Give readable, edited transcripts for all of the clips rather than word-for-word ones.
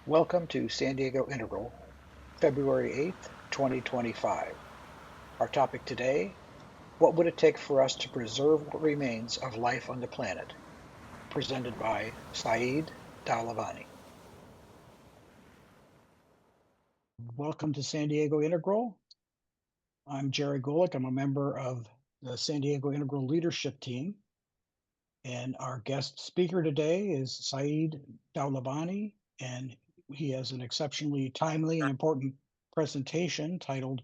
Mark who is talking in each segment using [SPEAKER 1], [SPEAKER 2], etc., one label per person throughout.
[SPEAKER 1] Welcome to San Diego Integral, February 8th, 2025. Our topic today, what would it take for us to preserve what remains of life on the planet? Presented by Saeed Dalavani. Welcome to San Diego Integral. I'm Jerry Golick. I'm a member of the San Diego Integral leadership team. And our guest speaker today is Saeed Dalavani, and he has an exceptionally timely and important presentation titled,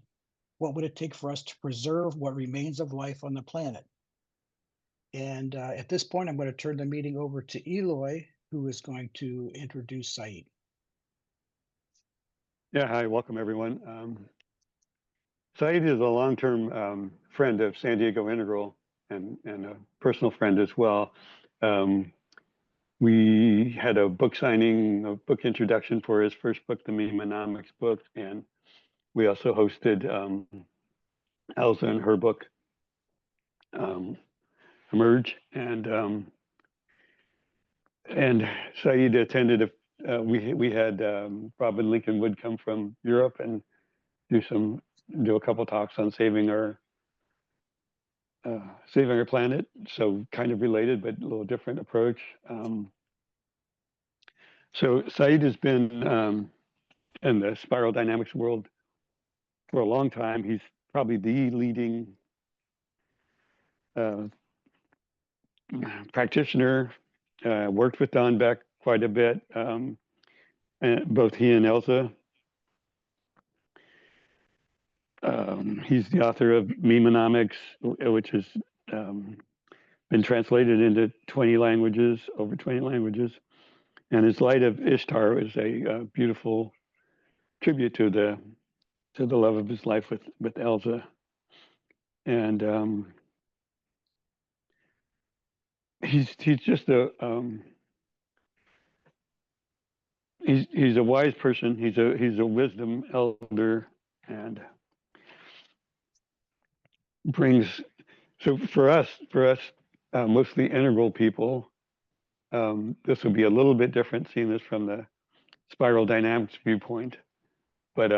[SPEAKER 1] What Would It Take for Us to Preserve What Remains of Life on the Planet? And at this point, I'm going to turn the meeting over to Eloy, who is going to introduce Saeed.
[SPEAKER 2] Yeah, hi, welcome everyone. Saeed is a long-term friend of San Diego Integral and a personal friend as well. We had a book signing, a book introduction for his first book, the Memenomics book, and we also hosted Elsa and her book, Emerge, and Saeed attended. We had Robin Lincoln Wood come from Europe and do a couple talks on saving our planet. So kind of related, but a little different approach. So Saeed has been in the spiral dynamics world for a long time. He's probably the leading practitioner. Worked with Don Beck quite a bit, and both he and Elsa. He's the author of Memenomics, which has been translated into 20 languages, over 20 languages. And his Light of Ishtar is a beautiful tribute to the love of his life with Elsa. And he's just he's a wise person. He's a wisdom elder, and brings, so for us mostly integral people, this would be a little bit different seeing this from the spiral dynamics viewpoint, but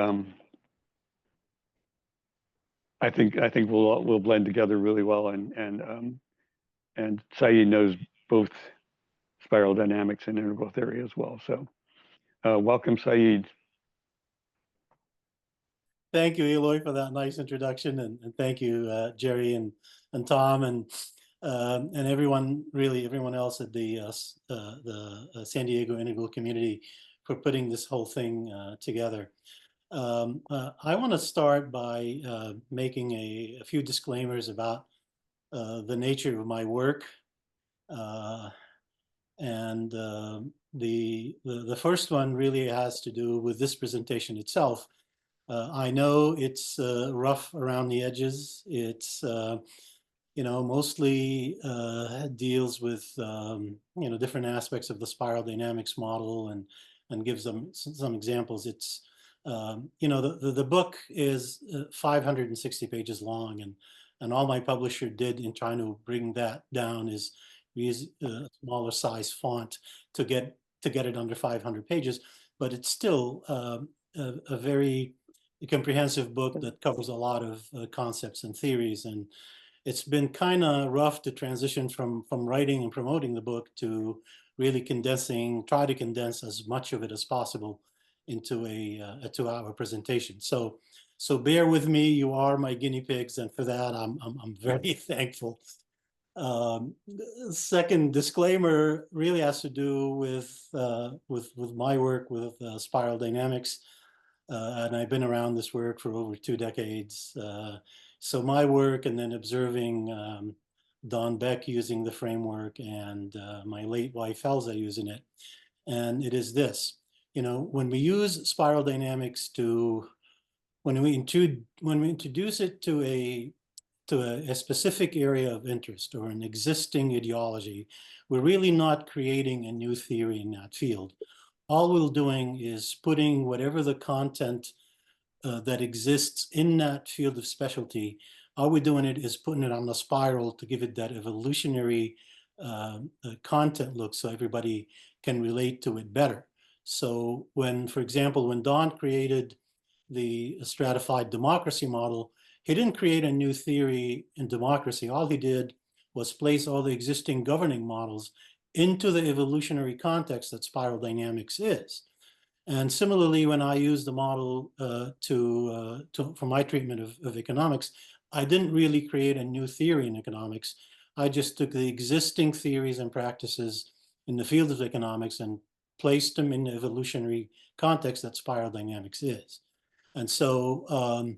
[SPEAKER 2] I think we'll blend together really well, and Saeed knows both spiral dynamics and integral theory as well. So welcome, Saeed.
[SPEAKER 3] Thank you, Eloy, for that nice introduction, and thank you, Jerry and Tom and everyone else at the San Diego Integral community for putting this whole thing together. I want to start by making a few disclaimers about the nature of my work, and the first one really has to do with this presentation itself. I know it's rough around the edges. It's mostly deals with different aspects of the spiral dynamics model, and gives them some examples. It's the book is 560 pages long, and all my publisher did in trying to bring that down is use a smaller size font to get it under 500 pages, but it's still a very comprehensive book that covers a lot of concepts and theories. And it's been kind of rough to transition from writing and promoting the book to really try to condense as much of it as possible into a 2-hour presentation. So bear with me. You are my guinea pigs, and for that I'm very thankful. Second disclaimer really has to do with my work with spiral dynamics. And I've been around this work for over 2 decades. So my work, and then observing Don Beck using the framework, and my late wife Elsa using it. And it is this, when we use spiral dynamics when we introduce it to a specific area of interest or an existing ideology, we're really not creating a new theory in that field. All we're doing is putting whatever the content that exists in that field of specialty, all we're doing is putting it on the spiral to give it that evolutionary content look, so everybody can relate to it better. So when, for example, when Don created the stratified democracy model, he didn't create a new theory in democracy. All he did was place all the existing governing models into the evolutionary context that spiral dynamics is. And similarly, when I use the model for my treatment of economics, I didn't really create a new theory in economics. I just took the existing theories and practices in the field of economics and placed them in the evolutionary context that spiral dynamics is. And so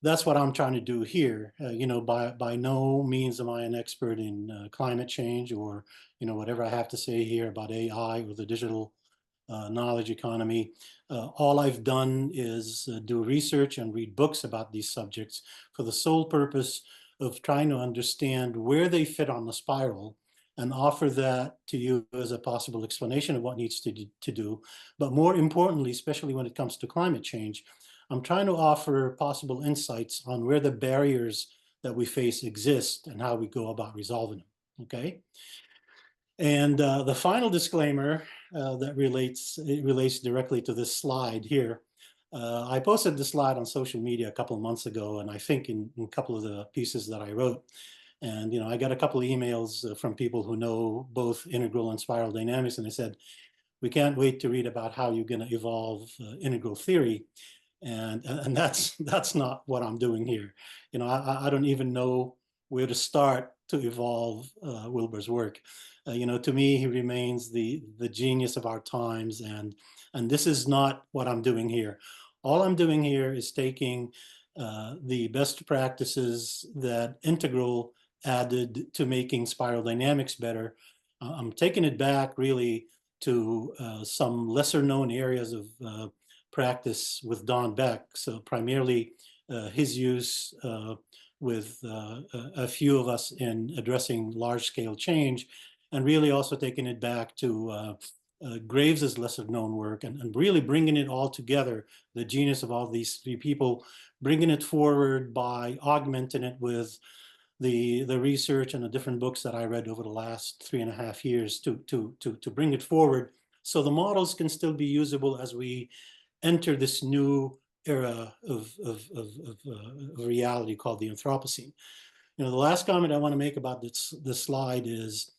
[SPEAKER 3] that's what I'm trying to do here. By no means am I an expert in climate change or, whatever I have to say here about AI or the digital knowledge economy. All I've done is do research and read books about these subjects for the sole purpose of trying to understand where they fit on the spiral and offer that to you as a possible explanation of what needs to do. But more importantly, especially when it comes to climate change, I'm trying to offer possible insights on where the barriers that we face exist and how we go about resolving them, okay? And the final disclaimer that relates directly to this slide here. I posted this slide on social media a couple of months ago, and I think in a couple of the pieces that I wrote. And I got a couple of emails from people who know both integral and spiral dynamics, and they said, we can't wait to read about how you're going to evolve integral theory. And that's not what I'm doing here. I don't even know where to start to evolve Wilber's work. To me, he remains the genius of our times, and this is not what I'm doing here. All I'm doing here is taking the best practices that Integral added to making spiral dynamics better. I'm taking it back really to some lesser known areas of practice with Don Beck. So primarily his use with a few of us in addressing large scale change, and really also taking it back to Graves's lesser known work and really bringing it all together, the genius of all these three people, bringing it forward by augmenting it with the research and the different books that I read over the last 3.5 years to bring it forward. So the models can still be usable as we enter this new era of reality called the Anthropocene. The last comment I want to make about this slide is,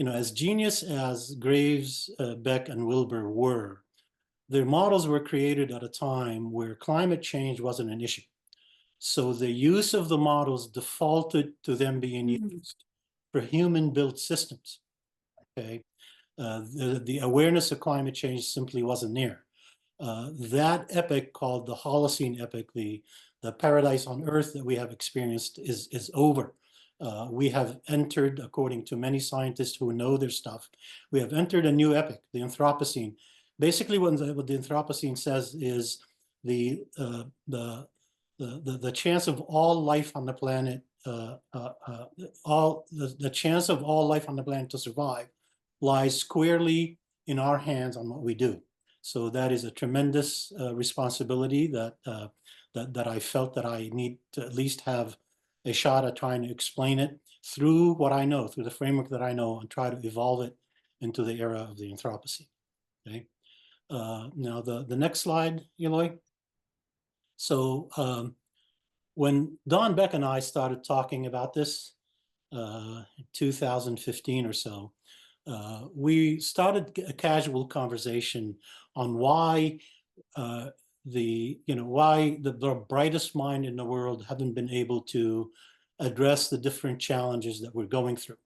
[SPEAKER 3] as genius as Graves, Beck, and Wilber were, their models were created at a time where climate change wasn't an issue. So the use of the models defaulted to them being used for human-built systems. Okay, the awareness of climate change simply wasn't there. That epoch, called the Holocene epoch, the paradise on Earth that we have experienced, is over. We have entered, according to many scientists who know their stuff, we have entered a new epoch, the Anthropocene. Basically, what the Anthropocene says is the chance of all life on the planet, the chance of all life on the planet to survive lies squarely in our hands on what we do. So that is a tremendous responsibility that I felt that I need to at least have a shot at trying to explain it through what I know, through the framework that I know, and try to evolve it into the era of the Anthropocene. Okay. Now the next slide, Eloy. So when Don Beck and I started talking about this in 2015 or so, we started a casual conversation on why the brightest mind in the world haven't been able to address the different challenges that we're going through.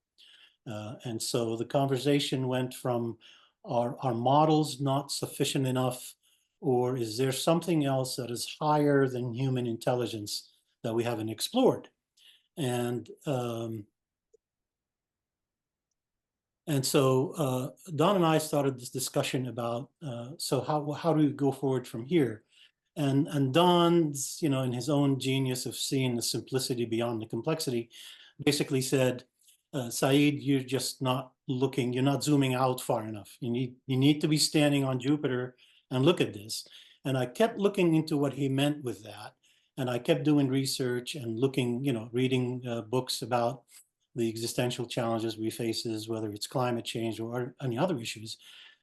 [SPEAKER 3] And so the conversation went from, are models not sufficient enough, or is there something else that is higher than human intelligence that we haven't explored? And so Don and I started this discussion about, so how do we go forward from here? And Don's, in his own genius of seeing the simplicity beyond the complexity, basically said, Saeed, you're just not looking, you're not zooming out far enough. You need to be standing on Jupiter and look at this. And I kept looking into what he meant with that. And I kept doing research and looking, reading books about the existential challenges we face, whether it's climate change or any other issues.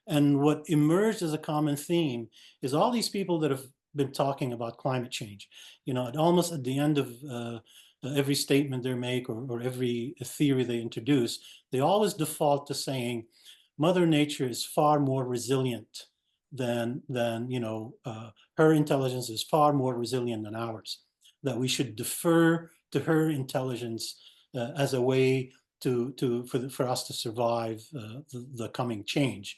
[SPEAKER 3] And what emerged as a common theme is all these people that have been talking about climate change, almost at the end of every statement they make or every theory they introduce, they always default to saying Mother Nature is far more resilient than her intelligence is far more resilient than ours, that we should defer to her intelligence as a way for us to survive the coming change.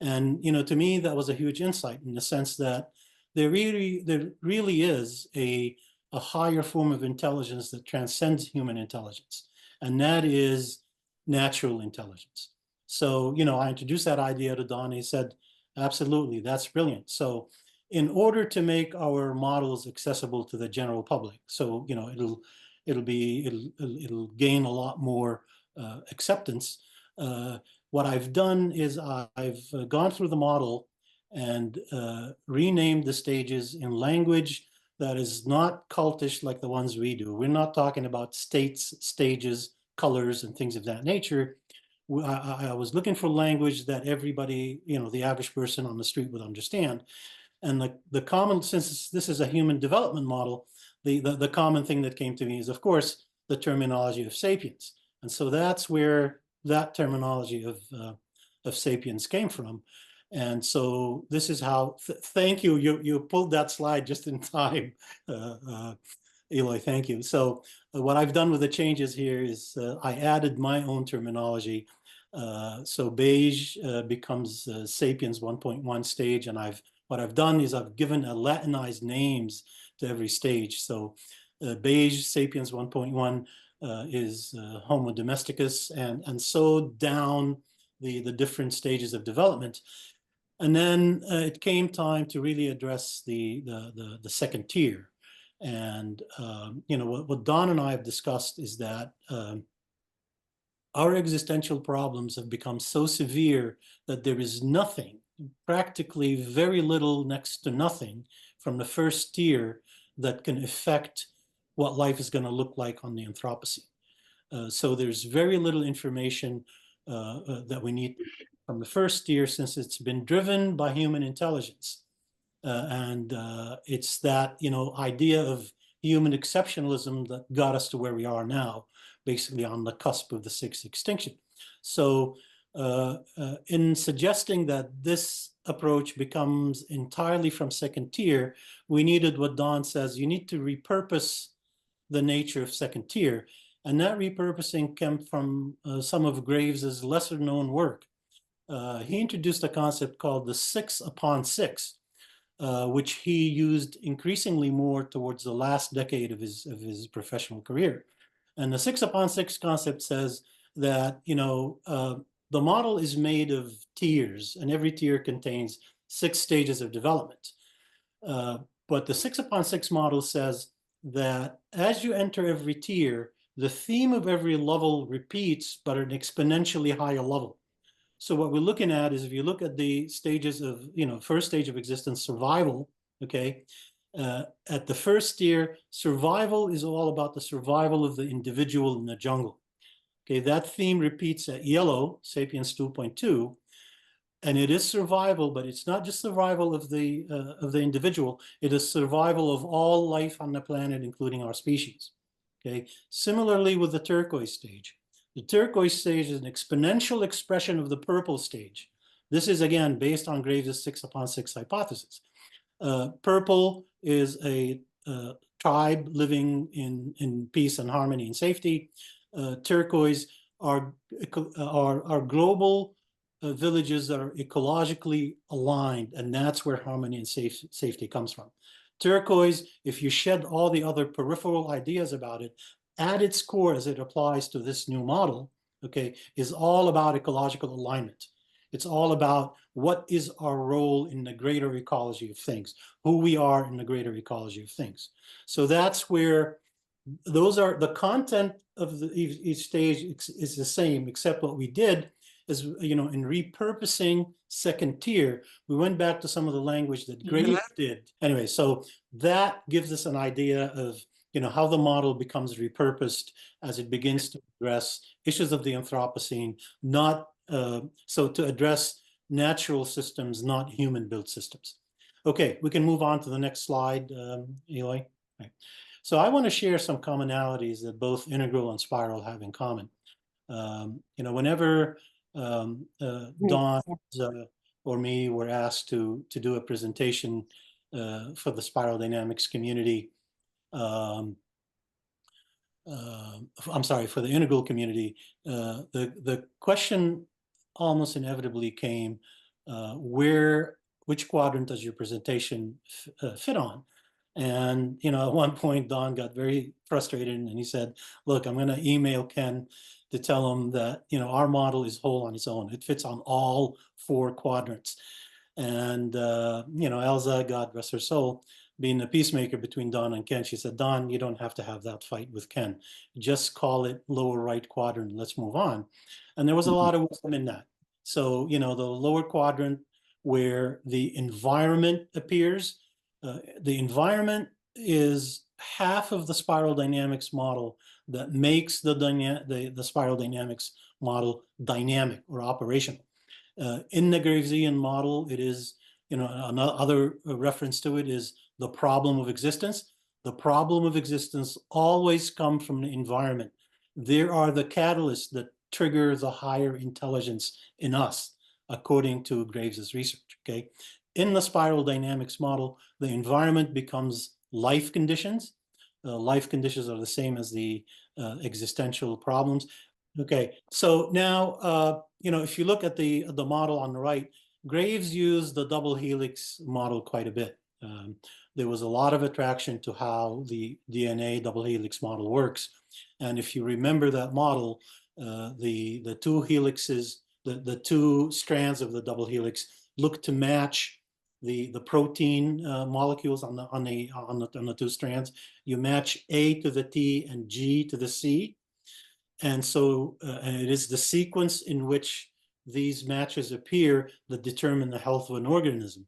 [SPEAKER 3] And to me, that was a huge insight in the sense that there really is a higher form of intelligence that transcends human intelligence, and that is natural intelligence. So, I introduced that idea to Don. He said, absolutely, that's brilliant. So in order to make our models accessible to the general public, so, it'll gain a lot more acceptance. What I've done is I've gone through the model and renamed the stages in language that is not cultish like the ones we do. We're not talking about states, stages, colors, and things of that nature. I was looking for language that everybody, the average person on the street would understand. And the common, since this is a human development model, the common thing that came to me is, of course, the terminology of sapiens. And so that's where that terminology of sapiens came from. And so this is how, thank you, you pulled that slide just in time, Eloy, thank you. So what I've done with the changes here is I added my own terminology. So beige becomes sapiens 1.1 stage, and what I've done is I've given a Latinized names to every stage. So beige sapiens 1.1 is Homo domesticus, and so down the different stages of development. And then it came time to really address the second tier. And what Don and I have discussed is that our existential problems have become so severe that there is nothing, practically very little, next to nothing, from the first tier that can affect what life is going to look like on the Anthropocene. So there's very little information that we need from the first tier, since it's been driven by human intelligence. And it's that, idea of human exceptionalism that got us to where we are now, basically on the cusp of the sixth extinction. So in suggesting that this approach becomes entirely from second tier, we needed what Don says, you need to repurpose the nature of second tier. And that repurposing came from some of Graves's lesser known work. He introduced a concept called the 6 upon 6, which he used increasingly more towards the last decade of his professional career. And the 6 upon 6 concept says that, the model is made of tiers, and every tier contains 6 stages of development. But the 6 upon 6 model says that as you enter every tier, the theme of every level repeats, but at an exponentially higher level. So what we're looking at is, if you look at the stages of, first stage of existence, survival, okay, at the first tier, survival is all about the survival of the individual in the jungle. Okay, that theme repeats at yellow, Sapiens 2.2, and it is survival, but it's not just survival of the individual, it is survival of all life on the planet, including our species. Okay, similarly with the turquoise stage. The turquoise stage is an exponential expression of the purple stage. This is, again, based on Graves' 6 upon 6 hypothesis. Purple is a tribe living in peace and harmony and safety. Turquoise are global villages that are ecologically aligned, and that's where harmony and safety comes from. Turquoise, if you shed all the other peripheral ideas about it, at its core, as it applies to this new model, okay, is all about ecological alignment. It's all about what is our role in the greater ecology of things, who we are in the greater ecology of things. So that's where those are the content of each stage is the same, except what we did is, in repurposing second tier, we went back to some of the language that Graves did. Anyway, so that gives us an idea of how the model becomes repurposed as it begins to address issues of the Anthropocene, not so to address natural systems, not human-built systems. Okay, we can move on to the next slide, Eloy. Right. So I want to share some commonalities that both Integral and Spiral have in common. Whenever Don or me were asked to do a presentation for the Spiral Dynamics community, I'm sorry, for the Integral community, the question almost inevitably came, which quadrant does your presentation fit on? And, at one point, Don got very frustrated and he said, look, I'm going to email Ken to tell him that, our model is whole on its own. It fits on all 4 quadrants. And, Elza, God rest her soul, being the peacemaker between Don and Ken, she said, Don, you don't have to have that fight with Ken. Just call it lower right quadrant. Let's move on. And there was a lot of wisdom in that. So, the lower quadrant where the environment appears, the environment is half of the spiral dynamics model that makes the spiral dynamics model dynamic or operational. In the Gravesian model, it is, another reference to it is the problem of existence. The problem of existence always comes from the environment. There are the catalysts that trigger the higher intelligence in us, according to Graves's research, okay? In the spiral dynamics model, the environment becomes life conditions. Life conditions are the same as the existential problems. Okay, so now, if you look at the model on the right, Graves used the double helix model quite a bit. There was a lot of attraction to how the DNA double helix model works. And if you remember that model, the 2 helixes, the 2 strands of the double helix look to match the protein molecules on the 2 strands. You match A to the T and G to the C. And so and it is the sequence in which these matches appear that determine the health of an organism.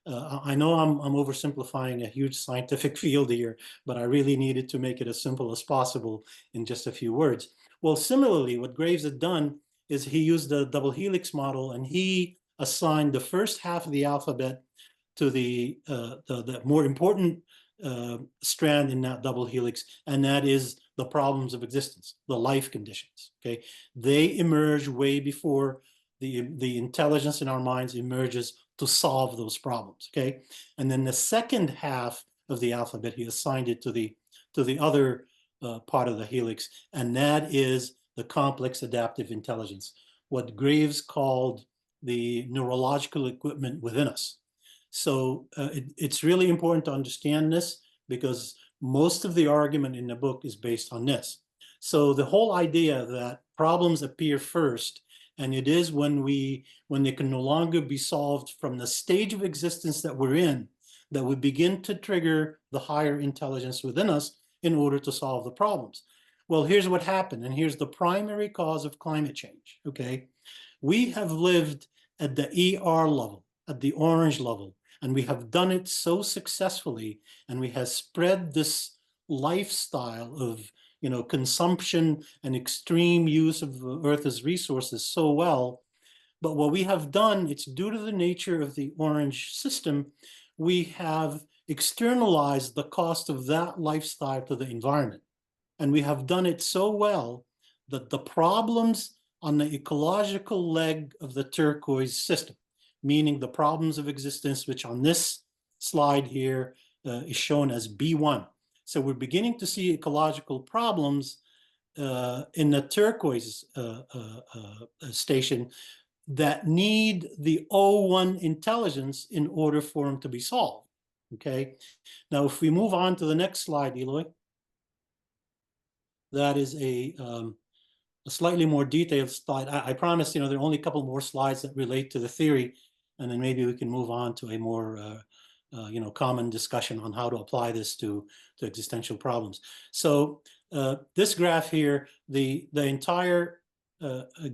[SPEAKER 3] I know I'm oversimplifying a huge scientific field here, but I really needed to make it as simple as possible in just a few words. Well, similarly, what Graves had done is he used the double helix model and he assigned the first half of the alphabet to the more important strand in that double helix, and that is the problems of existence, the life conditions, okay? They emerge way before the intelligence in our minds emerges to solve those problems, okay? And then the second half of the alphabet, he assigned it to the other part of the helix, and that is the complex adaptive intelligence, what Graves called the neurological equipment within us. So it's really important to understand this because most of the argument in the book is based on this. So the whole idea that problems appear first, and it is when they can no longer be solved from the stage of existence that we're in, that we begin to trigger the higher intelligence within us in order to solve the problems. Well, here's what happened, and here's the primary cause of climate change, okay? We have lived at the ER level, at the orange level, and we have done it so successfully, and we have spread this lifestyle of consumption and extreme use of Earth's resources so well. But what we have done, it's due to the nature of the orange system, we have externalized the cost of that lifestyle to the environment. And we have done it so well that the problems on the ecological leg of the turquoise system, meaning the problems of existence, which on this slide here is shown as B1. So we're beginning to see ecological problems in the turquoise station that need the O1 intelligence in order for them to be solved, okay? Now, if we move on to the next slide, Eloy, that is a slightly more detailed slide. I promise, there are only a couple more slides that relate to the theory, and then maybe we can move on to a more common discussion on how to apply this to existential problems. So this graph here, the entire,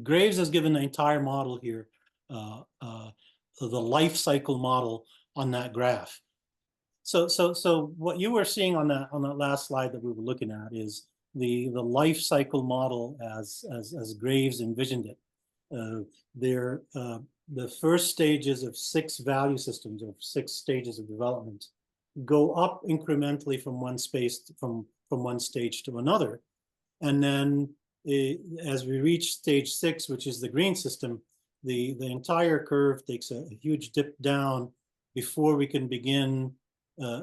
[SPEAKER 3] Graves has given the entire model here, the life cycle model on that graph. So what you were seeing on that last slide that we were looking at is the life cycle model as Graves envisioned it. the first stages of 6 value systems, or 6 stages of development, go up incrementally from one stage to another. And then as we reach stage 6, which is the green system, the entire curve takes a huge dip down before we can begin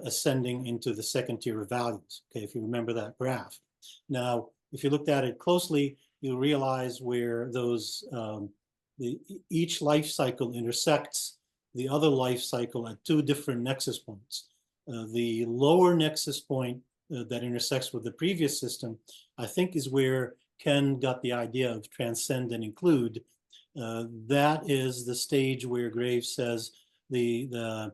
[SPEAKER 3] ascending into the second tier of values. Okay, if you remember that graph. Now, if you looked at it closely, you'll realize where those each life cycle intersects the other life cycle at 2 different nexus points. The lower nexus point that intersects with the previous system, I think, is where Ken got the idea of transcend and include. That is the stage where Graves says the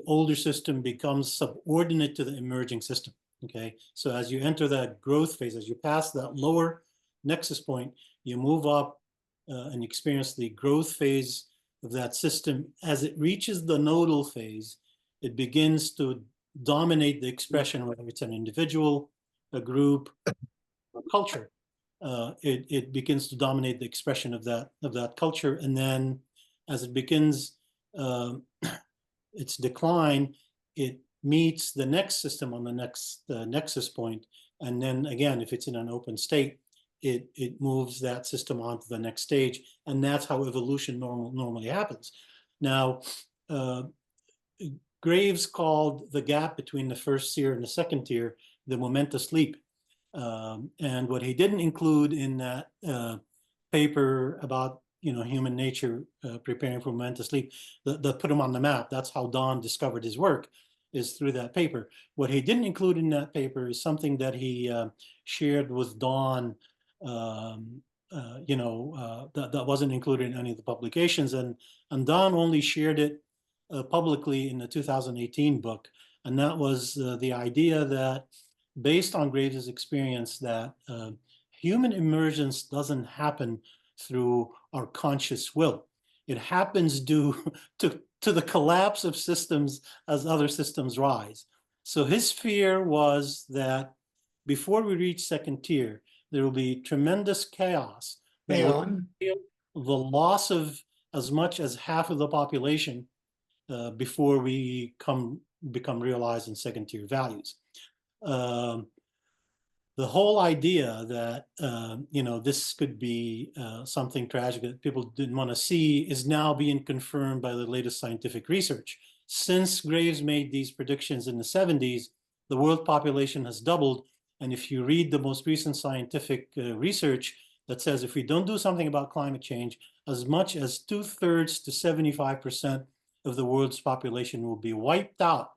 [SPEAKER 3] older system becomes subordinate to the emerging system. Okay, so as you enter that growth phase, as you pass that lower nexus point, you move up and experience the growth phase of that system. As it reaches the nodal phase, it begins to dominate the expression, whether it's an individual, a group, or culture. It begins to dominate the expression of that culture, and then as it begins its decline, it meets the next system on the next nexus point, and then again, if it's in an open state, it moves that system on to the next stage, and that's how evolution normally happens. Now, Graves called the gap between the first tier and the second tier the momentous leap. And what he didn't include in that paper about human nature preparing for momentous leap, that put him on the map. That's how Don discovered his work, is through that paper. What he didn't include in that paper is something that he shared with Don, that wasn't included in any of the publications, and Don only shared it publicly in the 2018 book, and that was the idea that, based on Graves's experience, that human emergence doesn't happen through our conscious will. It happens due to the collapse of systems as other systems rise. So his fear was that before we reach second tier, there will be tremendous chaos. The loss of as much as half of the population before we become realized in second tier values. The whole idea that this could be something tragic that people didn't want to see is now being confirmed by the latest scientific research. Since Graves made these predictions in the 70s, the world population has doubled. And if you read the most recent scientific research that says if we don't do something about climate change, as much as 2/3 to 75% of the world's population will be wiped out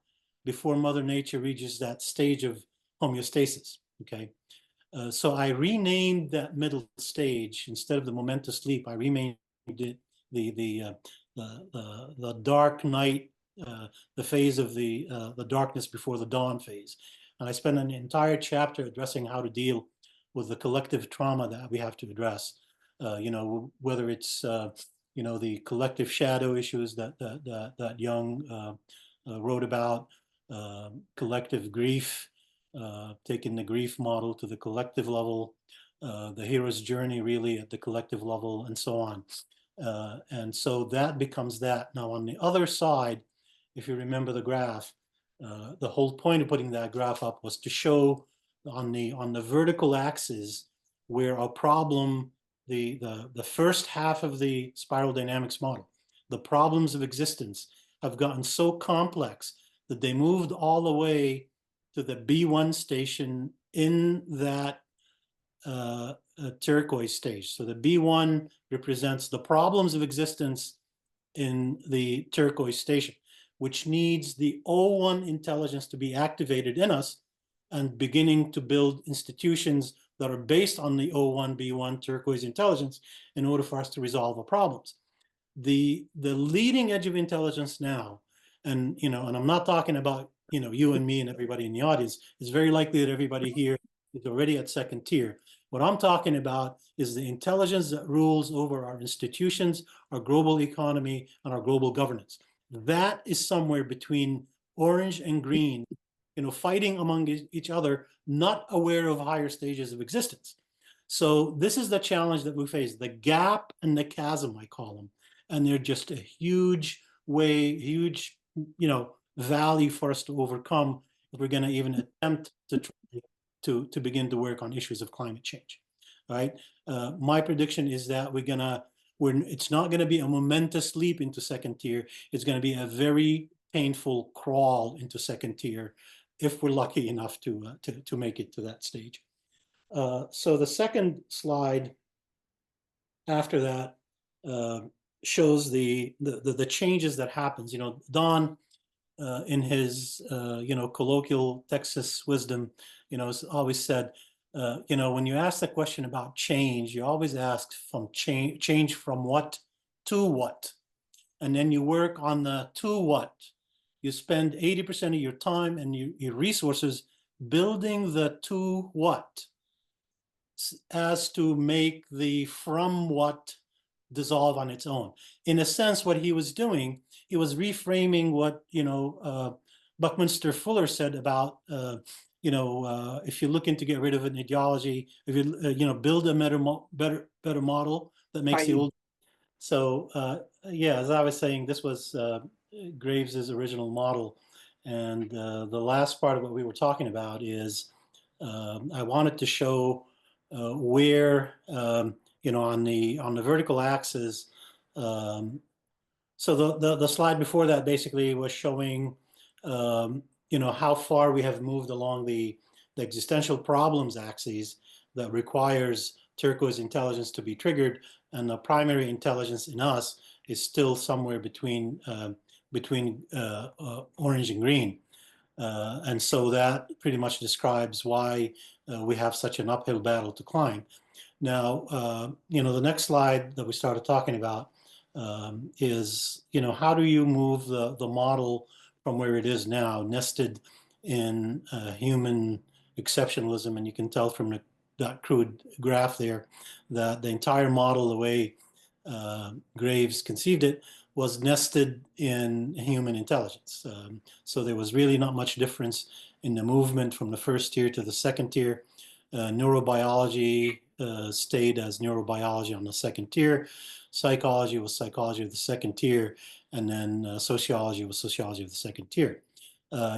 [SPEAKER 3] before Mother Nature reaches that stage of homeostasis. Okay, so I renamed that middle stage, instead of the momentous leap, I renamed it the dark night, the phase of the darkness before the dawn phase. And I spent an entire chapter addressing how to deal with the collective trauma that we have to address. Whether it's the collective shadow issues that Jung wrote about, collective grief, taking the grief model to the collective level, the hero's journey really at the collective level, and so on. And so that becomes that. Now on the other side, if you remember the graph, the whole point of putting that graph up was to show on the vertical axis where our problem, the first half of the spiral dynamics model, the problems of existence have gotten so complex that they moved all the way to the B1 station in that turquoise stage. So the B1 represents the problems of existence in the turquoise station, which needs the O1 intelligence to be activated in us and beginning to build institutions that are based on the O1, B1 turquoise intelligence in order for us to resolve our problems. The leading edge of intelligence now, and I'm not talking about you and me and everybody in the audience. It's very likely that everybody here is already at second tier. What I'm talking about is the intelligence that rules over our institutions, our global economy, and our global governance. That is somewhere between orange and green, fighting among each other, not aware of higher stages of existence. So this is the challenge that we face, the gap and the chasm, I call them. and they're just a huge valley for us to overcome if we're going to even attempt to try to begin to work on issues of climate change. Right? My prediction is that it's not going to be a momentous leap into second tier. It's going to be a very painful crawl into second tier if we're lucky enough to make it to that stage. So the second slide after that shows the changes that happens. Don, in his colloquial Texas wisdom, has always said, when you ask the question about change, you always ask from change from what to what, and then you work on the to what. You spend 80% of your time and your resources building the to what, as to make the from what dissolve on its own. In a sense, what he was doing, he was reframing what Buckminster Fuller said about if you're looking to get rid of an ideology, if you build a better model that makes the old. So as I was saying, this was Graves's original model, and the last part of what we were talking about is I wanted to show where on the vertical axis. So the slide before that basically was showing how far we have moved along the existential problems axis that requires turquoise intelligence to be triggered, and the primary intelligence in us is still somewhere between orange and green. And so that pretty much describes why we have such an uphill battle to climb. Now, the next slide that we started talking about is, how do you move the model from where it is now, nested in human exceptionalism? And you can tell from that crude graph there that the entire model, the way Graves conceived it, was nested in human intelligence. So there was really not much difference in the movement from the first tier to the second tier. Neurobiology stayed as neurobiology on the second tier. Psychology was psychology of the second tier. And then sociology was sociology of the second tier.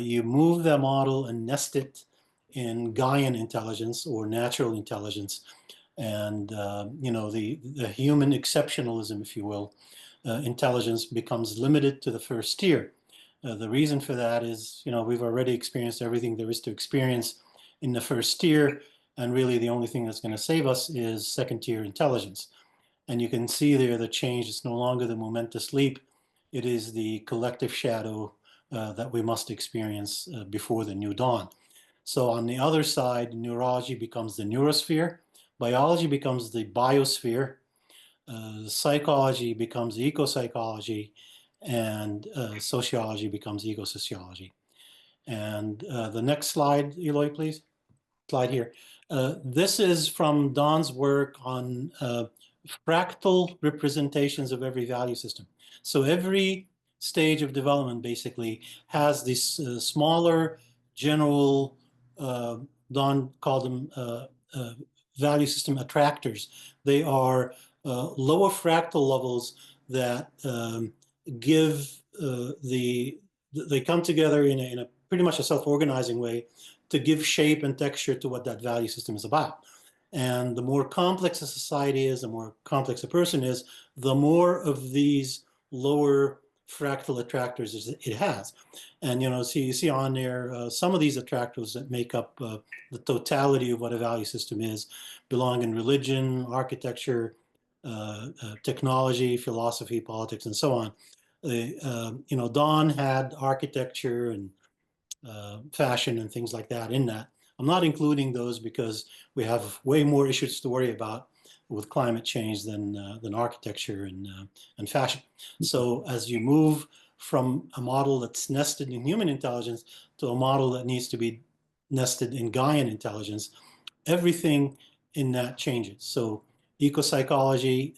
[SPEAKER 3] You move the model and nest it in Gaian intelligence or natural intelligence. And, the human exceptionalism, if you will, intelligence becomes limited to the first tier. The reason for that is, we've already experienced everything there is to experience in the first tier, and really the only thing that's going to save us is second tier intelligence. And you can see there the change. It's no longer the momentous leap. It is the collective shadow that we must experience before the new dawn. So on the other side, neurology becomes the neurosphere, biology becomes the biosphere, psychology becomes ecopsychology, and sociology becomes ecosociology. And the next slide, Eloy, please. Slide here. This is from Don's work on fractal representations of every value system. So every stage of development basically has these smaller general, Don called them value system attractors. They are lower fractal levels that they come together in a pretty much a self-organizing way to give shape and texture to what that value system is about. And the more complex a society is, the more complex a person is, the more of these lower fractal attractors it has. And, so you see on there, some of these attractors that make up the totality of what a value system is belong in religion, architecture, technology, philosophy, politics, and so on. Don had architecture and fashion and things like that in that. I'm not including those because we have way more issues to worry about with climate change than architecture and fashion. So as you move from a model that's nested in human intelligence to a model that needs to be nested in Gaian intelligence, everything in that changes. So ecopsychology,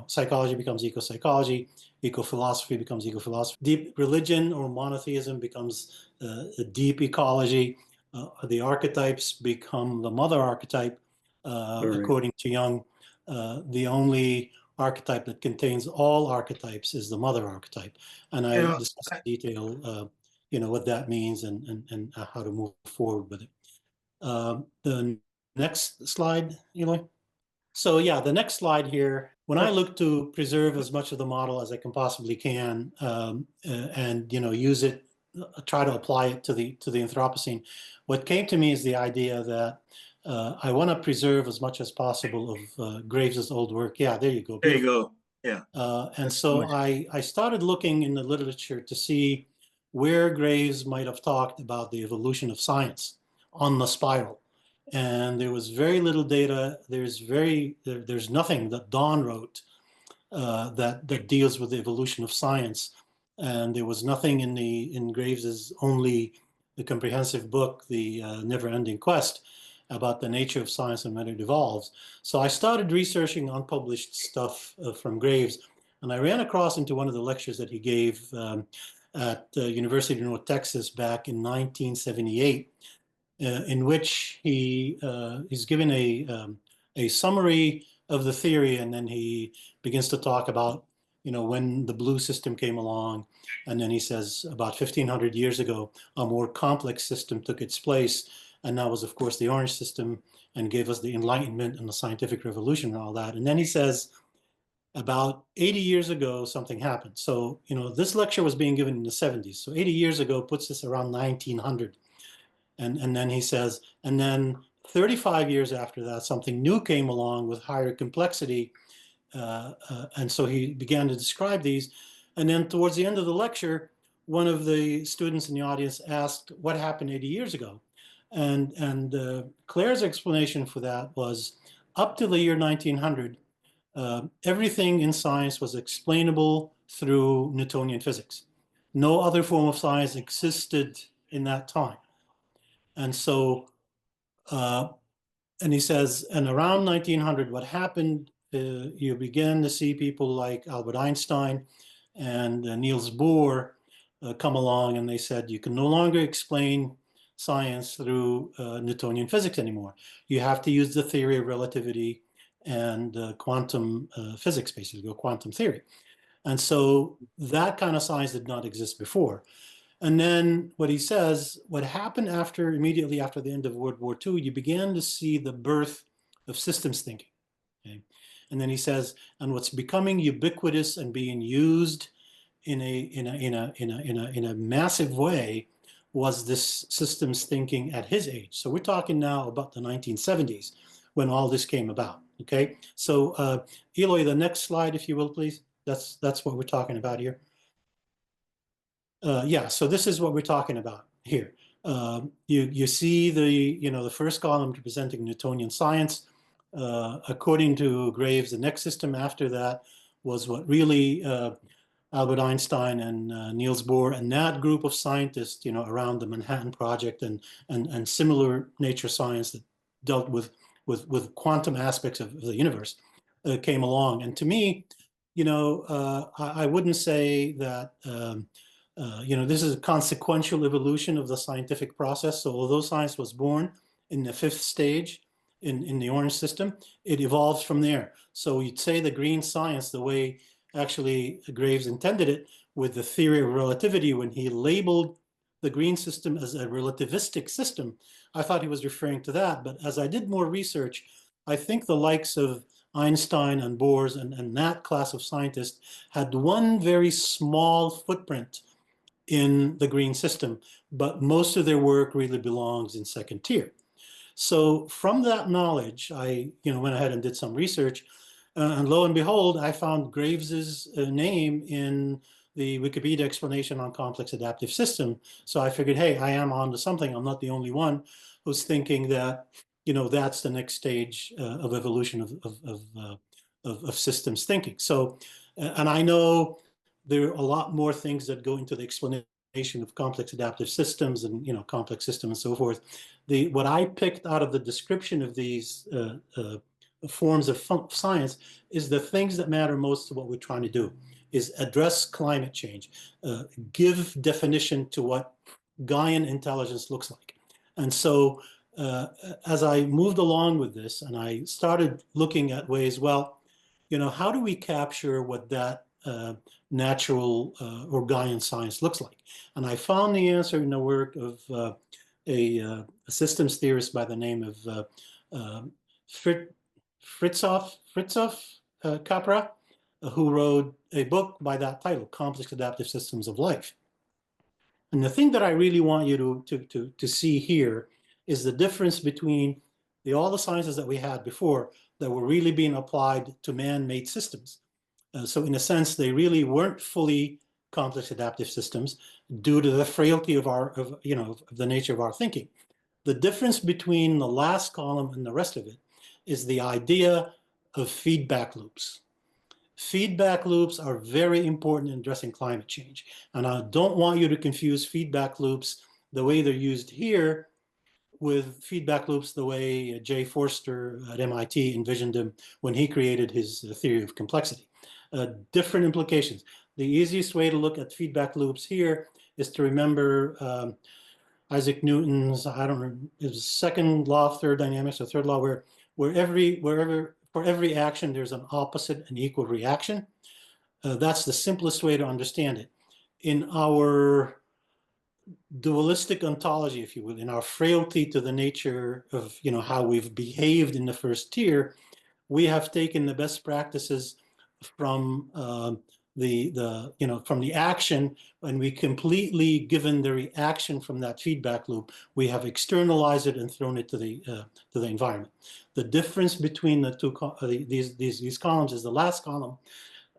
[SPEAKER 3] psychology becomes ecopsychology, ecophilosophy becomes ecophilosophy. Deep religion or monotheism becomes a deep ecology. The archetypes become the mother archetype, according to Jung. The only archetype that contains all archetypes is the mother archetype. And I
[SPEAKER 4] Yeah.
[SPEAKER 3] discuss in detail, what that means and how to move forward with it. The next slide, Eloy. So yeah, the next slide here, when I look to preserve as much of the model as I can possibly can, and use it, try to apply it to the Anthropocene, what came to me is the idea that I want to preserve as much as possible of Graves's old work. Yeah, there you go.
[SPEAKER 4] There you
[SPEAKER 3] Beautiful.
[SPEAKER 4] go. Yeah.
[SPEAKER 3] And
[SPEAKER 4] That's
[SPEAKER 3] so
[SPEAKER 4] good.
[SPEAKER 3] I started looking in the literature to see where Graves might have talked about the evolution of science on the spiral. And there was very little data. There's nothing that Don wrote that deals with the evolution of science. And there was nothing in Graves's the comprehensive book, The Never-Ending Quest, about the nature of science and when it evolves. So I started researching unpublished stuff from Graves, and I ran across into one of the lectures that he gave at University of North Texas back in 1978, in which he's given a summary of the theory, and then he begins to talk about when the blue system came along, and then he says about 1500 years ago a more complex system took its place, and that was of course the orange system, and gave us the Enlightenment and the scientific revolution and all that. And then he says about 80 years ago something happened. So this lecture was being given in the 70s, so 80 years ago puts us around 1900. And then he says, and then 35 years after that, something new came along with higher complexity. And so he began to describe these. And then towards the end of the lecture, one of the students in the audience asked, what happened 80 years ago? And Claire's explanation for that was, up to the year 1900, everything in science was explainable through Newtonian physics. No other form of science existed in that time. And so, and he says, and around 1900, what happened, you began to see people like Albert Einstein and Niels Bohr come along, and they said, you can no longer explain science through Newtonian physics anymore. You have to use the theory of relativity and quantum physics, basically, or quantum theory. And so that kind of science did not exist before. And then what he says, what happened immediately after the end of World War II, you began to see the birth of systems thinking. Okay? And then he says, and what's becoming ubiquitous and being used in a massive way was this systems thinking at his age. So we're talking now about the 1970s when all this came about. Okay, so Eloy, the next slide, if you will, please. That's what we're talking about here. Yeah, so this is what we're talking about here. You see the first column representing Newtonian science. According to Graves, the next system after that was what really Albert Einstein and Niels Bohr and that group of scientists, around the Manhattan Project and similar nature science that dealt with quantum aspects of the universe came along. And to me, I wouldn't say that. This is a consequential evolution of the scientific process. So although science was born in the fifth stage in the orange system, it evolves from there. So you'd say the green science, the way actually Graves intended it with the theory of relativity, when he labeled the green system as a relativistic system, I thought he was referring to that. But as I did more research, I think the likes of Einstein and Bohr and that class of scientists had one very small footprint in the green system, but most of their work really belongs in second tier. So from that knowledge, I went ahead and did some research, and lo and behold, I found Graves's name in the Wikipedia explanation on complex adaptive system. So I figured, hey, I am onto something. I'm not the only one who's thinking that that's the next stage of evolution of systems thinking. So, and I know there are a lot more things that go into the explanation of complex adaptive systems and complex system and so forth. What I picked out of the description of these forms of science is the things that matter most to what we're trying to do, is address climate change, give definition to what Gaian intelligence looks like. And so as I moved along with this and I started looking at ways, well, how do we capture what that natural or Gaian science looks like? And I found the answer in the work of a systems theorist by the name of Fritjof Capra, who wrote a book by that title, Complex Adaptive Systems of Life. And the thing that I really want you to see here is the difference between all the sciences that we had before that were really being applied to man-made systems. So in a sense, they really weren't fully complex adaptive systems due to the frailty of the nature of our thinking. The difference between the last column and the rest of it is the idea of feedback loops. Feedback loops are very important in addressing climate change. And I don't want you to confuse feedback loops the way they're used here with feedback loops the way Jay Forster at MIT envisioned them when he created his theory of complexity. Different implications. The easiest way to look at feedback loops here is to remember Isaac Newton's, I don't know, his second law of thermodynamics or third law, where for every action, there's an opposite and equal reaction. That's the simplest way to understand it. In our dualistic ontology, if you will, in our frailty to the nature of how we've behaved in the first tier, we have taken the best practices from from the action, and we completely given the reaction from that feedback loop. We have externalized it and thrown it to the environment. The difference between the two these columns is the last column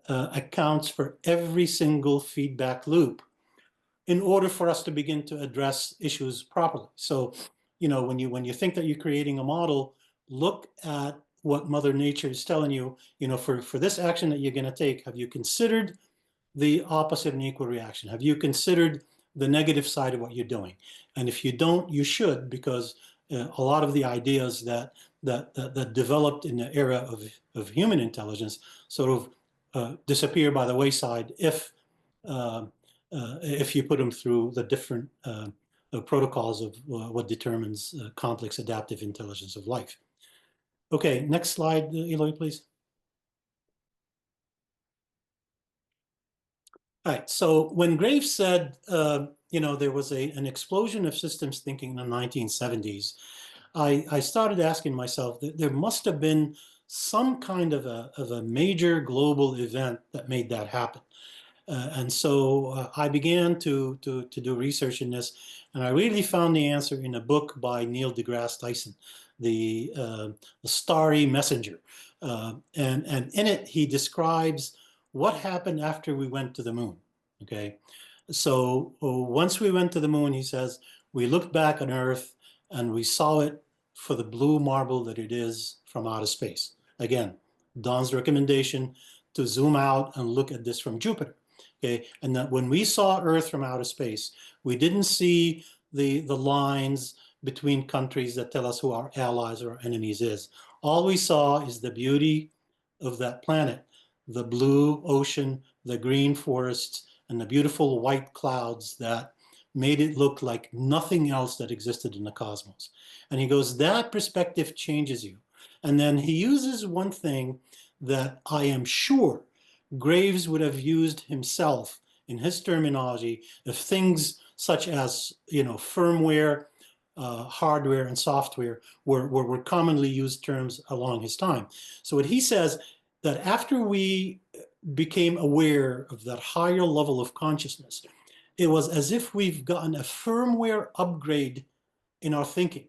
[SPEAKER 3] accounts for every single feedback loop in order for us to begin to address issues properly. So, when you think that you're creating a model, look at what Mother Nature is telling you, for this action that you're going to take, have you considered the opposite and equal reaction? Have you considered the negative side of what you're doing? And if you don't, you should, because a lot of the ideas that developed in the era of human intelligence sort of disappear by the wayside if you put them through the different protocols of what determines complex adaptive intelligence of life. Okay, next slide, Eloy, please. All right, so when Graves said, there was an explosion of systems thinking in the 1970s, I started asking myself that there must have been some kind of a major global event that made that happen. And so I began to do research in this, and I really found the answer in a book by Neil deGrasse Tyson, the Starry Messenger. And in it, he describes what happened after we went to the moon, okay? So once we went to the moon, he says, we looked back on Earth and we saw it for the blue marble that it is from outer space. Again, Don's recommendation to zoom out and look at this from Jupiter. Okay, and that when we saw Earth from outer space, we didn't see the lines between countries that tell us who our allies or our enemies is. All we saw is the beauty of that planet, the blue ocean, the green forests, and the beautiful white clouds that made it look like nothing else that existed in the cosmos. And he goes, that perspective changes you. And then he uses one thing that I am sure Graves would have used himself in his terminology if things such as firmware, hardware, and software were commonly used terms along his time. So what he says, that after we became aware of that higher level of consciousness, it was as if we've gotten a firmware upgrade in our thinking.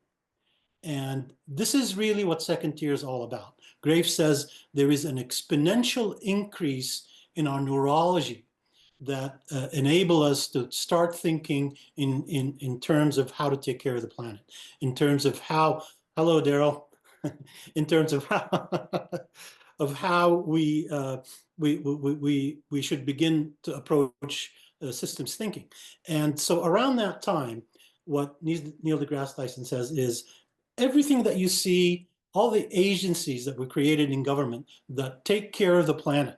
[SPEAKER 3] And this is really what second tier is all about. Graves says there is an exponential increase in our neurology that enable us to start thinking in terms of how to take care of the planet, in terms of how, hello, Daryl, in terms of how we should begin to approach systems thinking. And so around that time, what Neil deGrasse Tyson says is, everything that you see, all the agencies that were created in government that take care of the planet,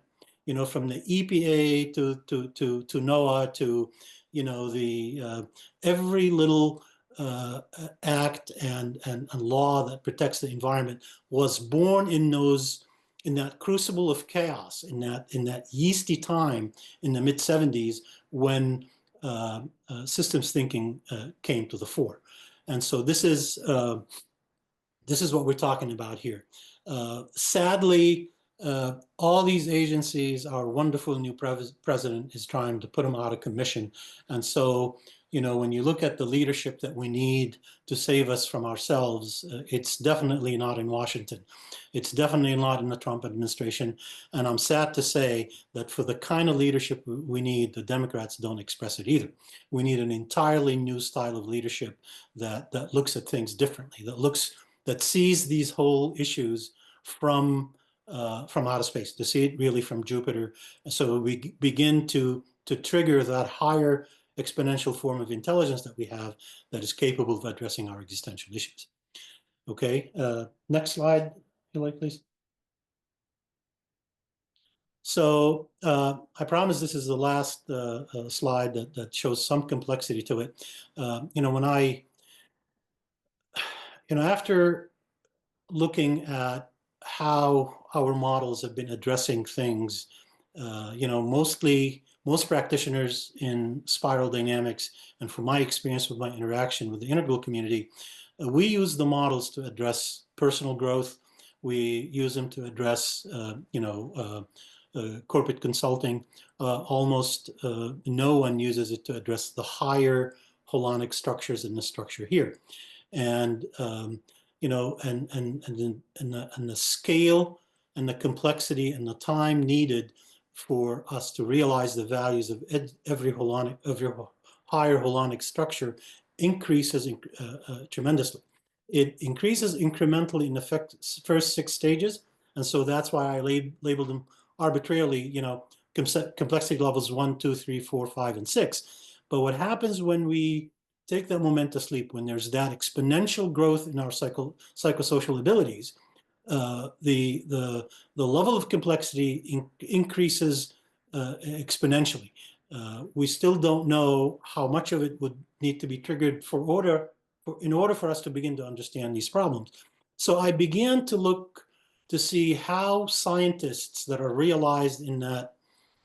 [SPEAKER 3] from the EPA to NOAA to, every little act and law that protects the environment was born in those in that crucible of chaos, in that yeasty time in the mid-70s when systems thinking came to the fore. And so this is what we're talking about here. Sadly, all these agencies, our wonderful new president is trying to put them out of commission. And so, you know, when you look at the leadership that we need to save us from ourselves, it's definitely not in Washington. It's definitely not in the Trump administration. And I'm sad to say that for the kind of leadership we need, the Democrats don't express it either. We need an entirely new style of leadership that looks at things differently, that sees these whole issues from outer space, to see it really from Jupiter. So we begin to trigger that higher exponential form of intelligence that we have that is capable of addressing our existential issues. Okay, next slide, if you like, please. So I promise this is the last slide that shows some complexity to it. You know, after looking at how our models have been addressing things, you know, most practitioners in spiral dynamics, and from my experience with my interaction with the integral community, we use the models to address personal growth. We use them to address, you know, corporate consulting. Almost no one uses it to address the higher holonic structures in the structure here. And you know, and the scale and the complexity and the time needed for us to realize the values of every higher holonic structure increases tremendously. It increases incrementally in the first 6 stages, and so that's why I labeled them arbitrarily, you know, complexity levels 1, 2, 3, 4, 5, and 6. But what happens when we take that moment to sleep, when there's that exponential growth in our psychosocial abilities, the level of complexity increases exponentially. We still don't know how much of it would need to be triggered in order for us to begin to understand these problems. So I began to look to see how scientists that are realized in that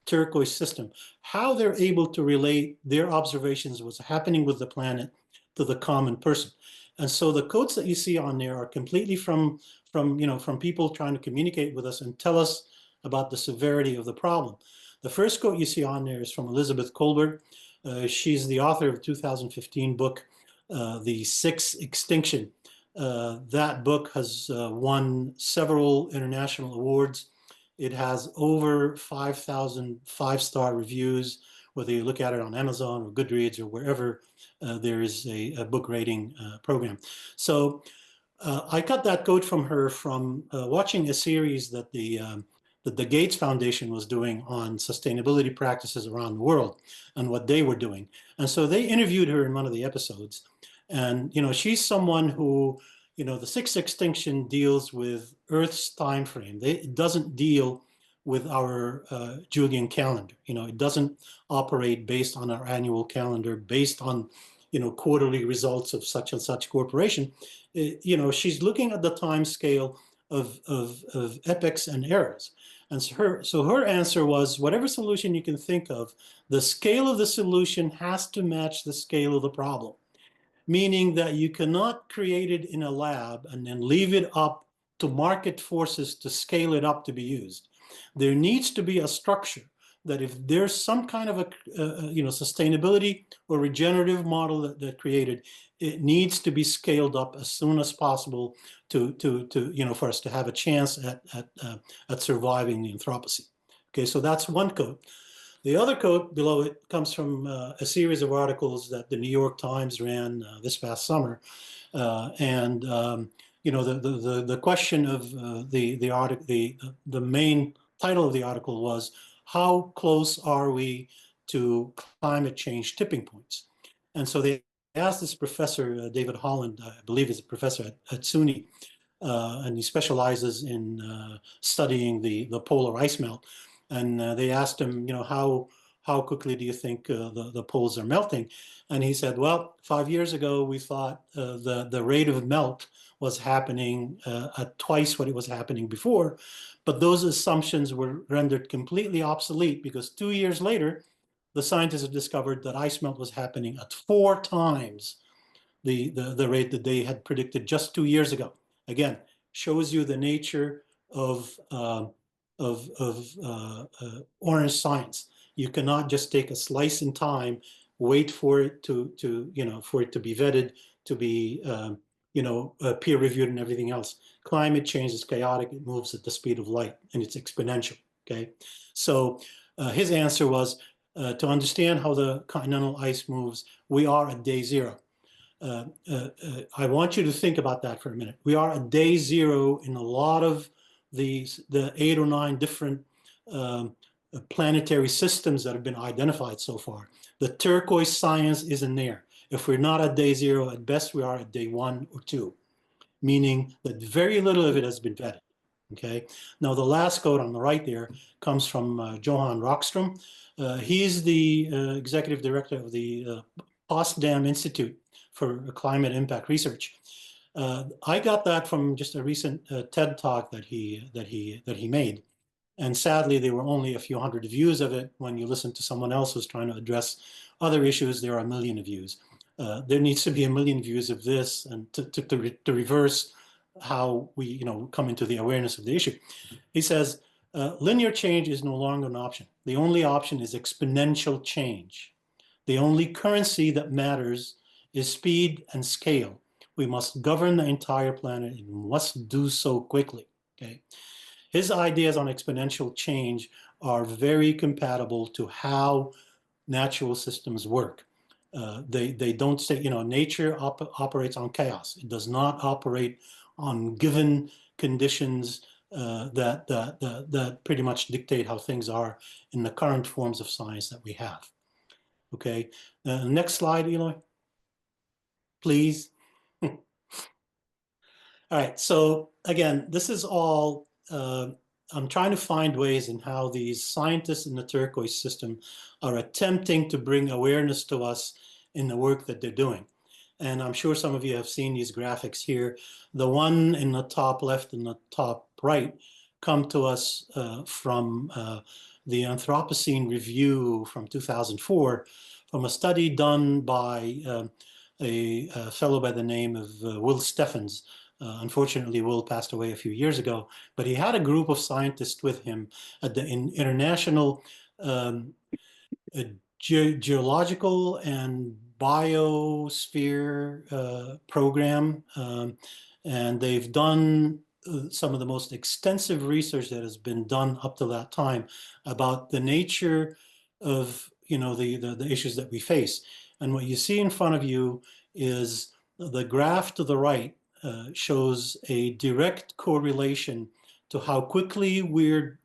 [SPEAKER 3] turquoise system, how they're able to relate their observations, what's happening with the planet, to the common person. And so the quotes that you see on there are completely from people trying to communicate with us and tell us about the severity of the problem. The first quote you see on there is from Elizabeth Kolbert. She's the author of a 2015 book, The Sixth Extinction. That book has won several international awards. It has over 5,000 5-star reviews, whether you look at it on Amazon or Goodreads or wherever there is a book rating program. So I got that quote from her from watching a series that the Gates Foundation was doing on sustainability practices around the world and what they were doing. And so they interviewed her in one of the episodes. And, you know, she's someone who, you know, the sixth extinction deals with Earth's time frame. It doesn't deal with our Julian calendar. You know, it doesn't operate based on our annual calendar, based on, you know, quarterly results of such and such corporation. You know, she's looking at the time scale of epochs and eras. And so her answer was, whatever solution you can think of, the scale of the solution has to match the scale of the problem. Meaning that you cannot create it in a lab and then leave it up to market forces to scale it up to be used. There needs to be a structure that if there's some kind of a sustainability or regenerative model that created, it needs to be scaled up as soon as possible to for us to have a chance at surviving the Anthropocene. Okay, so that's one quote. The other quote below it comes from a series of articles that the New York Times ran this past summer, and the question of the main title of the article was, how close are we to climate change tipping points? And so they asked this professor, David Holland, I believe is a professor at SUNY, and he specializes in studying the polar ice melt. And they asked him, you know, how quickly do you think the poles are melting? And he said, well, 5 years ago, we thought the rate of melt was happening at twice what it was happening before. But those assumptions were rendered completely obsolete because 2 years later, the scientists have discovered that ice melt was happening at 4 times the rate that they had predicted just 2 years ago. Again, shows you the nature of orange science. You cannot just take a slice in time, wait for it to for it to be vetted, to be peer reviewed and everything else. Climate change is chaotic. It moves at the speed of light, and it's exponential. Okay, so his answer was to understand how the continental ice moves. We are at day 0. I want you to think about that for a minute. We are at day 0 in a lot of the 8 or 9 different planetary systems that have been identified so far. The turquoise science isn't there. If we're not at day 0, at best we are at day 1 or 2, meaning that very little of it has been vetted. Okay. Now the last quote on the right there comes from Johan Rockström. He's the executive director of the Potsdam Institute for Climate Impact Research. I got that from just a recent TED talk that he made, and sadly there were only a few hundred views of it. When you listen to someone else who's trying to address other issues, there are 1 million views. There needs to be 1 million views of this, and to reverse how we come into the awareness of the issue. He says linear change is no longer an option. The only option is exponential change. The only currency that matters is speed and scale. We must govern the entire planet and we must do so quickly. Okay. His ideas on exponential change are very compatible to how natural systems work. They don't say, nature operates on chaos. It does not operate on given conditions that pretty much dictate how things are in the current forms of science that we have. Okay, next slide, Eloy, please. All right, so again, this is all, I'm trying to find ways in how these scientists in the turquoise system are attempting to bring awareness to us in the work that they're doing. And I'm sure some of you have seen these graphics here. The one in the top left and the top right come to us from the Anthropocene Review from 2004, from a study done by a fellow by the name of Will Steffens. Unfortunately, Will passed away a few years ago, but he had a group of scientists with him at the International Geological and Biosphere program, and they've done some of the most extensive research that has been done up to that time about the nature of the issues that we face. And what you see in front of you is the graph to the right shows a direct correlation to how quickly we're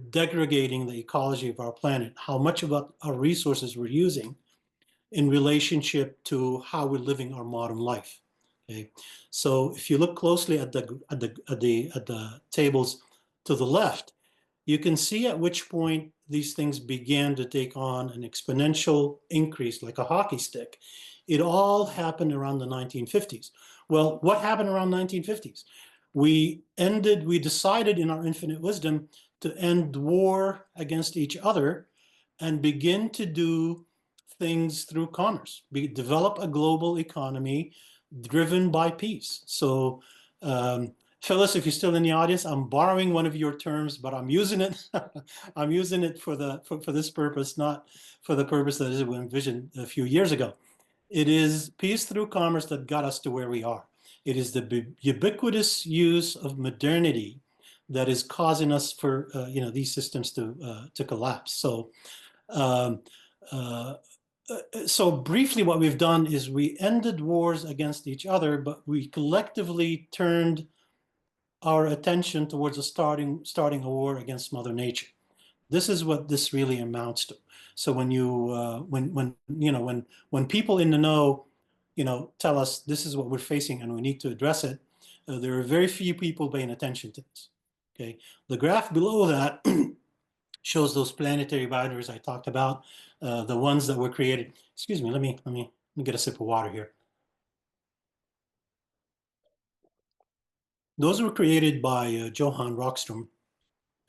[SPEAKER 3] degrading the ecology of our planet, how much of our resources we're using in relationship to how we're living our modern life. Okay, so if you look closely at the tables to the left, you can see at which point these things began to take on an exponential increase, like a hockey stick. It all happened around the 1950s. Well, what happened around 1950s? We decided in our infinite wisdom to end war against each other and begin to do things through commerce. We develop a global economy driven by peace. So Phyllis, if you're still in the audience, I'm borrowing one of your terms, but I'm using it. I'm using it for this purpose, not for the purpose that it was envisioned a few years ago. It is peace through commerce that got us to where we are. It is the ubiquitous use of modernity that is causing us for these systems to collapse. So briefly, what we've done is we ended wars against each other, but we collectively turned our attention towards starting a war against Mother Nature. This is what this really amounts to. So when when people in the know, tell us this is what we're facing and we need to address it, there are very few people paying attention to this. Okay, the graph below that shows those planetary boundaries I talked about, the ones that were created. Excuse me, let me get a sip of water here. Those were created by Johann Rockström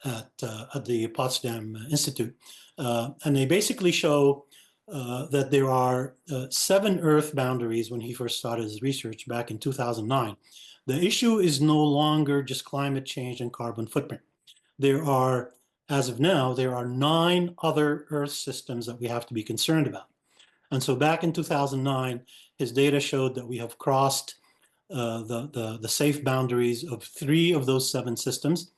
[SPEAKER 3] at the Potsdam Institute. And they basically show that there are 7 Earth boundaries when he first started his research back in 2009. The issue is no longer just climate change and carbon footprint. There are, as of now, there are 9 other Earth systems that we have to be concerned about. And so back in 2009, his data showed that we have crossed the safe boundaries of 3 of those 7 systems.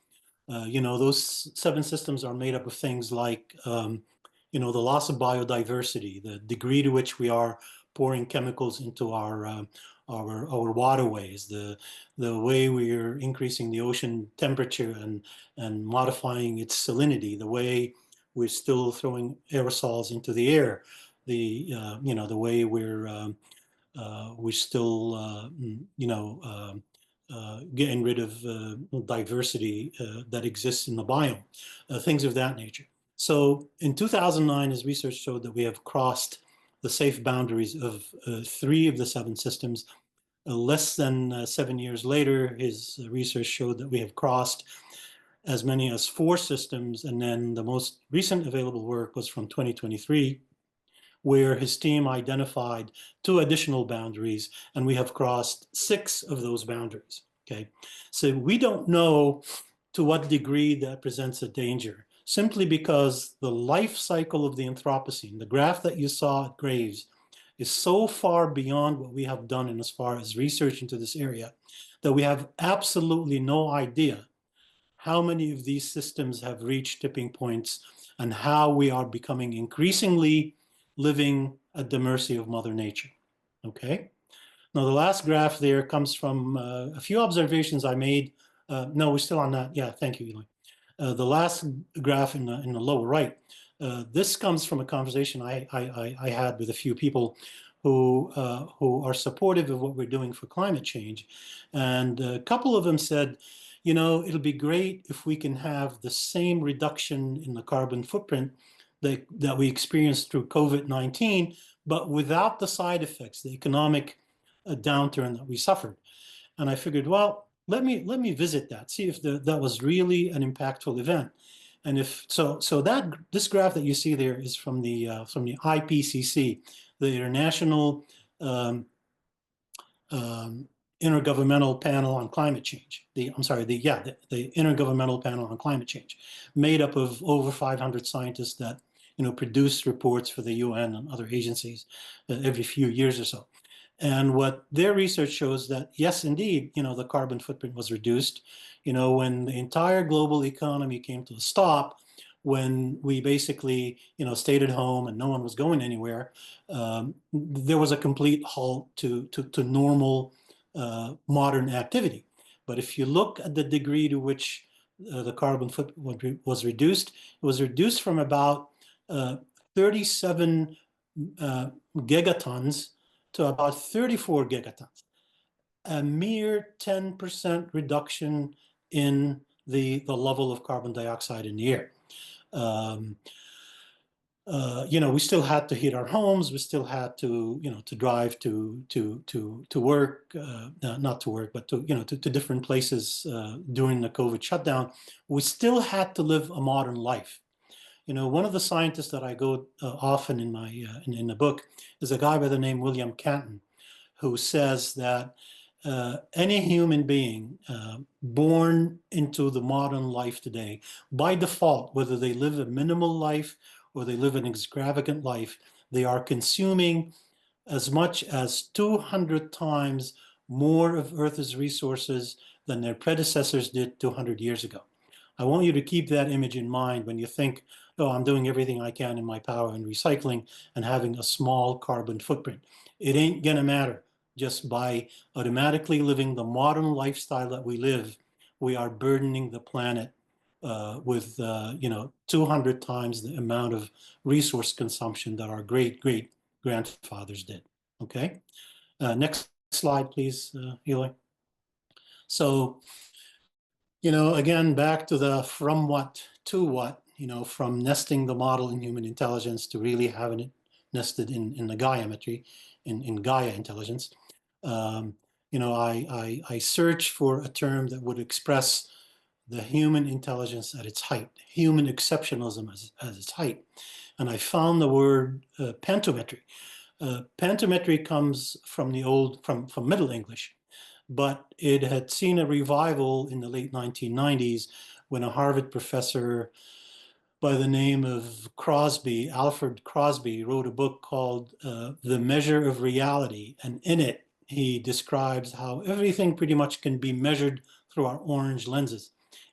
[SPEAKER 3] You know, those 7 systems are made up of things like, you know, the loss of biodiversity, the degree to which we are pouring chemicals into our waterways, the way we are increasing the ocean temperature and modifying its salinity, the way we're still throwing aerosols into the air, the you know, the way we're still you know, getting rid of diversity that exists in the biome, things of that nature. So in 2009, his research showed that we have crossed the safe boundaries of 3 of the 7 systems. Less than 7 years later, his research showed that we have crossed as many as 4 systems. And then the most recent available work was from 2023, where his team identified 2 additional boundaries, and we have crossed 6 of those boundaries. Okay, so we don't know to what degree that presents a danger, simply because the life cycle of the Anthropocene, the graph that you saw at Graves, is so far beyond what we have done in as far as research into this area that we have absolutely no idea how many of these systems have reached tipping points and how we are becoming increasingly living at the mercy of Mother Nature. Okay. Now, the last graph there comes from a few observations I made. No, we're still on that. Yeah, thank you, Eli. The last graph in the lower right, this comes from a conversation I had with a few people who are supportive of what we're doing for climate change. And a couple of them said, you know, it'll be great if we can have the same reduction in the carbon footprint that we experienced through COVID-19, but without the side effects, the economic downturn that we suffered. And I figured, well, let me visit that, see if that was really an impactful event. And if so, that this graph that you see there is from the IPCC, the International Intergovernmental Panel on Climate Change. The Intergovernmental Panel on Climate Change, made up of over 500 scientists that, you know, produce reports for the UN and other agencies every few years or so. And what their research shows that, yes, indeed, you know, the carbon footprint was reduced. You know, when the entire global economy came to a stop, when we basically, you know, stayed at home and no one was going anywhere, there was a complete halt to normal modern activity. But if you look at the degree to which the carbon footprint was reduced, it was reduced from about 37 gigatons to about 34 gigatons, a mere 10% reduction in the level of carbon dioxide in the air. You know, we still had to heat our homes. We still had to, you know, to drive to work, not to work, but to, you know, to different places during the COVID shutdown. We still had to live a modern life. You know, one of the scientists that I go often in my in the book is a guy by the name William Canton, who says that any human being born into the modern life today, by default, whether they live a minimal life or they live an extravagant life, they are consuming as much as 200 times more of Earth's resources than their predecessors did 200 years ago. I want you to keep that image in mind when you think, oh, I'm doing everything I can in my power in recycling and having a small carbon footprint. It ain't gonna matter. Just by automatically living the modern lifestyle that we live, we are burdening the planet with, you know, 200 times the amount of resource consumption that our great-great-grandfathers did, okay? Next slide, please, Eli. So, you know, again, back to the from what to what. from nesting the model in human intelligence to really having it nested in the Gaiametry, in Gaia intelligence. I search for a term that would express the human intelligence at its height, human exceptionalism as its height. And I found the word pantometry. Pantometry comes from from Middle English, but it had seen a revival in the late 1990s when a Harvard professor by the name of Crosby, Alfred Crosby, wrote a book called The Measure of Reality. And in it, he describes how everything pretty much can be measured through our orange lenses,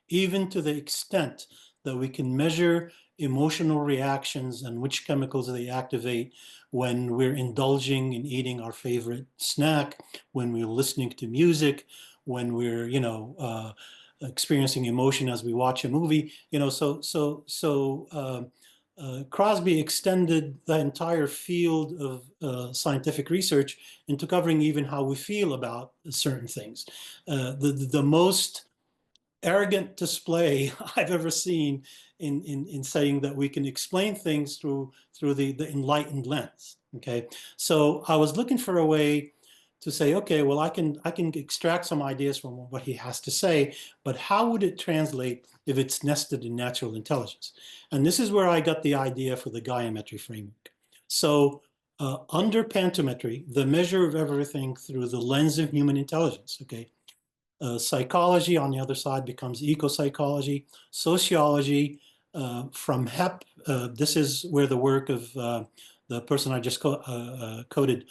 [SPEAKER 3] even to the extent that we can measure emotional reactions and which chemicals they activate when we're indulging in eating our favorite snack, when we're listening to music, when we're, experiencing emotion as we watch a movie. Crosby extended the entire field of scientific research into covering even how we feel about certain things. The most arrogant display I've ever seen in saying that we can explain things through the enlightened lens. Okay, so I was looking for a way to say, okay, well, I can extract some ideas from what he has to say, but how would it translate if it's nested in natural intelligence? And this is where I got the idea for the Gaiametry framework. So under pantometry, the measure of everything through the lens of human intelligence, okay? Psychology on the other side becomes eco-psychology. Sociology from HEP, this is where the work of the person I just quoted,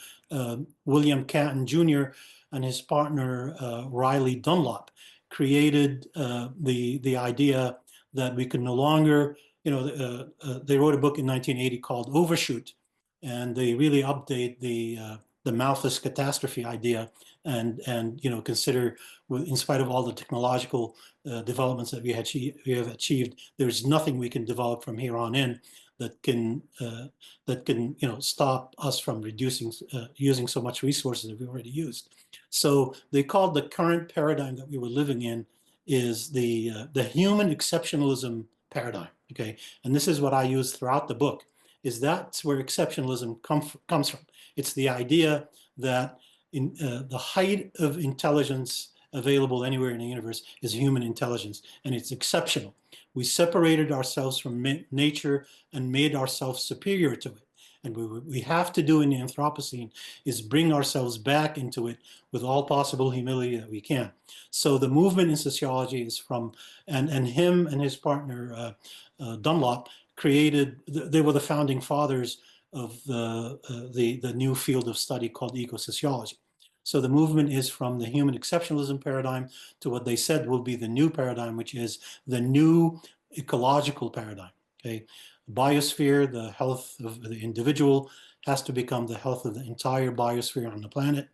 [SPEAKER 3] William Canton Jr. and his partner Riley Dunlop created the idea that we could no longer, they wrote a book in 1980 called Overshoot, and they really update the Malthus catastrophe idea and consider, in spite of all the technological developments that we have achieved, there's nothing we can develop from here on in that can stop us from reducing using so much resources that we already used. So they called the current paradigm that we were living in is the human exceptionalism paradigm. Okay, and this is what I use throughout the book. Is that's where exceptionalism comes from. It's the idea that in the height of intelligence available anywhere in the universe is human intelligence, and it's exceptional. We separated ourselves from nature and made ourselves superior to it. And what we have to do in the Anthropocene is bring ourselves back into it with all possible humility that we can. So the movement in sociology is from, and him and his partner Dunlop created, they were the founding fathers of the new field of study called eco-sociology. So the movement is from the human exceptionalism paradigm to what they said will be the new paradigm, which is the new ecological paradigm. Okay, biosphere, the health of the individual has to become the health of the entire biosphere on the planet.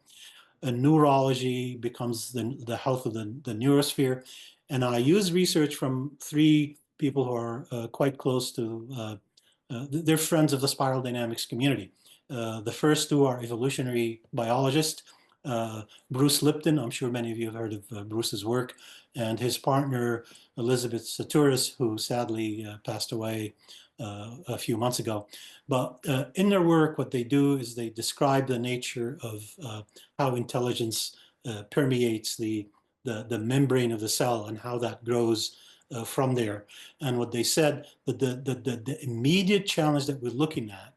[SPEAKER 3] And neurology becomes the health of the neurosphere. And I use research from three people who are quite close to, they're friends of the spiral dynamics community. The first two are evolutionary biologists. Bruce Lipton, I'm sure many of you have heard of Bruce's work, and his partner, Elizabeth Sahtouris, who sadly passed away a few months ago. But in their work, what they do is they describe the nature of how intelligence permeates the membrane of the cell and how that grows from there. And what they said, that the immediate challenge that we're looking at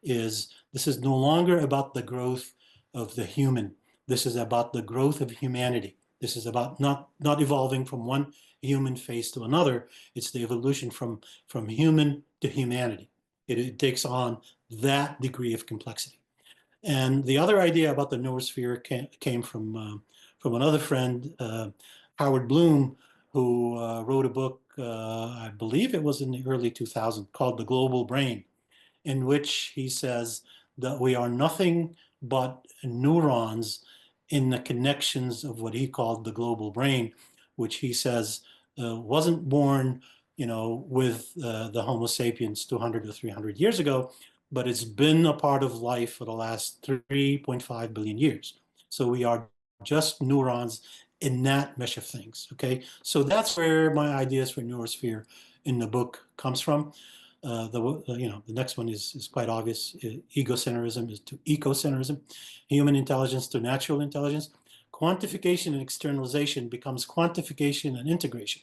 [SPEAKER 3] is this is no longer about the growth of the human. This is about the growth of humanity. This is about not evolving from one human phase to another. It's the evolution from human to humanity. It takes on that degree of complexity. And the other idea about the noosphere came from another friend, Howard Bloom, who wrote a book, I believe it was in the early 2000s, called The Global Brain, in which he says that we are nothing but neurons in the connections of what he called the global brain, which he says wasn't born, with the Homo sapiens 200 or 300 years ago, but it's been a part of life for the last 3.5 billion years. So we are just neurons in that mesh of things, okay? So that's where my ideas for neurosphere in the book comes from. The next one is quite obvious. Egocentrism is to ecocentrism, human intelligence to natural intelligence. Quantification and externalization becomes quantification and integration.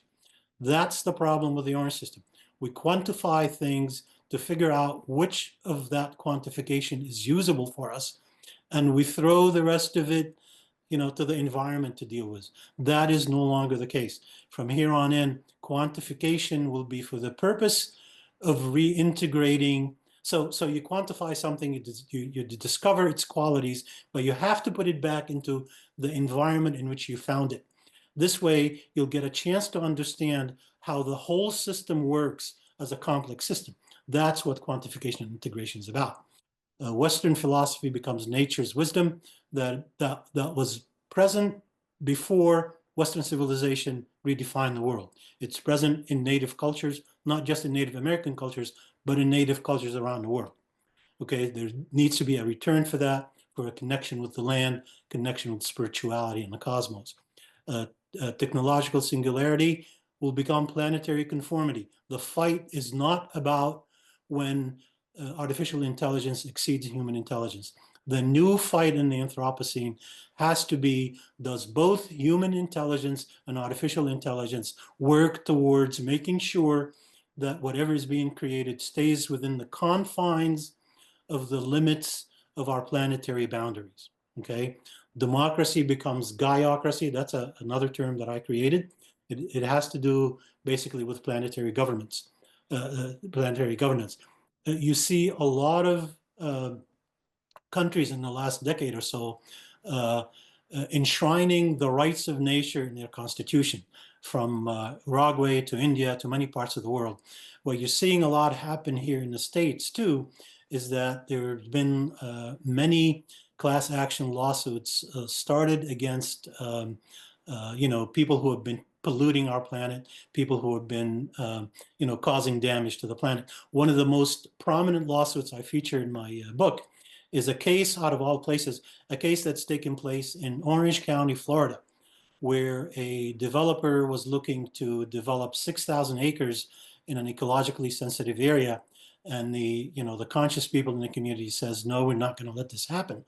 [SPEAKER 3] That's the problem with the orange system. We quantify things to figure out which of that quantification is usable for us, and we throw the rest of it, to the environment to deal with. That is no longer the case. From here on in, quantification will be for the purpose of reintegrating. So you quantify something, you discover its qualities, but you have to put it back into the environment in which you found it. This way, you'll get a chance to understand how the whole system works as a complex system. That's what quantification and integration is about. Western philosophy becomes nature's wisdom that was present before Western civilization redefined the world. It's present in native cultures, not just in Native American cultures, but in native cultures around the world. Okay, there needs to be a return for that, for a connection with the land, connection with spirituality and the cosmos. Technological singularity will become planetary conformity. The fight is not about when artificial intelligence exceeds human intelligence. The new fight in the Anthropocene has to be, does both human intelligence and artificial intelligence work towards making sure that whatever is being created stays within the confines of the limits of our planetary boundaries, okay? Democracy becomes gaiocracy. That's another term that I created. It has to do basically with planetary governments, planetary governance. You see a lot of countries in the last decade or so enshrining the rights of nature in their constitution, from Uruguay to India to many parts of the world. What you're seeing a lot happen here in the States too is that there have been many class action lawsuits started against people who have been polluting our planet, people who have been causing damage to the planet. One of the most prominent lawsuits I feature in my book is a case, out of all places, a case that's taken place in Orange County, Florida, where a developer was looking to develop 6,000 acres in an ecologically sensitive area. And the conscious people in the community says, no, we're not going to let this happen.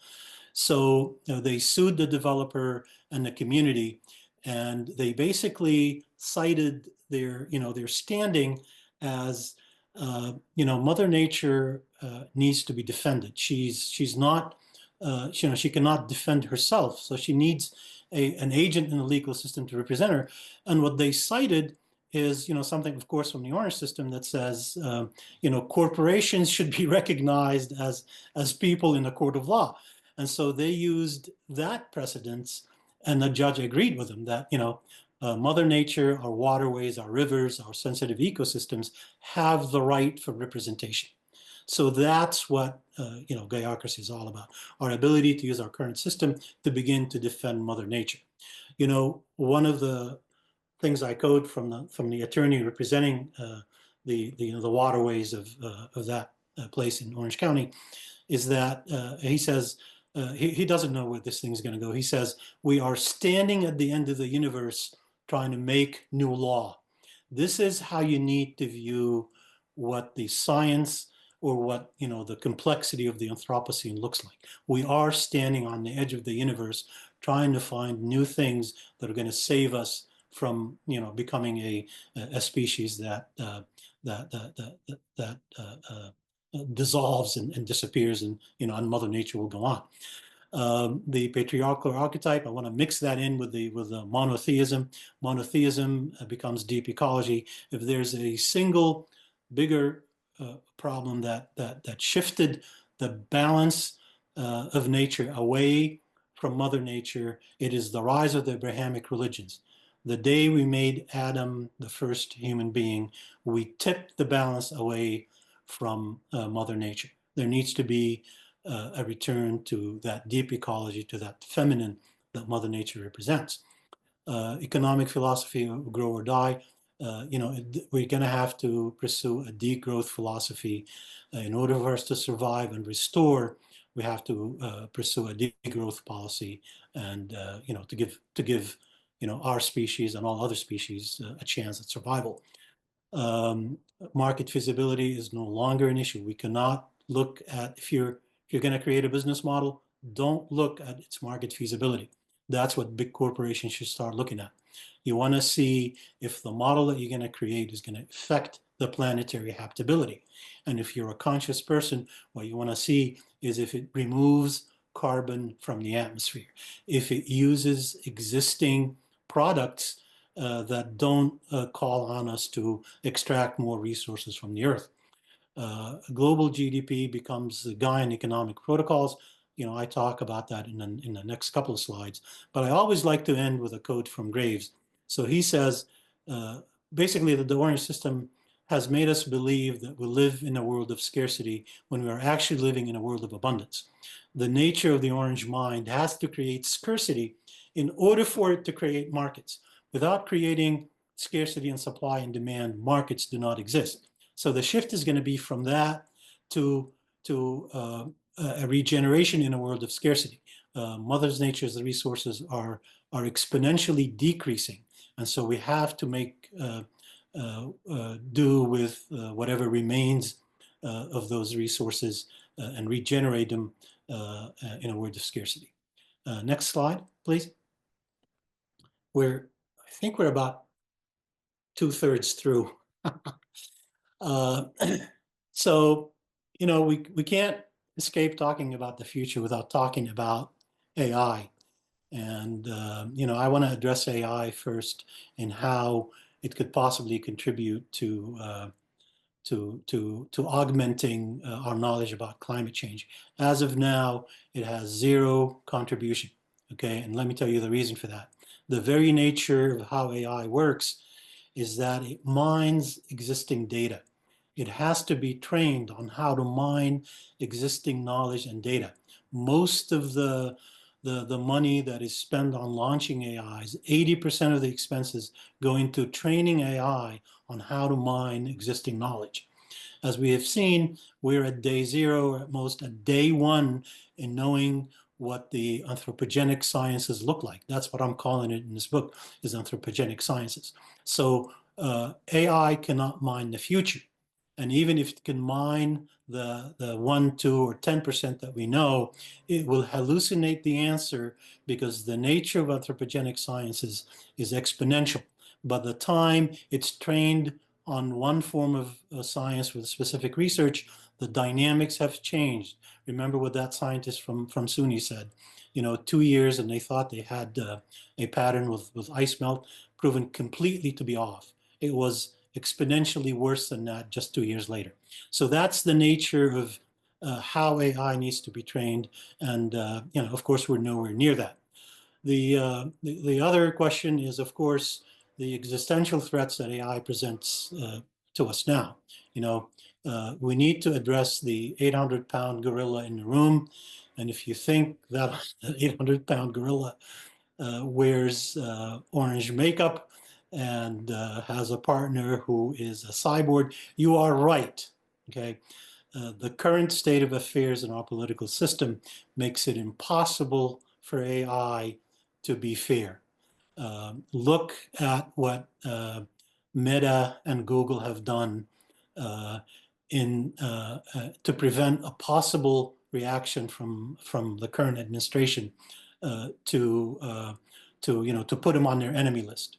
[SPEAKER 3] So they sued the developer and the community, and they basically cited their standing as, Mother Nature needs to be defended. She's not, she cannot defend herself. So she needs an agent in the legal system to represent her. And what they cited is, something, of course, from the Orange system that says, corporations should be recognized as people in a court of law. And so they used that precedence, and the judge agreed with them that, Mother Nature, our waterways, our rivers, our sensitive ecosystems have the right for representation. So that's what, gaiocracy is all about, our ability to use our current system to begin to defend Mother Nature. One of the things I quote from the attorney representing the waterways of that place in Orange County is that he says, he doesn't know where this thing is going to go. He says, we are standing at the end of the universe trying to make new law. This is how you need to view what the science or what, the complexity of the Anthropocene looks like. We are standing on the edge of the universe trying to find new things that are going to save us from, becoming a species that dissolves and disappears, and and Mother Nature will go on. The patriarchal archetype, I want to mix that in with the monotheism. Monotheism becomes deep ecology. If there's a single bigger problem that shifted the balance of nature away from Mother Nature, it is the rise of the Abrahamic religions. The day we made Adam the first human being, we tipped the balance away from Mother Nature. There needs to be a return to that deep ecology, to that feminine that Mother Nature represents. Economic philosophy, grow or die. We're going to have to pursue a degrowth philosophy. In order for us to survive and restore, we have to pursue a degrowth policy, and to give our species and all other species a chance at survival. Um, Market feasibility is no longer an issue. We cannot look at, if you're going to create a business model, don't look at its market feasibility. That's what big corporations should start looking at. You want to see if the model that you're going to create is going to affect the planetary habitability. And if you're a conscious person, what you want to see is if it removes carbon from the atmosphere, if it uses existing products that don't call on us to extract more resources from the earth. Global GDP becomes the Gaian economic protocols. You know, I talk about that in the next couple of slides, but I always like to end with a quote from Graves. So he says, basically that the orange system has made us believe that we live in a world of scarcity when we are actually living in a world of abundance. The nature of the orange mind has to create scarcity in order for it to create markets. Without creating scarcity and supply and demand, markets do not exist. So the shift is going to be from that to a regeneration in a world of scarcity. Mother Nature's resources are exponentially decreasing, and so we have to make do with whatever remains of those resources and regenerate them in a world of scarcity. Next slide, please. I think we're about 2/3 through. So, you know, we can't escape talking about the future without talking about AI. And, you know, I want to address AI first and how it could possibly contribute to augmenting our knowledge about climate change. As of now, it has zero contribution. Okay, and let me tell you the reason for that. The very nature of how AI works is that it mines existing data. It has to be trained on how to mine existing knowledge and data. Most of the money that is spent on launching AIs, 80% of the expenses go into training AI on how to mine existing knowledge. As we have seen, we're at day 0, or at most at day 1 in knowing what the anthropogenic sciences look like. That's what I'm calling it in this book, is anthropogenic sciences. So AI cannot mine the future. And even if it can mine the 1, 2, or 10% that we know, it will hallucinate the answer because the nature of anthropogenic sciences is exponential. By the time it's trained on one form of science with specific research, the dynamics have changed. Remember what that scientist from SUNY said, you know, 2 years and they thought they had a pattern with ice melt, proven completely to be off. It was exponentially worse than that just 2 years later. So that's the nature of how AI needs to be trained. And, you know, of course, we're nowhere near that. The other question is, of course, the existential threats that AI presents to us now. You know, we need to address the 800-pound gorilla in the room. And if you think that 800-pound gorilla wears orange makeup and has a partner who is a cyborg, you are right, okay? The current state of affairs in our political system makes it impossible for AI to be fair. Look at what Meta and Google have done to prevent a possible reaction from the current administration to put them on their enemy list.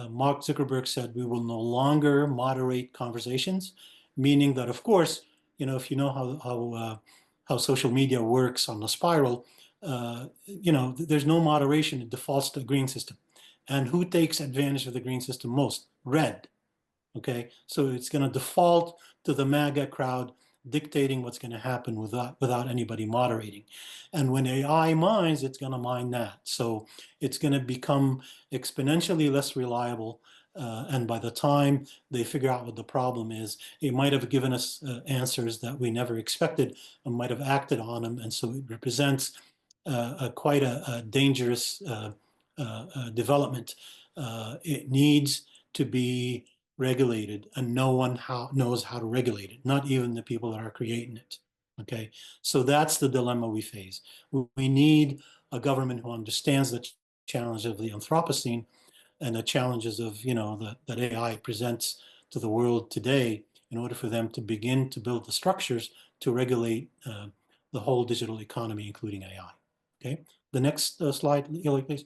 [SPEAKER 3] Mark Zuckerberg said we will no longer moderate conversations, meaning that, of course, you know, if you know how social media works on the spiral, you know, there's no moderation. It defaults to the green system. And who takes advantage of the green system most? Red. Okay, so it's going to default to the MAGA crowd dictating what's going to happen without anybody moderating. And when AI mines, it's going to mine that. So it's going to become exponentially less reliable. And by the time they figure out what the problem is, it might have given us answers that we never expected and might have acted on them. And so it represents quite a dangerous development. It needs to be regulated, and no one knows how to regulate it, not even the people that are creating it. Okay, so that's the dilemma we face. We need a government who understands the challenge of the Anthropocene and the challenges of, that AI presents to the world today in order for them to begin to build the structures to regulate the whole digital economy, including AI. Okay, the next slide, Eli, please.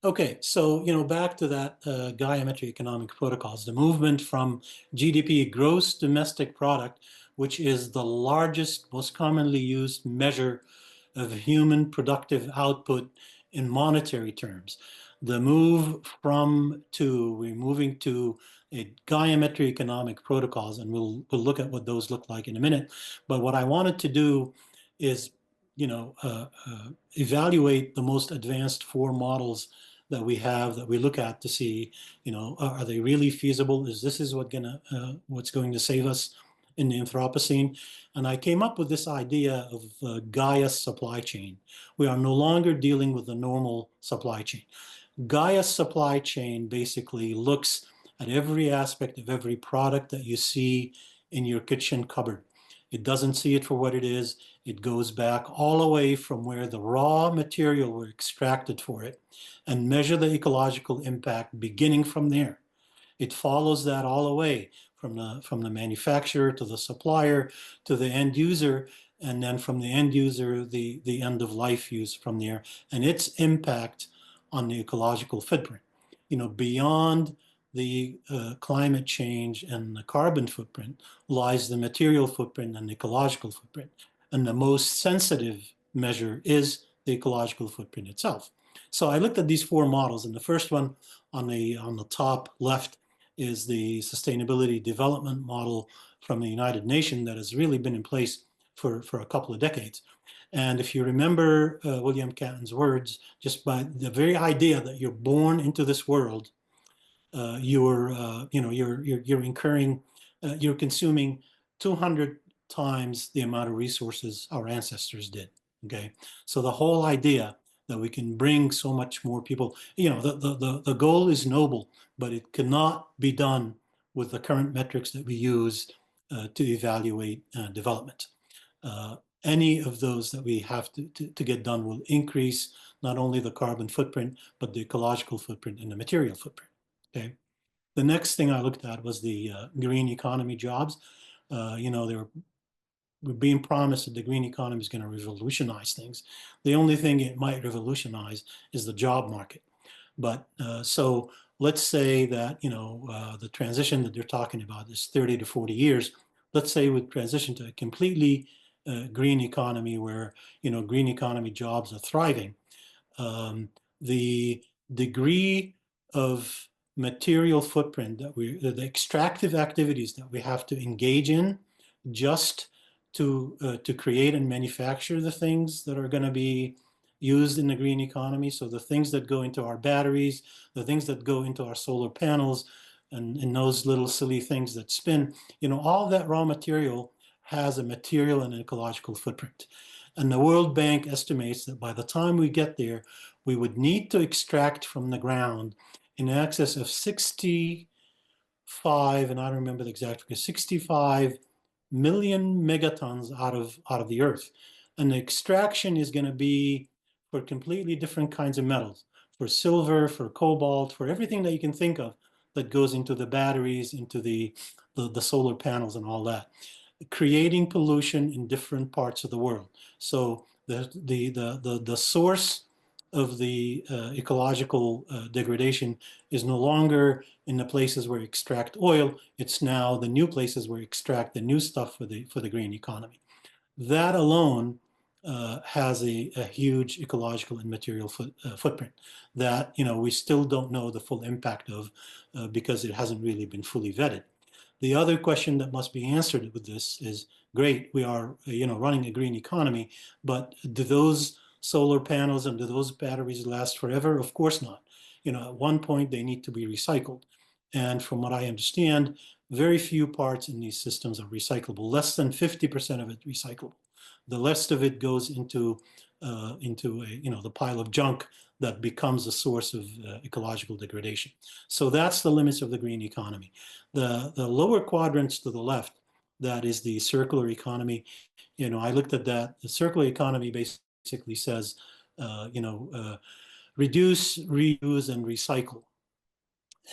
[SPEAKER 3] Okay, so back to that Gaia Metric Economic Protocols, the movement from GDP, gross domestic product, which is the largest, most commonly used measure of human productive output in monetary terms. The move we're moving to a Gaia Metric Economic Protocols, and we'll look at what those look like in a minute. But what I wanted to do is, evaluate the most advanced 4 models that we have, that we look at to see, are they really feasible? Is this what's going to save us in the Anthropocene? And I came up with this idea of Gaia's supply chain. We are no longer dealing with the normal supply chain. Gaia's supply chain basically looks at every aspect of every product that you see in your kitchen cupboard. It doesn't see it for what it is. It goes back all the way from where the raw material were extracted for it and measure the ecological impact beginning from there. It follows that all the way from the manufacturer to the supplier to the end user, and then from the end user, the end of life use from there, and its impact on the ecological footprint. Beyond the climate change and the carbon footprint lies the material footprint and the ecological footprint. And the most sensitive measure is the ecological footprint itself. So I looked at these 4 models, and the first one on the top left is the Sustainability Development Model from the United Nations that has really been in place for a couple of decades. And if you remember William Catton's words, just by the very idea that you're born into this world, you're consuming 200 times the amount of resources our ancestors did. Okay, so the whole idea that we can bring so much more people, the goal is noble, but it cannot be done with the current metrics that we use to evaluate development. Any of those that we have to get done will increase not only the carbon footprint, but the ecological footprint and the material footprint. Okay. The next thing I looked at was the green economy jobs. We're being promised that the green economy is going to revolutionize things. The only thing it might revolutionize is the job market. But so let's say that, the transition that they're talking about is 30 to 40 years. Let's say we transition to a completely green economy where, green economy jobs are thriving. The degree of material footprint that the extractive activities that we have to engage in just to create and manufacture the things that are going to be used in the green economy. So the things that go into our batteries, the things that go into our solar panels, and those little silly things that spin, all that raw material has a material and an ecological footprint. And the World Bank estimates that by the time we get there, we would need to extract from the ground in excess of 65, and I don't remember the exact figure, 65 million megatons out of the earth. And the extraction is going to be for completely different kinds of metals, for silver, for cobalt, for everything that you can think of that goes into the batteries, into the solar panels and all that, creating pollution in different parts of the world. So the source of the ecological degradation is no longer in the places where we extract oil. It's now the new places where we extract the new stuff for the green economy. That alone has a huge ecological and material footprint that we still don't know the full impact of because it hasn't really been fully vetted. The other question that must be answered with this is, great, we are running a green economy, but do those solar panels and do those batteries last forever? Of course not. At one point they need to be recycled. And from what I understand, very few parts in these systems are recyclable. Less than 50% of it recyclable. The rest of it goes into the pile of junk that becomes a source of ecological degradation. So that's the limits of the green economy. The lower quadrants to the left, that is the circular economy. I looked at that. The circular economy basically says reduce, reuse, and recycle.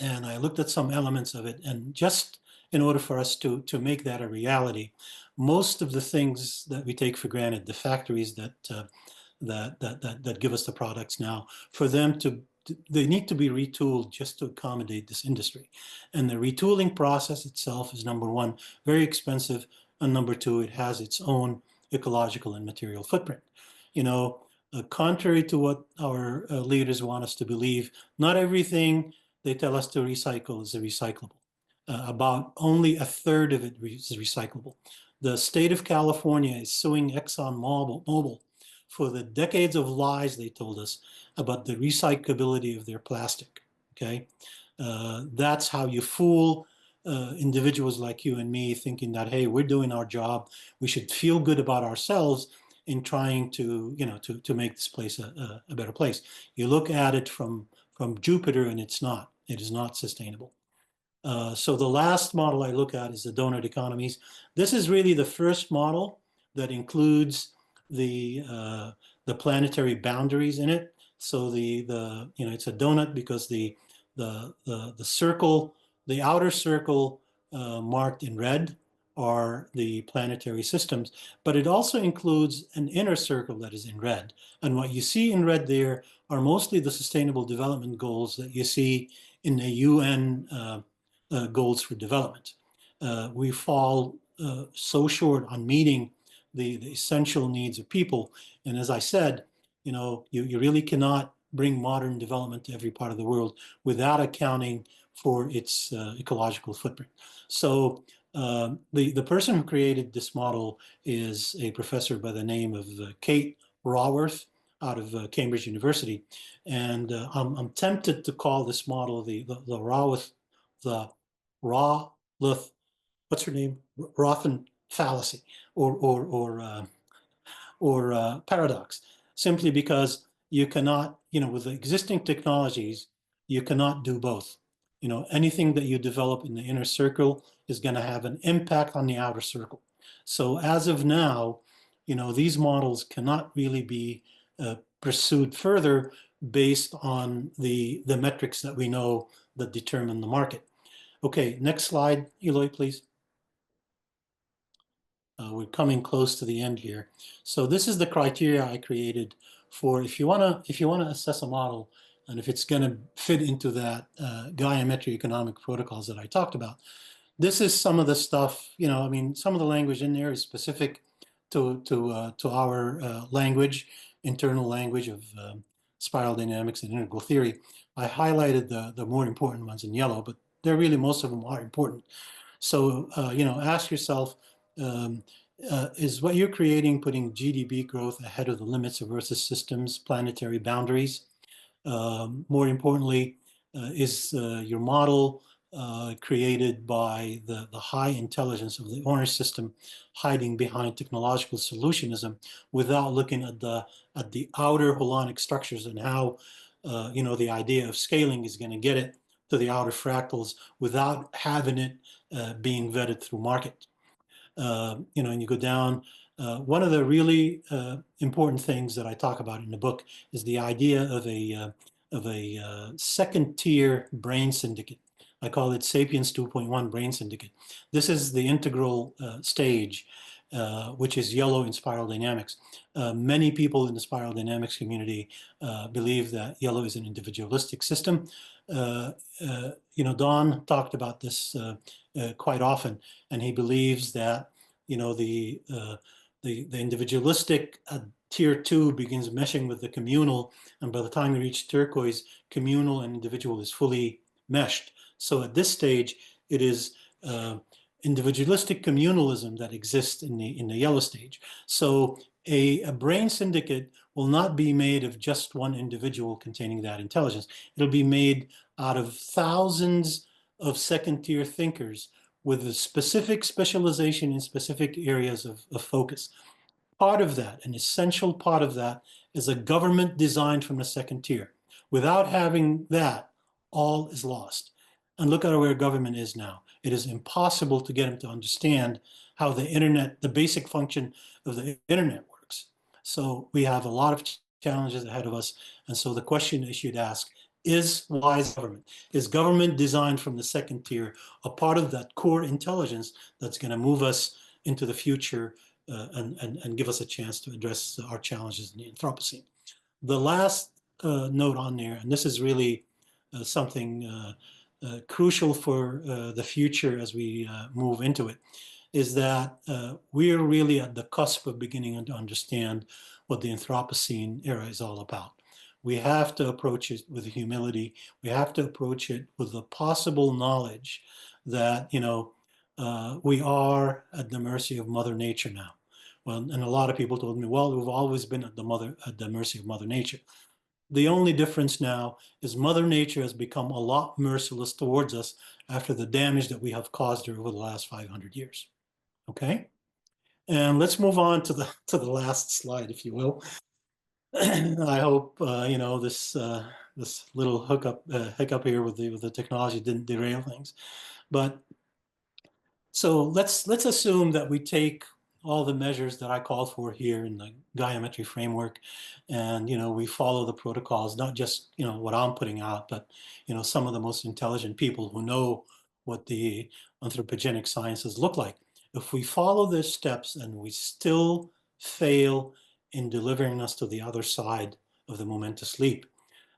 [SPEAKER 3] And I looked at some elements of it, and just in order for us to make that a reality, most of the things that we take for granted, the factories that give us the products now, for them they need to be retooled just to accommodate this industry. And the retooling process itself is, number one, very expensive, and number two, it has its own ecological and material footprint. Contrary to what our leaders want us to believe, not everything they tell us to recycle is recyclable. About only a third of it is recyclable. The state of California is suing ExxonMobil for the decades of lies they told us about the recyclability of their plastic. Okay, that's how you fool individuals like you and me, thinking that, hey, we're doing our job, we should feel good about ourselves in trying to make this place a better place. You look at it from Jupiter, and it is not sustainable. So the last model I look at is the donut economies. This is really the first model that includes the planetary boundaries in it. So it's a donut because the circle, the outer circle marked in red are the planetary systems, but it also includes an inner circle that is in red. And what you see in red there are mostly the Sustainable Development Goals that you see in the UN goals for development. We fall so short on meeting the essential needs of people. And as I said, you really cannot bring modern development to every part of the world without accounting for its ecological footprint. So the person who created this model is a professor by the name of Kate Raworth out of Cambridge University. And I'm tempted to call this model the Raworth, what's her name? Rothen fallacy or paradox, simply because you cannot, with the existing technologies, you cannot do both. Anything that you develop in the inner circle is going to have an impact on the outer circle. So as of now, these models cannot really be pursued further based on the metrics that we know that determine the market. Okay, next slide, Eloy, please. We're coming close to the end here. So this is the criteria I created for if you want to assess a model and if it's going to fit into that Gaia-Metri economic protocols that I talked about. This is some of the stuff, some of the language in there is specific to our language, internal language of spiral dynamics and integral theory. I highlighted the more important ones in yellow, but they're really, most of them are important. So, ask yourself, is what you're creating putting GDP growth ahead of the limits of Earth's system's planetary boundaries? More importantly, is your model created by the high intelligence of the owner system hiding behind technological solutionism without looking at the outer holonic structures and how the idea of scaling is going to get it to the outer fractals without having it being vetted through market. And you go down. One of the really important things that I talk about in the book is the idea of a second tier brain syndicate. I call it Sapiens 2.1 brain syndicate. This is the integral stage, which is yellow in spiral dynamics. Many people in the spiral dynamics community believe that yellow is an individualistic system. Don talked about this quite often, and he believes that the individualistic tier 2 begins meshing with the communal, and by the time you reach turquoise, communal and individual is fully meshed. So at this stage, it is individualistic communalism that exists in the yellow stage. So a brain syndicate will not be made of just one individual containing that intelligence. It'll be made out of thousands of second-tier thinkers with a specific specialization in specific areas of focus. Part of that, an essential part of that, is a government designed from the second tier. Without having that, all is lost. And look at where government is now. It is impossible to get them to understand how the internet, the basic function of the internet works. So we have a lot of challenges ahead of us. And so the question I should ask is, wise government? Is government designed from the second tier a part of that core intelligence that's going to move us into the future and give us a chance to address our challenges in the Anthropocene? The last note on there, and this is really something crucial for the future as we move into it, is that we're really at the cusp of beginning to understand what the Anthropocene era is all about. We have to approach it with humility. We have to approach it with the possible knowledge that, you know, we are at the mercy of Mother Nature now. Well, and a lot of people told me, well, we've always been at the mercy of Mother Nature. The only difference now is Mother Nature has become a lot merciless towards us after the damage that we have caused her over the last 500 years. Okay, and let's move on to the last slide, if you will. I hope you know this little hiccup here with the technology didn't derail things, but so let's assume that we take all the measures that I called for here in the Gaiametry framework, and you know we follow the protocols, not just you know what I'm putting out, but you know some of the most intelligent people who know what the anthropogenic sciences look like. If we follow these steps and we still fail in delivering us to the other side of the momentous leap,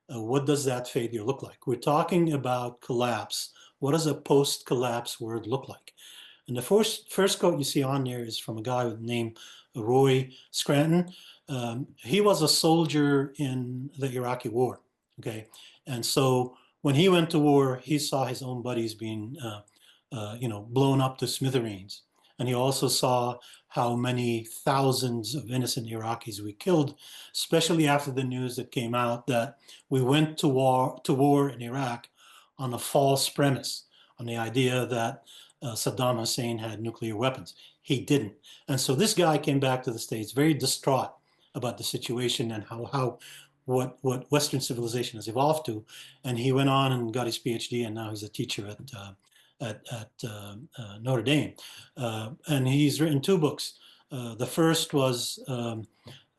[SPEAKER 3] what does that failure look like? We're talking about collapse. What does a post-collapse world look like? And the first quote you see on there is from a guy named Roy Scranton. He was a soldier in the Iraqi war, okay? And so when he went to war, he saw his own buddies being, you know, blown up to smithereens. And he also saw how many thousands of innocent Iraqis we killed, especially after the news that came out that we went to war in Iraq on a false premise, on the idea that Saddam Hussein had nuclear weapons. He didn't. And so this guy came back to the States very distraught about the situation and what Western civilization has evolved to. And he went on and got his PhD, and now he's a teacher at Notre Dame. And he's written 2 books. The first was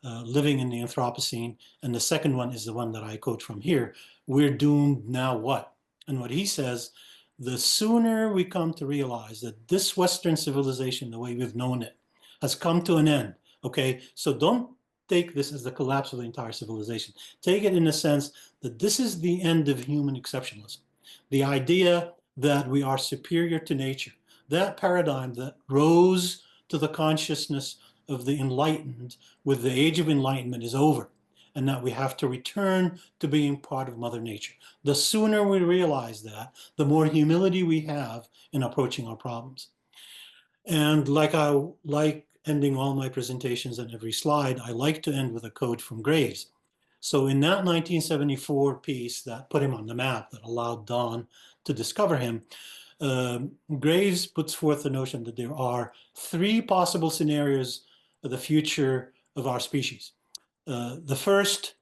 [SPEAKER 3] Living in the Anthropocene, and the second one is the one that I quote from here, We're Doomed, Now What? And what he says, the sooner we come to realize that this Western civilization, the way we've known it, has come to an end, okay? So don't take this as the collapse of the entire civilization. Take it in the sense that this is the end of human exceptionalism. The idea that we are superior to nature, that paradigm that rose to the consciousness of the enlightened with the age of enlightenment is over, and that we have to return to being part of Mother Nature. The sooner we realize that, the more humility we have in approaching our problems. And like I like ending all my presentations on every slide, I like to end with a quote from Graves. So in that 1974 piece that put him on the map, that allowed Don to discover him, Graves puts forth the notion that there are 3 possible scenarios of the future of our species. The first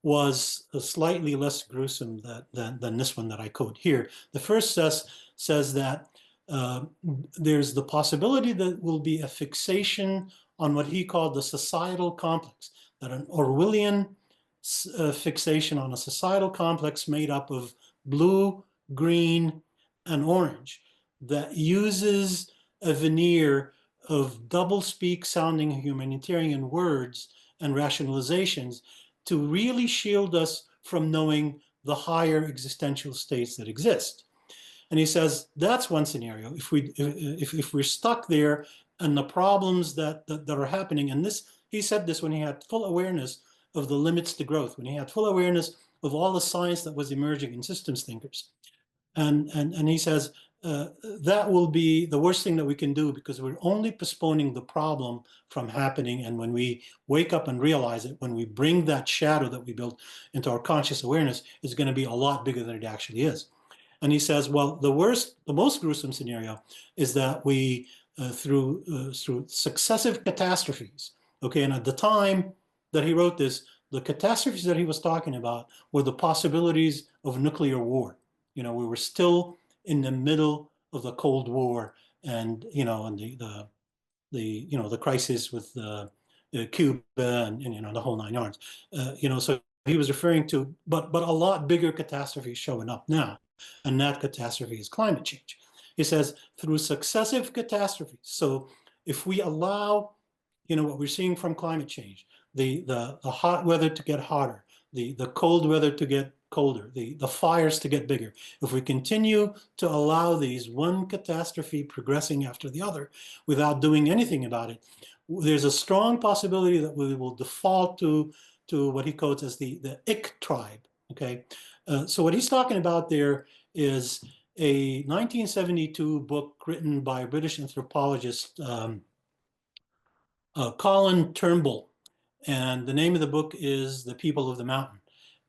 [SPEAKER 3] was slightly less gruesome than this one that I quote here. The first says that there's the possibility that will be a fixation on what he called the societal complex, that an Orwellian fixation on a societal complex made up of blue, green, and orange that uses a veneer of doublespeak sounding humanitarian words and rationalizations to really shield us from knowing the higher existential states that exist. And he says that's one scenario. If we're stuck there and the problems that are happening, and this, he said this when he had full awareness of the limits to growth, when he had full awareness of all the science that was emerging in systems thinkers. And he says, that will be the worst thing that we can do, because we're only postponing the problem from happening. And when we wake up and realize it, when we bring that shadow that we built into our conscious awareness, it's going to be a lot bigger than it actually is. And he says, well, the most gruesome scenario is that we, through successive catastrophes, okay, and at the time that he wrote this, the catastrophes that he was talking about were the possibilities of nuclear war. You know, we were still in the middle of the Cold War, and you know, and the crisis with Cuba, and the whole 9 yards. So he was referring to, but a lot bigger catastrophe showing up now, and that catastrophe is climate change. He says through successive catastrophes. So if we allow, what we're seeing from climate change, the hot weather to get hotter, the cold weather to get colder, the fires to get bigger. If we continue to allow these one catastrophe progressing after the other without doing anything about it, there's a strong possibility that we will default to what he quotes as the ick tribe. Okay, so what he's talking about there is a 1972 book written by a British anthropologist, Colin Turnbull, and the name of the book is The People of the Mountain.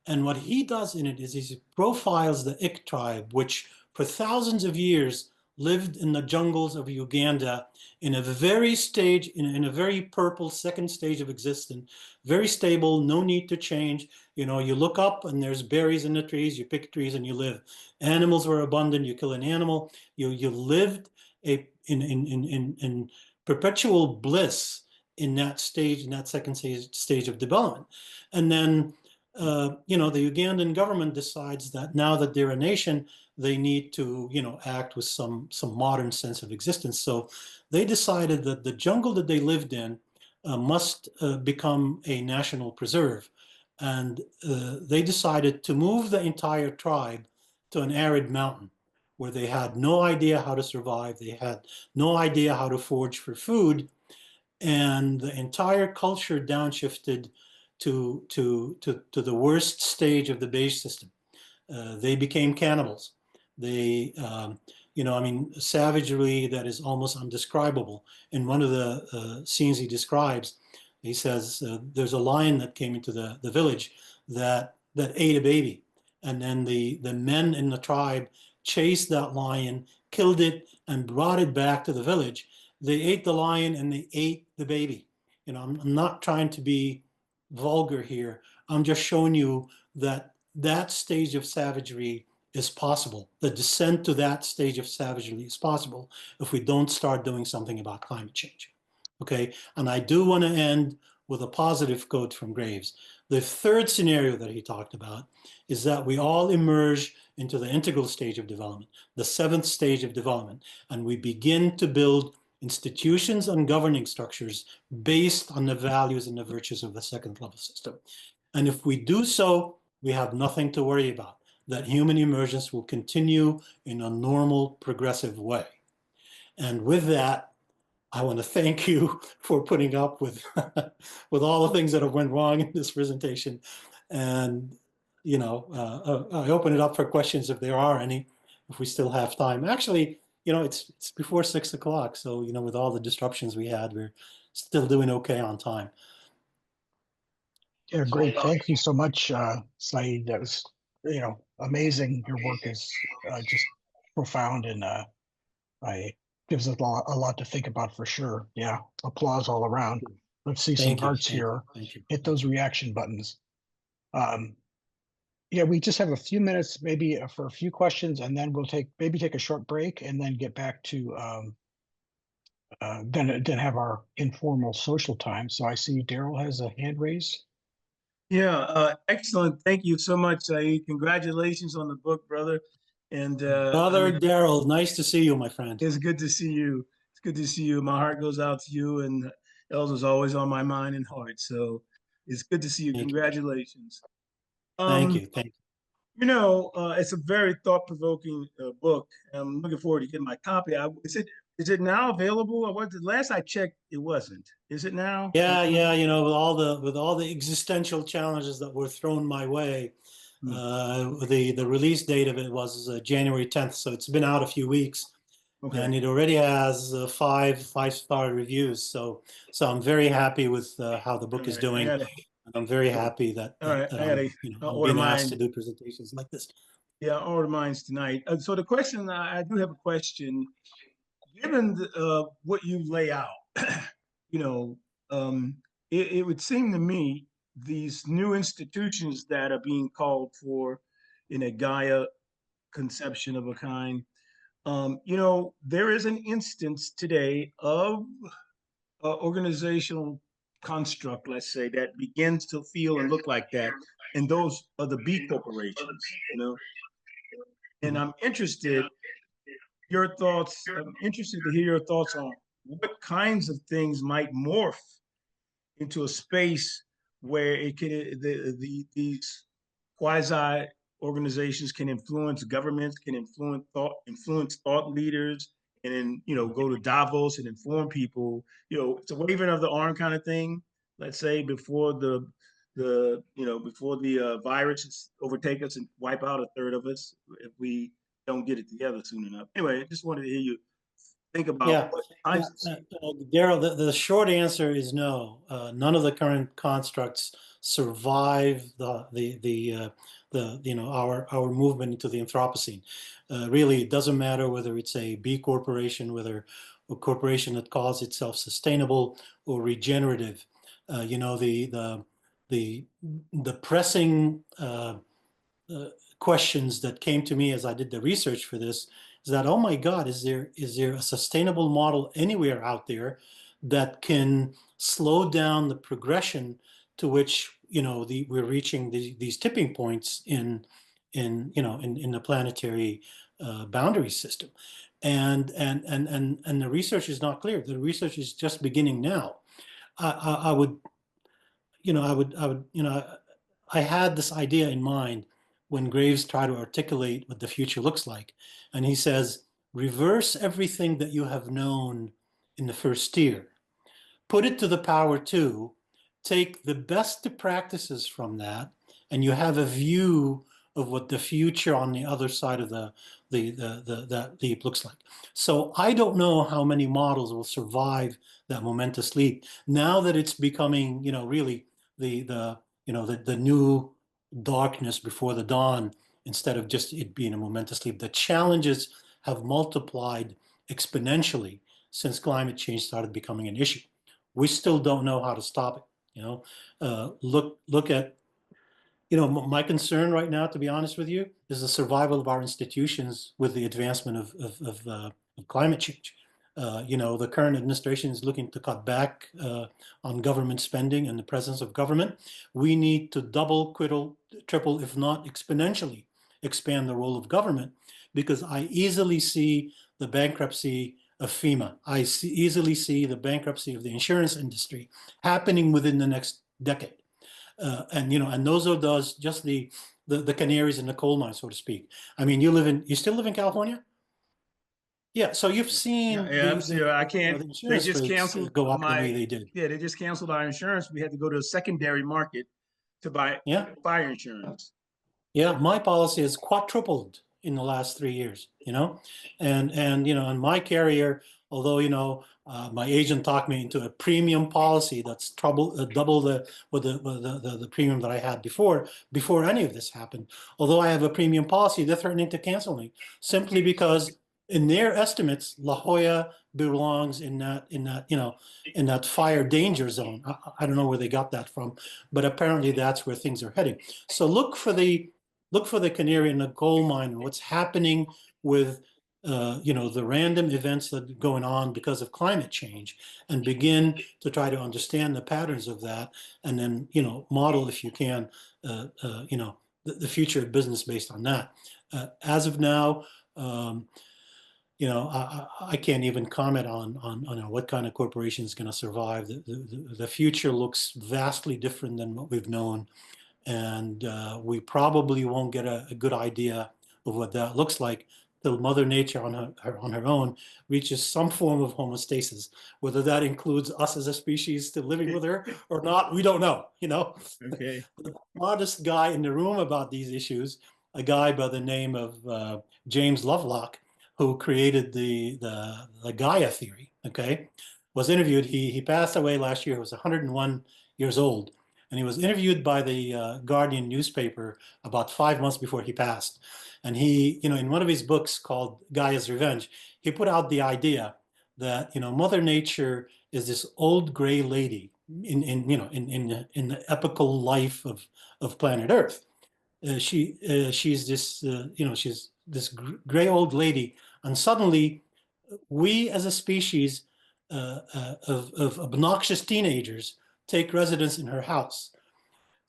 [SPEAKER 3] And what he does in it is he profiles the Ik tribe, which for thousands of years lived in the jungles of Uganda in a very purple second stage of existence, very stable, no need to change. You look up and there's berries in the trees, you pick trees and you live. Animals were abundant, you kill an animal, you lived in perpetual bliss in that stage, in that second stage of development. And then the Ugandan government decides that now that they're a nation, they need to, act with some modern sense of existence. So they decided that the jungle that they lived in must become a national preserve. And they decided to move the entire tribe to an arid mountain where they had no idea how to survive. They had no idea how to forage for food. And the entire culture downshifted to the worst stage of the beige system. They became cannibals. They, savagery that is almost undescribable. In one of the scenes he describes, he says there's a lion that came into the village that ate a baby. And then the men in the tribe chased that lion, killed it, and brought it back to the village. They ate the lion and they ate the baby. I'm not trying to be vulgar here. I'm just showing you that stage of savagery is possible. The descent to that stage of savagery is possible if we don't start doing something about climate change. Okay, and I do want to end with a positive quote from Graves. The third scenario that he talked about is that we all emerge into the integral stage of development, the 7th stage of development, and we begin to build institutions and governing structures based on the values and the virtues of the 2nd level system. And if we do so, we have nothing to worry about, that human emergence will continue in a normal, progressive way. And with that, I want to thank you for putting up with with all the things that have went wrong in this presentation. And, I open it up for questions if there are any, if we still have time. Actually, it's before 6 o'clock. So, with all the disruptions we had, we're still doing okay on time.
[SPEAKER 1] Yeah, great. Thank you so much, Saeed. That was, amazing. Your work is just profound, and gives us a lot to think about for sure. Yeah, applause all around. Let's see some hearts here.
[SPEAKER 3] Thank you.
[SPEAKER 1] Hit those reaction buttons. Yeah, we just have a few minutes, maybe for a few questions, and then we'll take a short break, and then get back to then have our informal social time. So I see Daryl has a hand raised.
[SPEAKER 4] Yeah, excellent. Thank you so much, Saeed. Congratulations on the book, brother. And
[SPEAKER 3] Brother Daryl, nice to see you, my friend.
[SPEAKER 4] it's good to see you. It's good to see you. My heart goes out to you, and Elder's always on my mind and heart. So it's good to see you.
[SPEAKER 3] Thank you.
[SPEAKER 4] Congratulations.
[SPEAKER 3] Thank you. Thank you.
[SPEAKER 4] It's a very thought-provoking book. I'm looking forward to getting my copy. Is it now available? Last I checked, it wasn't. Is it now?
[SPEAKER 3] Yeah. With all the existential challenges that were thrown my way, the release date of it was January 10th. So it's been out a few weeks,
[SPEAKER 4] Okay.
[SPEAKER 3] and it already has 5-star reviews. So I'm very happy with how the book is doing. And I'm very happy that, I'm being asked to do presentations like this.
[SPEAKER 4] Yeah, I'll order mine tonight. So the question, I do have a question. Given what you lay out, it would seem to me these new institutions that are being called for in a Gaia conception of a kind, there is an instance today of organizational construct, let's say, that begins to feel and look like that. And those are the B corporations, you know? And I'm interested to hear your thoughts on what kinds of things might morph into a space where it can these quasi organizations can influence governments, can influence thought leaders, and then go to Davos and inform people. It's a waving of the arm kind of thing. Let's say before the viruses overtake us and wipe out a third of us if we don't get it together soon enough. Anyway, I just wanted to hear you think about
[SPEAKER 3] Yeah,
[SPEAKER 4] what
[SPEAKER 3] yeah,
[SPEAKER 4] kinds of
[SPEAKER 3] Daryl, the short answer is no. None of the current constructs survive our movement into the Anthropocene. Really, it doesn't matter whether it's a B corporation, whether a corporation that calls itself sustainable or regenerative. The pressing questions that came to me as I did the research for this is that, oh my God, is there a sustainable model anywhere out there that can slow down the progression to which we're reaching these tipping points in the planetary boundary system, and the research is not clear. The research is just beginning now. I had this idea in mind when Graves tried to articulate what the future looks like. And he says, reverse everything that you have known in the first year, put it to the power 2, take the best practices from that, and you have a view of what the future on the other side of that leap looks like. So I don't know how many models will survive that momentous leap now that it's becoming, really the new darkness before the dawn, instead of just it being a momentous leap. The challenges have multiplied exponentially since climate change started becoming an issue. We still don't know how to stop it. Look at, my concern right now, to be honest with you, is the survival of our institutions with the advancement of climate change. The current administration is looking to cut back on government spending and the presence of government. We need to double, triple, if not exponentially, expand the role of government, because I easily see the bankruptcy of FEMA. I easily see the bankruptcy of the insurance industry happening within the next decade. And those are just the canaries in the coal mine, so to speak. I mean, you still live in California? Yeah, so you've seen
[SPEAKER 4] I can't.
[SPEAKER 3] the
[SPEAKER 4] They
[SPEAKER 3] insurance
[SPEAKER 4] just
[SPEAKER 3] rates
[SPEAKER 4] canceled
[SPEAKER 3] go up the way they did.
[SPEAKER 4] Yeah, they just canceled our insurance. We had to go to a secondary market to buy fire insurance.
[SPEAKER 3] Yeah, my policy has quadrupled in the last 3 years. And my carrier, although my agent talked me into a premium policy that's double the premium that I had before any of this happened. Although I have a premium policy, they're threatening to cancel me simply because in their estimates, La Jolla belongs in that fire danger zone. I don't know where they got that from, but apparently that's where things are heading. So look for the canary in the coal mine and what's happening with the random events that are going on because of climate change, and begin to try to understand the patterns of that, and then model, if you can, the future of business based on that. As of now, I can't even comment on what kind of corporation is going to survive. The future looks vastly different than what we've known, and we probably won't get a good idea of what that looks like till Mother Nature on her own reaches some form of homeostasis. Whether that includes us as a species still living with her or not, we don't know.
[SPEAKER 4] Okay.
[SPEAKER 3] The smartest guy in the room about these issues, a guy by the name of James Lovelock, who created the Gaia theory, was interviewed. He passed away last year. He was 101 years old. And he was interviewed by the Guardian newspaper about 5 months before he passed. And he, in one of his books called Gaia's Revenge, he put out the idea that, Mother Nature is this old gray lady in the epical life of planet Earth. She's this, she's this gray old lady, and suddenly we as a species of obnoxious teenagers take residence in her house.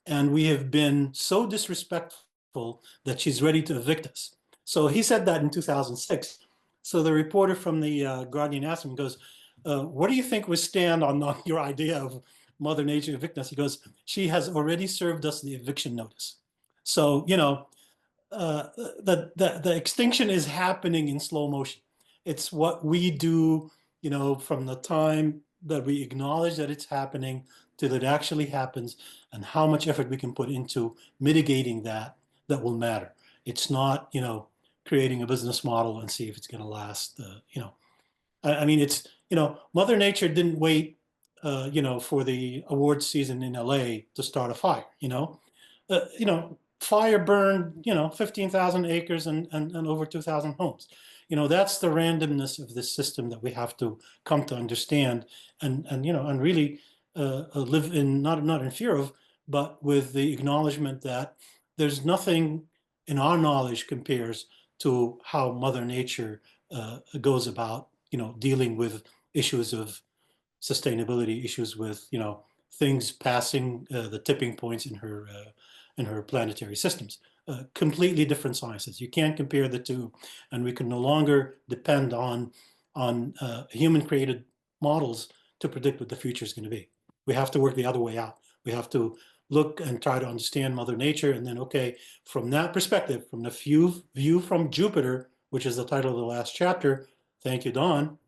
[SPEAKER 3] And we have been so disrespectful that she's ready to evict us. So he said that in 2006. So the reporter from the Guardian asked him, he goes, what do you think would stand on your idea of Mother Nature evicting us? He goes, she has already served us the eviction notice. So, you know, the extinction is happening in slow motion. It's what we do, you know, from the time that we acknowledge that it's happening till it actually happens, and how much effort we can put into mitigating that will matter. It's not, you know, creating a business model and see if it's going to last. You know, I mean, it's, you know, Mother Nature didn't wait, you know, for the awards season in LA to start a fire. You know, fire burned, you know, 15,000 acres and over 2,000 homes. You know, that's the randomness of this system that we have to come to understand, and you know, and really live in, not in fear of, but with the acknowledgement that there's nothing in our knowledge compares to how Mother Nature goes about, you know, dealing with issues of sustainability, issues with, you know, things passing the tipping points in her planetary systems. Completely different sciences. You can't compare the two, and we can no longer depend on human-created models to predict what the future is going to be. We have to work the other way out. We have to look and try to understand Mother Nature, and then, okay, from that perspective, from the view from Jupiter, which is the title of the last chapter, thank you, Don,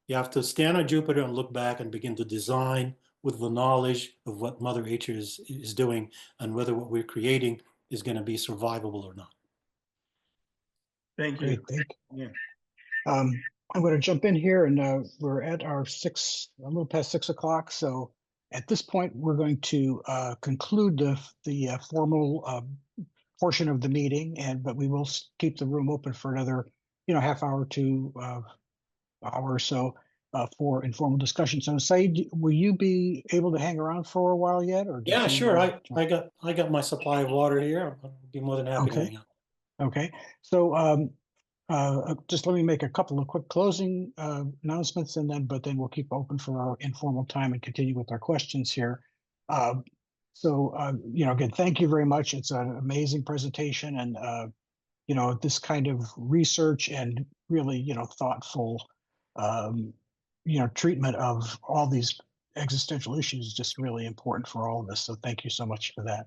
[SPEAKER 3] you have to stand on Jupiter and look back and begin to design with the knowledge of what Mother Nature is doing, and whether what we're creating is going to be survivable or not.
[SPEAKER 4] Thank you.
[SPEAKER 1] Great, thank
[SPEAKER 4] Yeah.
[SPEAKER 1] I'm going to jump in here, and we're at our a little past 6 o'clock. So at this point, we're going to conclude the formal portion of the meeting, but we will keep the room open for another, you know, half hour to hour or so for informal discussion. So, Saeed, will you be able to hang around for a while yet, or
[SPEAKER 3] Yeah, sure. I got my supply of water here. I'll be more than happy to hang out.
[SPEAKER 1] Okay. So just let me make a couple of quick closing announcements, but then we'll keep open for our informal time and continue with our questions here. You know, again, thank you very much. It's an amazing presentation, and you know, this kind of research and really, you know, thoughtful, you know, treatment of all these existential issues is just really important for all of us. So thank you so much for that.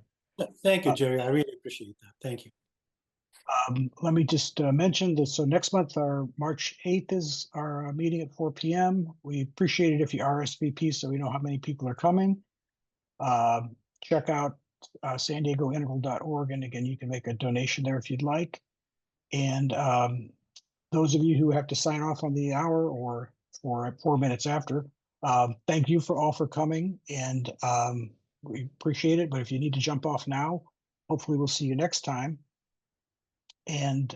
[SPEAKER 3] Thank you, Jerry. I really appreciate that. Thank you.
[SPEAKER 1] Let me just mention that. So next month, our March 8th is our meeting at 4 p.m. We appreciate it if you RSVP so we know how many people are coming. Check out san diego integral.org, and again, you can make a donation there if you'd like. And those of you who have to sign off on the hour or for 4 minutes after, thank you for coming, and we appreciate it. But if you need to jump off now, hopefully we'll see you next time. And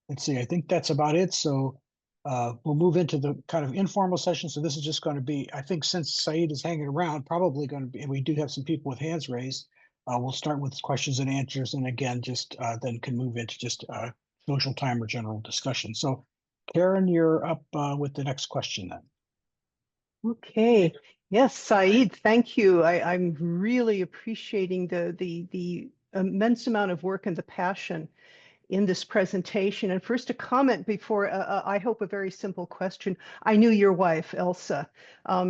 [SPEAKER 1] let's see, I think that's about it. So we'll move into the kind of informal session. So this is just going to be, I think, since Saeed is hanging around, probably going to be, and we do have some people with hands raised, we'll start with questions and answers, and again, just then can move into just social time or general discussion. So Karen, you're up with the next question then.
[SPEAKER 5] Okay. Yes, Saeed, thank you. I'm really appreciating the immense amount of work and the passion in this presentation. And first, a comment before, I hope a very simple question. I knew your wife, Elsa.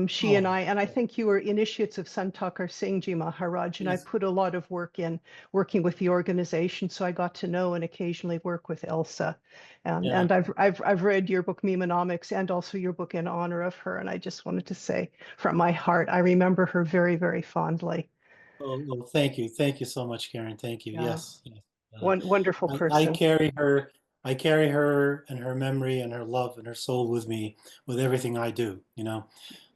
[SPEAKER 5] She and I think you were initiates of Santakar Singhji Maharaj, and
[SPEAKER 3] Yes.
[SPEAKER 5] I put a lot of work in working with the organization, so I got to know and occasionally work with Elsa. And I've read your book Memenomics and also your book in honor of her, and I just wanted to say from my heart, I remember her very, very fondly.
[SPEAKER 3] Oh, thank you so much, Karen. Thank you.
[SPEAKER 5] Yeah.
[SPEAKER 3] Yes.
[SPEAKER 5] Wonderful person.
[SPEAKER 3] I carry her and her memory and her love and her soul with me with everything I do. You know,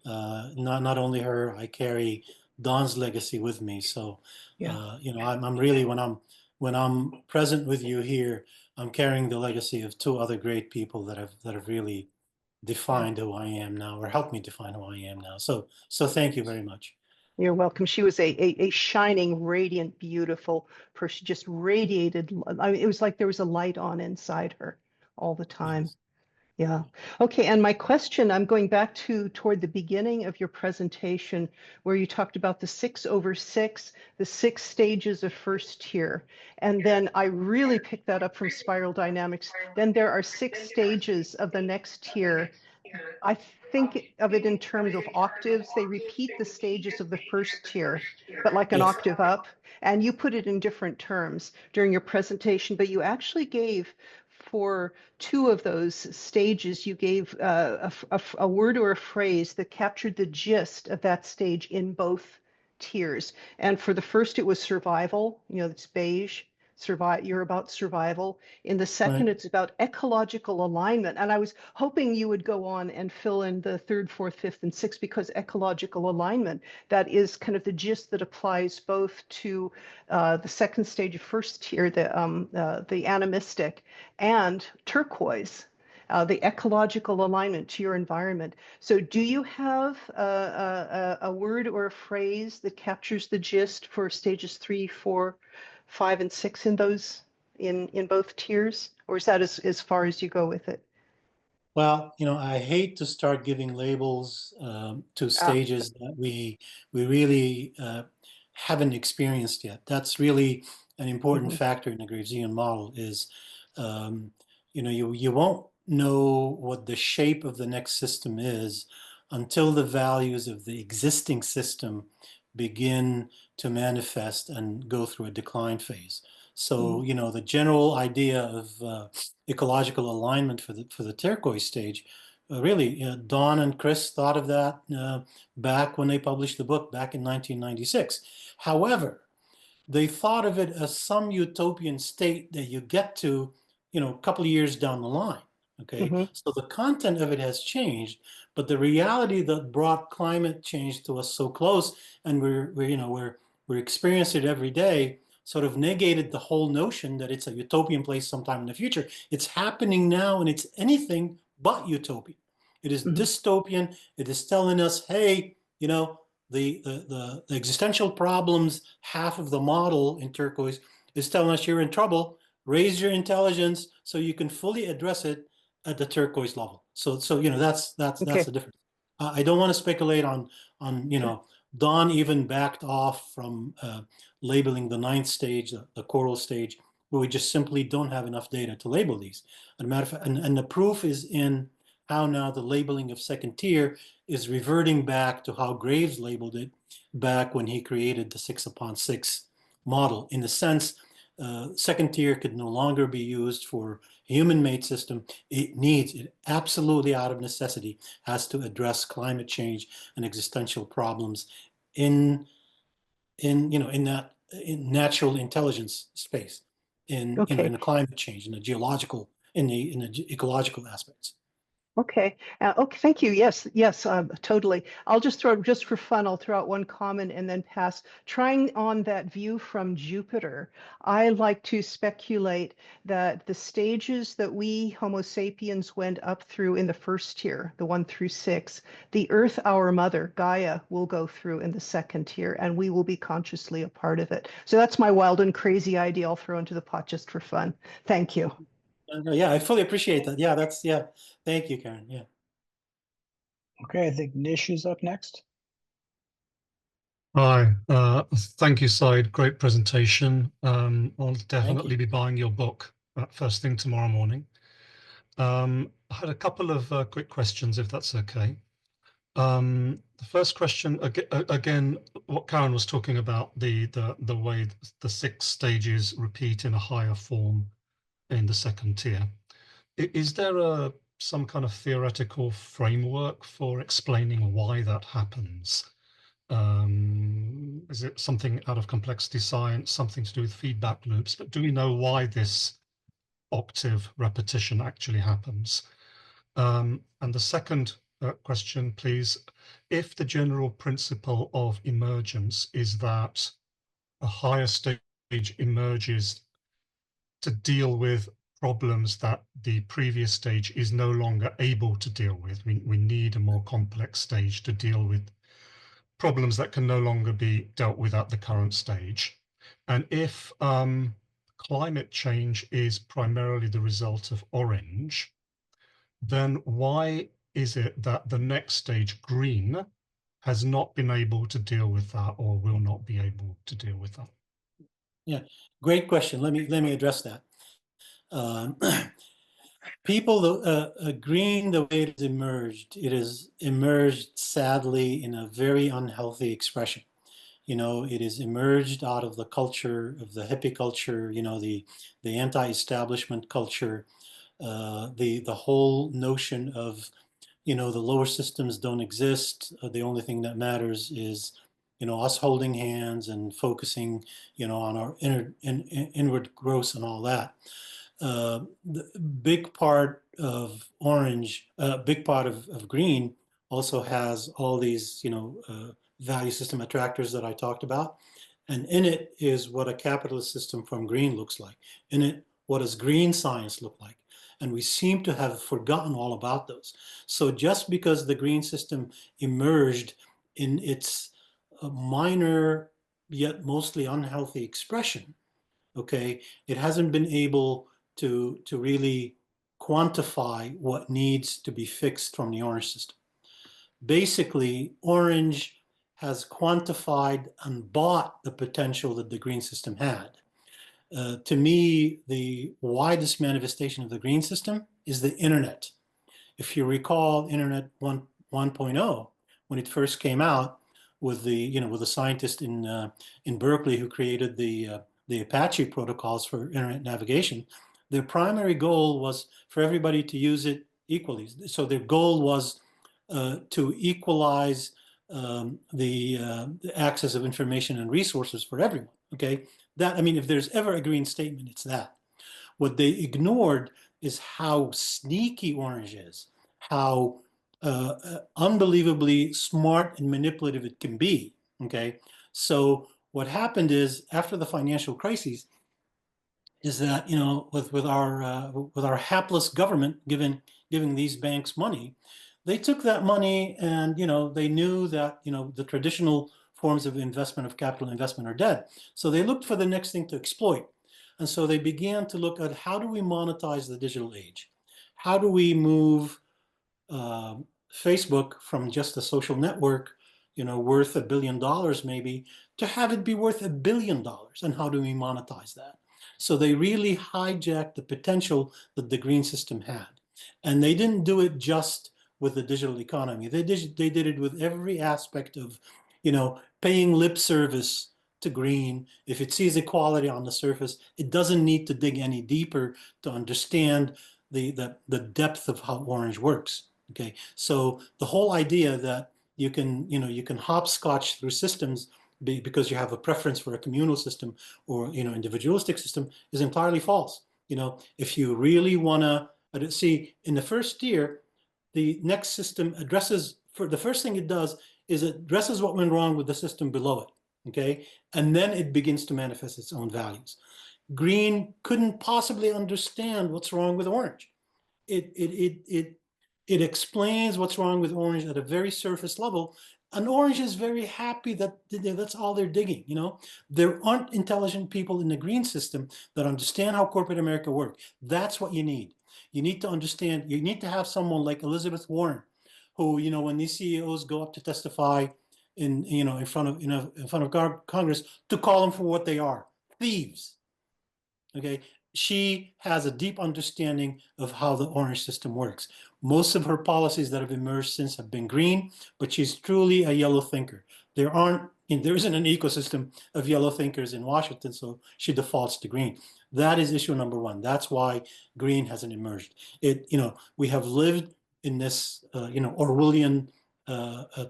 [SPEAKER 3] not only her, I carry Don's legacy with me. So,
[SPEAKER 5] Yeah.
[SPEAKER 3] you know, I'm really, when I'm present with you here, I'm carrying the legacy of two other great people that have really defined who I am now, or helped me define who I am now. So thank you very much.
[SPEAKER 5] You're welcome. She was a shining, radiant, beautiful person. Just radiated. I mean, it was like there was a light on inside her all the time.
[SPEAKER 3] Yes.
[SPEAKER 5] Yeah. Okay. And my question, I'm going back to toward the beginning of your presentation where you talked about the 6/6, the 6 stages of first tier. And then I really picked that up from spiral dynamics. Then there are 6 stages of the next tier. I think of it in terms of octaves. They repeat the stages of the first tier, but like an
[SPEAKER 3] Yes.
[SPEAKER 5] octave up. And you put it in different terms during your presentation, but you actually gave for 2 of those stages, you gave a word or a phrase that captured the gist of that stage in both tiers. And for the first, it was survival. You know, it's beige. You're about survival. In the second,
[SPEAKER 3] Right.
[SPEAKER 5] it's about ecological alignment. And I was hoping you would go on and fill in the 3rd, 4th, 5th, and 6th, because ecological alignment, that is kind of the gist that applies both to the second stage of first tier, the animistic, and turquoise, the ecological alignment to your environment. So do you have a word or a phrase that captures the gist for stages 3, 4, 5, and 6 in those in both tiers, or is that as far as you go with it?
[SPEAKER 3] Well, I hate to start giving labels to stages that we really haven't experienced yet. That's really an important factor in the Gravesian model is, you won't know what the shape of the next system is until the values of the existing system begin to manifest and go through a decline phase. So, the general idea of ecological alignment for the turquoise stage, really, Don and Chris thought of that back when they published the book back in 1996. However, they thought of it as some utopian state that you get to, a couple of years down the line. Okay, so the content of it has changed, but the reality that brought climate change to us so close, and we're experiencing it every day, sort of negated the whole notion that it's a utopian place sometime in the future. It's happening now, and it's anything but utopian. It is dystopian. It is telling us, hey, the existential problems, half of the model in turquoise is telling us you're in trouble. Raise your intelligence so you can fully address it at the turquoise level. So that's
[SPEAKER 5] Okay.
[SPEAKER 3] the difference. I don't want to speculate on Don even backed off from labeling the 9th stage, the coral stage, where we just simply don't have enough data to label these. As a matter of fact, and the proof is in how now the labeling of second tier is reverting back to how Graves labeled it back when he created the 6/6 model. In the sense, second tier could no longer be used for human-made system. It absolutely out of necessity has to address climate change and existential problems in natural intelligence space, in the climate change, in the geological, in the ecological aspects.
[SPEAKER 5] Okay. Okay. Thank you. Yes. Yes. Totally. I'll just for fun, I'll throw out one comment and then pass. Trying on that view from Jupiter, I like to speculate that the stages that we Homo sapiens went up through in the first tier, the 1 through 6, the Earth, our mother, Gaia, will go through in the second tier, and we will be consciously a part of it. So that's my wild and crazy idea I'll throw into the pot just for fun. Thank you.
[SPEAKER 3] Yeah, I fully appreciate that. Yeah, thank you, Karen. Yeah.
[SPEAKER 1] Okay, I think Nish is up next.
[SPEAKER 6] Hi, thank you, Said. Great presentation. I'll definitely be buying your book first thing tomorrow morning. I had a couple of quick questions, if that's okay. The first question, again, what Karen was talking about, the way the 6 stages repeat in a higher form in the second tier. Is there some kind of theoretical framework for explaining why that happens? Is it something out of complexity science, something to do with feedback loops? But do we know why this octave repetition actually happens? And the second question, please, if the general principle of emergence is that a higher stage emerges to deal with problems that the previous stage is no longer able to deal with, we need a more complex stage to deal with problems that can no longer be dealt with at the current stage. And if climate change is primarily the result of orange, then why is it that the next stage, green, has not been able to deal with that or will not be able to deal with that?
[SPEAKER 3] Yeah, great question. Let me address that. People agreeing the way it has emerged sadly in a very unhealthy expression. You know, it is emerged out of the culture of the hippie culture, you know, the anti-establishment culture, the whole notion of, you know, the lower systems don't exist. The only thing that matters is, you know, us holding hands and focusing, you know, on our inward growth and all that. The big part of orange, big part of green also has all these, you know, value system attractors that I talked about. And in it is what a capitalist system from green looks like. In it, what does green science look like? And we seem to have forgotten all about those. So just because the green system emerged in its minor yet mostly unhealthy expression, okay, it hasn't been able to really quantify what needs to be fixed from the orange system. Basically, orange has quantified and bought the potential that the green system had. To me, the widest manifestation of the green system is the internet. If you recall Internet 1.0, when it first came out with the, you know, with a scientist in Berkeley who created the Apache protocols for internet navigation, their primary goal was for everybody to use it equally. So their goal was to equalize the access of information and resources for everyone. Okay, that, I mean, if there's ever a green statement, it's that. What they ignored is how sneaky orange is, how unbelievably smart and manipulative it can be. Okay, so what happened is after the financial crises, is that, you know, with our hapless government giving these banks money, they took that money and, you know, they knew that, you know, the traditional forms of investment, of capital investment, are dead. So they looked for the next thing to exploit. And so they began to look at how do we monetize the digital age? How do we move Facebook from just a social network, you know, worth $1 billion maybe, to have it be worth $1 billion? And how do we monetize that? So they really hijacked the potential that the green system had. And they didn't do it just with the digital economy. They did it with every aspect of, you know, paying lip service to green. If it sees equality on the surface, it doesn't need to dig any deeper to understand the depth of how orange works. Okay, so the whole idea that you can, you know, you can hopscotch through systems because you have a preference for a communal system or, you know, individualistic system is entirely false. You know, if you really want to see in the first year, the next system addresses, for the first thing it does is it addresses what went wrong with the system below it. Okay, and then it begins to manifest its own values. Green couldn't possibly understand what's wrong with orange. It explains what's wrong with orange at a very surface level, and orange is very happy that that's all they're digging. You know, there aren't intelligent people in the green system that understand how corporate America works. That's what you need. You need to understand. You need to have someone like Elizabeth Warren, who, you know, when these CEOs go up to testify in, you know, in front of Congress, to call them for what they are: thieves. Okay, she has a deep understanding of how the orange system works. Most of her policies that have emerged since have been green, but she's truly a yellow thinker. There isn't an ecosystem of yellow thinkers in Washington, so she defaults to green. That is issue number one. That's why green hasn't emerged. You know, we have lived in this, you know, Orwellian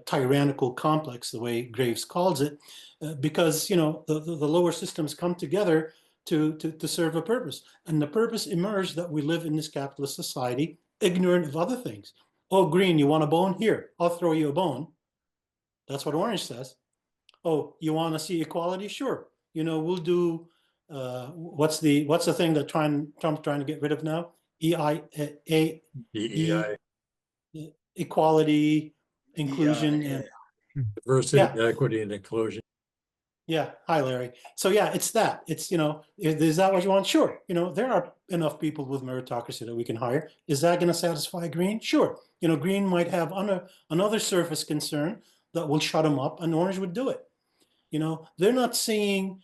[SPEAKER 3] tyrannical complex, the way Graves calls it, because, you know, the lower systems come together to serve a purpose. And the purpose emerged that we live in this capitalist society, ignorant of other things. Oh, green, you want a bone? Here, I'll throw you a bone. That's what orange says. Oh, you want to see equality? Sure. You know, we'll do, what's the thing that Trump's trying to get rid of now? Equality, inclusion, and
[SPEAKER 7] diversity,
[SPEAKER 3] yeah.
[SPEAKER 7] equity, and inclusion.
[SPEAKER 3] Yeah. Hi, Larry. So yeah, it's that. It's, is that what you want? Sure. There are enough people with meritocracy that we can hire. Is that going to satisfy Green? Sure. Green might have another surface concern that will shut them up, and Orange would do it. They're not seeing,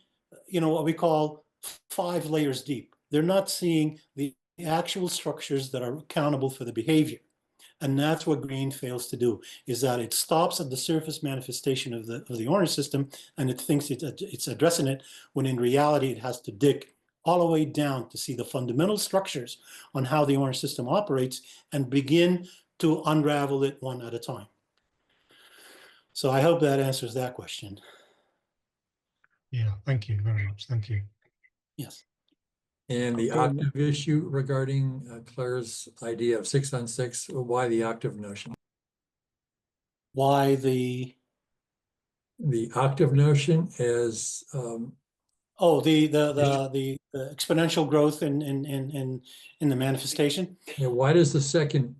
[SPEAKER 3] what we call 5 layers deep. They're not seeing the actual structures that are accountable for the behavior. And that's what Green fails to do, is that it stops at the surface manifestation of the Orange system, and it thinks it's addressing it, when in reality it has to dig all the way down to see the fundamental structures on how the Orange system operates and begin to unravel it one at a time. So I hope that answers that question.
[SPEAKER 6] Yeah, thank you very much. Thank you.
[SPEAKER 3] Yes.
[SPEAKER 7] And the
[SPEAKER 1] Okay.
[SPEAKER 7] octave issue regarding Claire's idea of 6 on 6, why the octave notion?
[SPEAKER 3] Why the
[SPEAKER 7] octave notion is
[SPEAKER 3] the exponential growth in the manifestation?
[SPEAKER 7] why does the second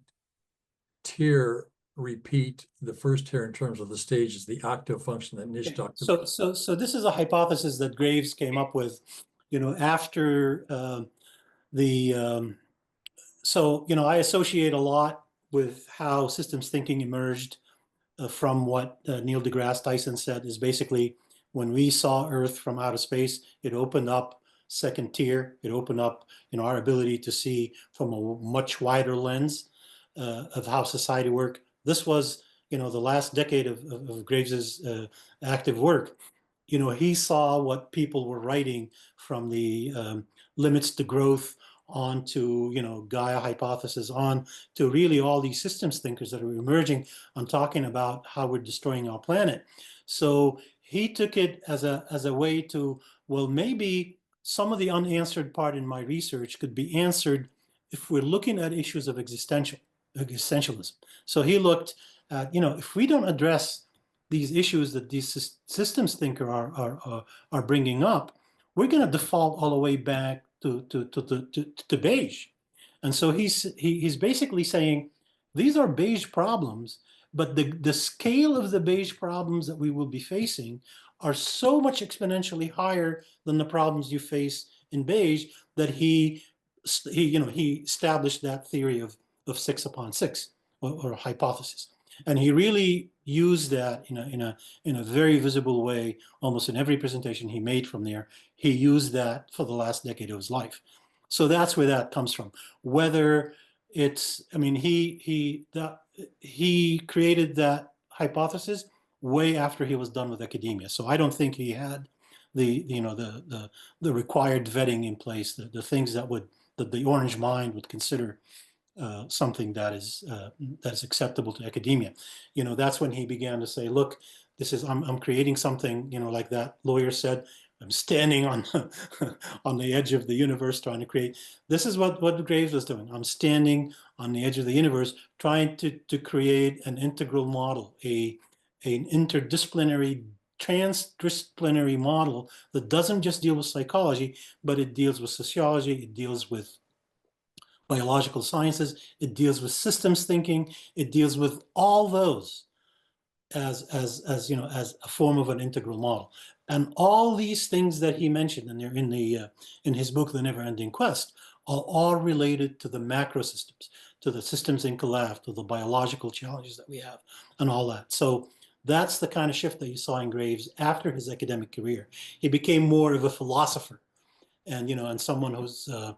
[SPEAKER 7] tier repeat the first tier in terms of the stages, the octave function that Nish talked about?
[SPEAKER 3] So this is a hypothesis that Graves came up with, after I associate a lot with how systems thinking emerged from what Neil deGrasse Tyson said, is basically when we saw Earth from outer space, it opened up second tier. It opened up, our ability to see from a much wider lens of how society worked. This was, the last decade of Graves's active work. He saw what people were writing from the limits to growth on to, Gaia hypothesis, on to really all these systems thinkers that are emerging on talking about how we're destroying our planet. So he took it as a way to, well, maybe some of the unanswered part in my research could be answered if we're looking at issues of existentialism. So he looked at, if we don't address these issues that these systems thinkers are bringing up, we're going to default all the way back to beige. And so he's basically saying these are beige problems, but the scale of the beige problems that we will be facing are so much exponentially higher than the problems you face in beige that he established that theory of 6 upon 6 or hypothesis. And he really used that in a very visible way, almost in every presentation he made from there. He used that for the last decade of his life. So that's where that comes from. Whether it's, he created that hypothesis way after he was done with academia. So I don't think he had the required vetting in place, the things that the Orange mind would consider something that is acceptable to academia. That's when he began to say, look, I'm creating something, like that lawyer said, I'm standing on on the edge of the universe trying to create. This is what Graves was doing. I'm standing on the edge of the universe trying to create an integral model, an interdisciplinary, transdisciplinary model that doesn't just deal with psychology, but it deals with sociology, it deals with biological sciences, it deals with systems thinking, it deals with all those as a form of an integral model. And all these things that he mentioned, and they're in his book, The Never Ending Quest, are all related to the macro systems, to the systems in collapse, to the biological challenges that we have, and all that. So that's the kind of shift that you saw in Graves after his academic career. He became more of a philosopher, and someone who's an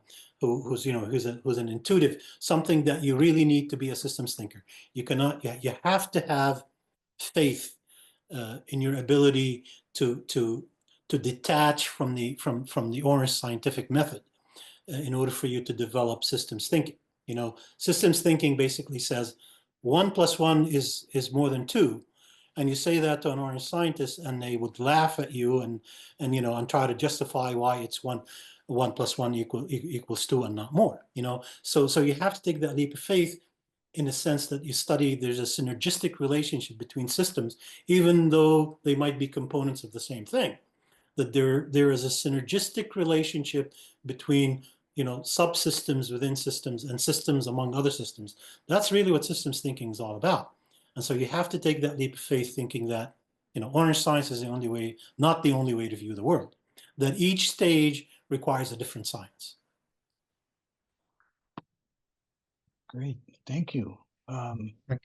[SPEAKER 3] intuitive, something that you really need to be a systems thinker. You have to have faith in your ability to detach from the Orange scientific method in order for you to develop systems thinking. Systems thinking basically says 1 + 1 is more than 2. And you say that to an Orange scientist and they would laugh at you and try to justify why it's 1 + 1 equals 2 and not more. So you have to take that leap of faith in the sense that you study there's a synergistic relationship between systems, even though they might be components of the same thing, that there is a synergistic relationship between subsystems within systems and systems among other systems. That's really what systems thinking is all about. And so you have to take that leap of faith thinking that orange science is the only way, not the only way to view the world. That each stage requires a different science.
[SPEAKER 1] Great, thank you.
[SPEAKER 6] Thank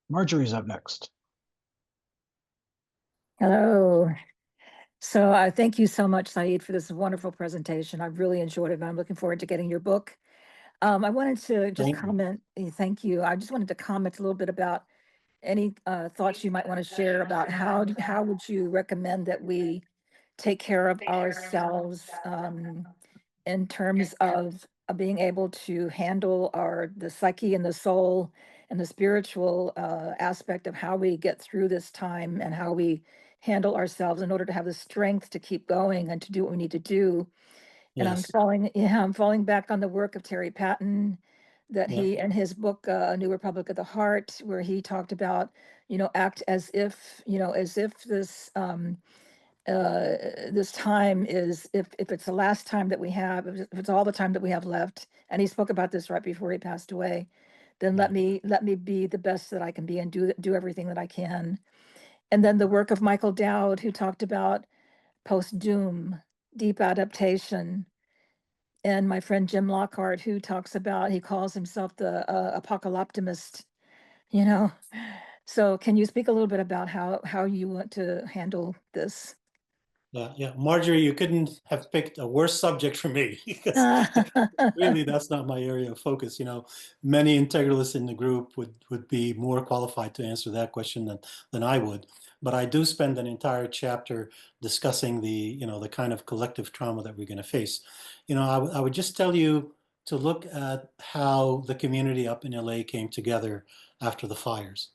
[SPEAKER 1] Marjorie's up next.
[SPEAKER 8] Hello. So thank you so much, Saeed, for this wonderful presentation. I really enjoyed it, and I'm looking forward to getting your book. I wanted to just
[SPEAKER 3] Thank you.
[SPEAKER 8] comment. Thank you. I just wanted to comment a little bit about any thoughts you might want to share about how would you recommend that we take care of ourselves in terms of being able to handle the psyche and the soul and the spiritual aspect of how we get through this time and how we handle ourselves in order to have the strength to keep going and to do what we need to do. And
[SPEAKER 3] Yes.
[SPEAKER 8] I'm falling back on the work of Terry Patton that
[SPEAKER 3] Yeah.
[SPEAKER 8] he, in his book, A New Republic of the Heart, where he talked about, act as if, this, this time is, if it's the last time that we have, if it's all the time that we have left, and he spoke about this right before he passed away, then let me be the best that I can be and do everything that I can. And then the work of Michael Dowd, who talked about post-doom, deep adaptation, and my friend Jim Lockhart, who talks about, he calls himself the apocalyptimist, So can you speak a little bit about how you want to handle this?
[SPEAKER 3] Yeah, Marjorie, you couldn't have picked a worse subject for me because really that's not my area of focus. Many integralists in the group would be more qualified to answer that question than I would. But I do spend an entire chapter discussing the kind of collective trauma that we're going to face. I would just tell you to look at how the community up in LA came together after the fires.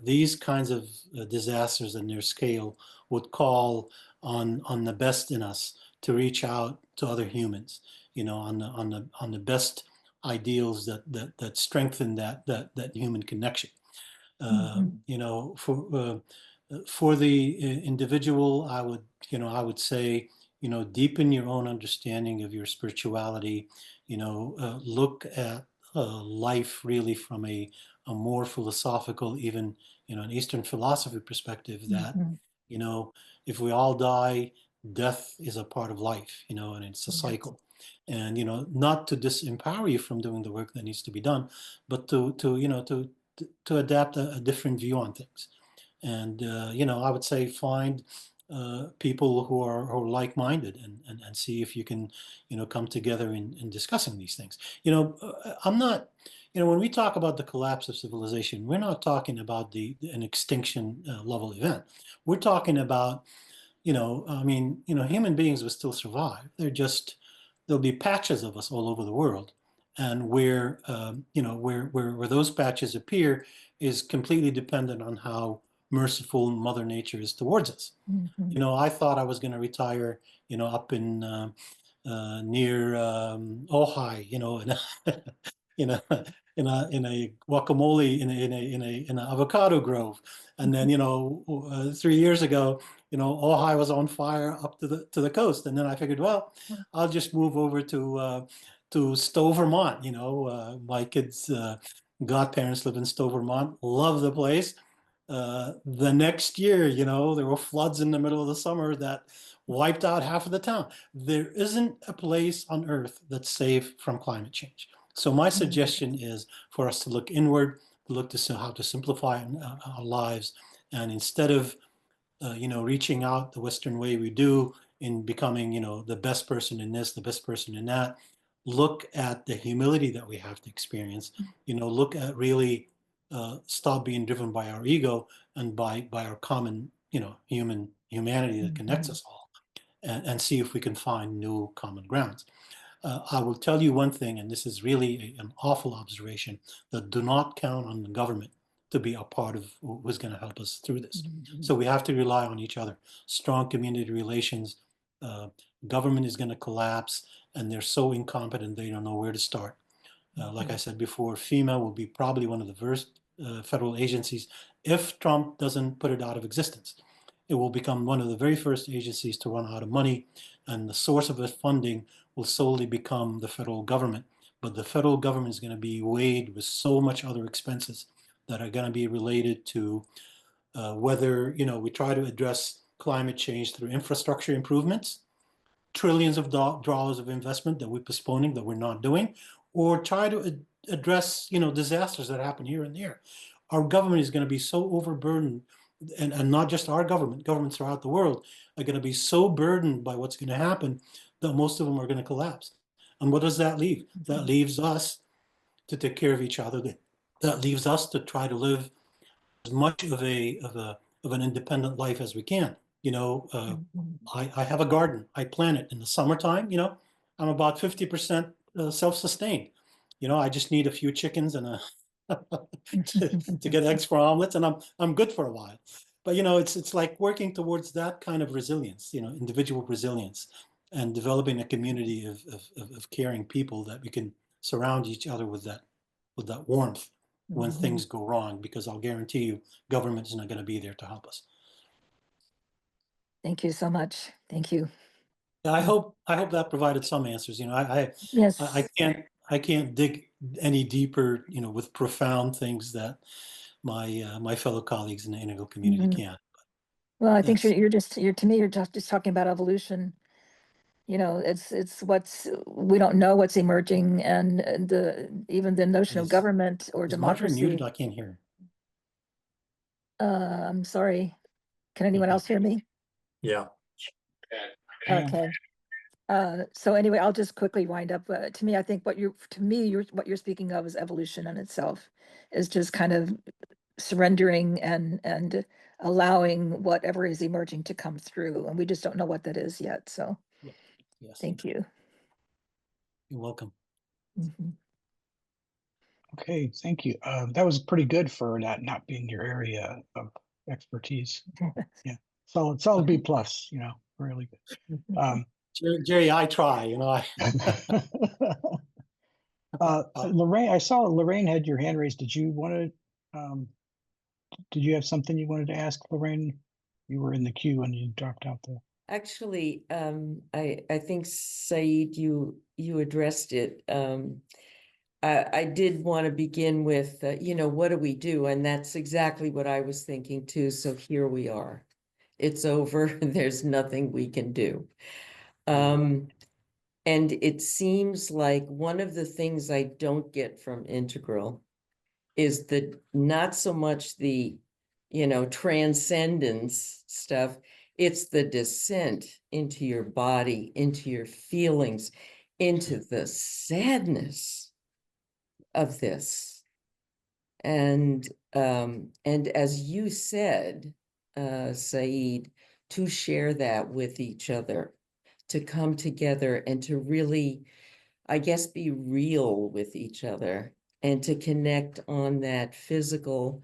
[SPEAKER 3] These kinds of disasters and their scale would call on the best in us to reach out to other humans, on the best ideals that strengthen that human connection. For the individual, I would say, deepen your own understanding of your spirituality. Look at life really from a more philosophical, even an Eastern philosophy perspective. That if we all die, death is a part of life, and it's a cycle. And not to disempower you from doing the work that needs to be done, but to adapt a different view on things. And I would say find people who are like-minded and see if you can come together in discussing these things. I'm not, when we talk about the collapse of civilization, we're not talking about an extinction level event. We're talking about human beings will still survive. There'll be patches of us all over the world, and where those patches appear is completely dependent on how merciful Mother Nature is towards us. I thought I was going to retire, up in near Ojai, in a guacamole in an avocado grove, and then 3 years ago, Ojai was on fire up to the coast, and then I figured, well, I'll just move over to Stowe, Vermont. My kids' godparents live in Stowe, Vermont. Love the place. The next year, there were floods in the middle of the summer that wiped out half of the town. There isn't a place on Earth that's safe from climate change. So my suggestion is for us to look inward, look to how to simplify our lives, and instead of reaching out the Western way we do in becoming the best person in this, the best person in that, look at the humility that we have to experience. Look at really stop being driven by our ego and by our common humanity that connects us all, and see if we can find new common grounds. I will tell you one thing, and this is really an awful observation, that do not count on the government to be a part of who's going to help us through this. So we have to rely on each other. Strong community relations. Government is going to collapse, and they're so incompetent they don't know where to start. Like I said before, FEMA will be probably one of the first federal agencies, if Trump doesn't put it out of existence. It will become one of the very first agencies to run out of money, and the source of its funding will solely become the federal government. But the federal government is going to be weighed with so much other expenses that are going to be related to whether, you know, we try to address climate change through infrastructure improvements, trillions of dollars of investment that we're postponing, that we're not doing, or try to address, you know, disasters that happen here and there. Our government is going to be so overburdened, and not just our government, governments throughout the world are going to be so burdened by what's going to happen that most of them are going to collapse. And what does that leave? That leaves us to take care of each other. That leaves us to try to live as much of an independent life as we can. You know, I have a garden. I plant it in the summertime. You know, I'm about 50% self-sustained. You know, I just need a few chickens and to get eggs for omelets, and I'm good for a while. But you know, it's like working towards that kind of resilience. You know, individual resilience, and developing a community of caring people that we can surround each other with that warmth when things go wrong. Because I'll guarantee you, government is not going to be there to help us.
[SPEAKER 8] Thank you so much. Thank you.
[SPEAKER 3] I hope that provided some answers. You know,
[SPEAKER 8] Yes.
[SPEAKER 3] I can't dig any deeper, you know, with profound things that my fellow colleagues in the Integral community can.
[SPEAKER 8] Well, I think
[SPEAKER 3] That's-
[SPEAKER 8] you're to me, you're just talking about evolution. You know, it's we don't know what's emerging, and even the notion of
[SPEAKER 3] Is-
[SPEAKER 8] government or
[SPEAKER 3] Is Marjorie
[SPEAKER 8] democracy.
[SPEAKER 3] muted? I can't hear.
[SPEAKER 8] I'm sorry. Can anyone else hear me?
[SPEAKER 7] Yeah.
[SPEAKER 1] Yeah.
[SPEAKER 8] Okay. So anyway, I'll just quickly wind up. To me, I think what you're speaking of is evolution in itself, is just kind of surrendering and allowing whatever is emerging to come through, and we just don't know what that is yet. So
[SPEAKER 3] Yes.
[SPEAKER 8] thank you.
[SPEAKER 3] You're welcome.
[SPEAKER 8] Mhm.
[SPEAKER 1] Okay, thank you. That was pretty good for that not being your area of expertise. Yeah, solid B plus. You know, really good.
[SPEAKER 3] Jerry, I try. You know,
[SPEAKER 1] Lorraine, I saw Lorraine had your hand raised. Did you want to? Did you have something you wanted to ask, Lorraine? You were in the queue and you dropped out there.
[SPEAKER 9] Actually, I think Saeed, you addressed it. I did want to begin with, you know, what do we do? And that's exactly what I was thinking too. So here we are. It's over. There's nothing we can do. And it seems like one of the things I don't get from Integral is that not so much the, you know, transcendence stuff, it's the descent into your body, into your feelings, into the sadness of this. And as you said, Saeed, to share that with each other, to come together and to really, I guess, be real with each other and to connect on that physical,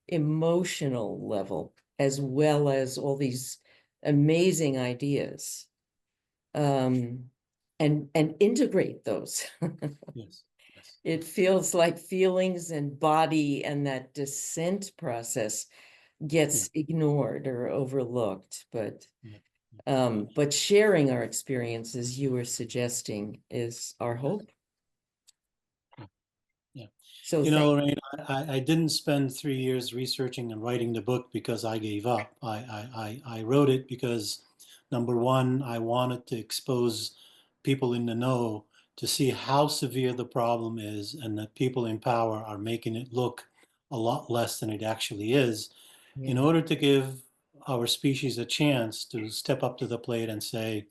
[SPEAKER 9] emotional level, as well as all these amazing ideas, and integrate those.
[SPEAKER 3] yes.
[SPEAKER 9] It feels like feelings and body and that descent process gets ignored or overlooked, but sharing our experiences, you were suggesting, is our hope.
[SPEAKER 3] Yeah.
[SPEAKER 9] So
[SPEAKER 3] you know, Lorraine, I didn't spend 3 years researching and writing the book because I gave up. I wrote it because, number one, I wanted to expose people in the know to see how severe the problem is, and that people in power are making it look a lot less than it actually is, in order to give our species a chance to step up to the plate and say,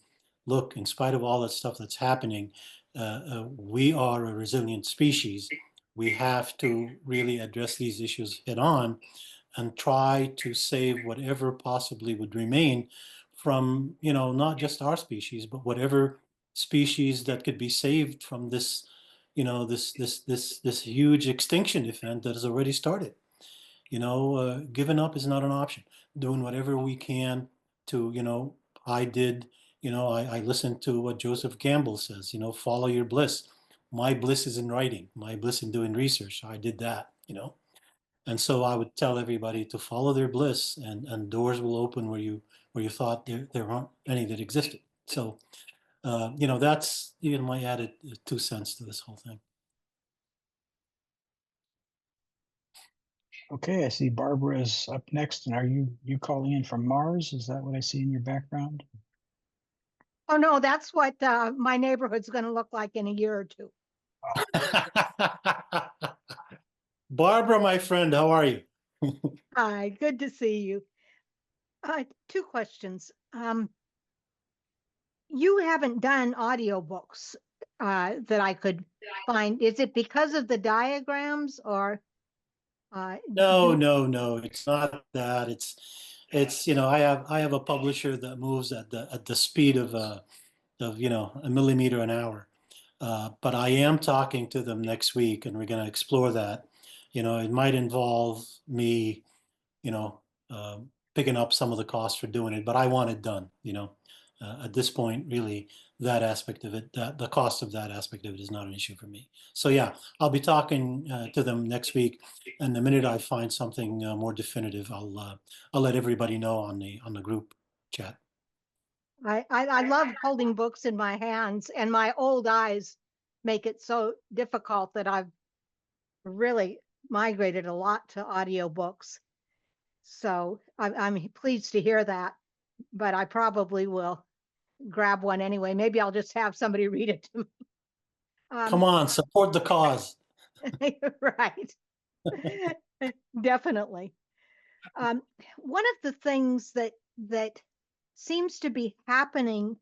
[SPEAKER 3] look, in spite of all that stuff that's happening, we are a resilient species. We have to really address these issues head on and try to save whatever possibly would remain from, you know, not just our species, but whatever species that could be saved from this, you know, this huge extinction event that has already started. You know, giving up is not an option. Doing whatever we can to, you know, I listened to what Joseph Campbell says, you know, follow your bliss. My bliss is in writing, my bliss in doing research. I did that, you know. And so I would tell everybody to follow their bliss, and doors will open where you thought there aren't any that existed. So, you know, that's even my added 2 cents to this whole thing.
[SPEAKER 1] Okay, I see Barbara is up next. And are you calling in from Mars? Is that what I see in your background?
[SPEAKER 10] Oh, no, that's what my neighborhood's going to look like in a year or two.
[SPEAKER 3] Barbara, my friend, how are you?
[SPEAKER 10] Hi, good to see you. Two questions. You haven't done audiobooks that I could find. Is it because of the diagrams or?
[SPEAKER 3] No, no, it's not that. It's I have a publisher that moves at the speed of a millimeter an hour. But I am talking to them next week, and we're going to explore that. It might involve me, picking up some of the costs for doing it, but I want it done. At this point, really, that aspect of it, the cost of that aspect of it is not an issue for me. So yeah, I'll be talking to them next week, and the minute I find something more definitive, I'll let everybody know on the group chat.
[SPEAKER 10] I love holding books in my hands, and my old eyes make it so difficult that I've really migrated a lot to audiobooks. So I'm pleased to hear that, but I probably will grab one anyway. Maybe I'll just have somebody read it to me.
[SPEAKER 3] Come on, support the cause.
[SPEAKER 10] Right. Definitely. One of the things that seems to be happening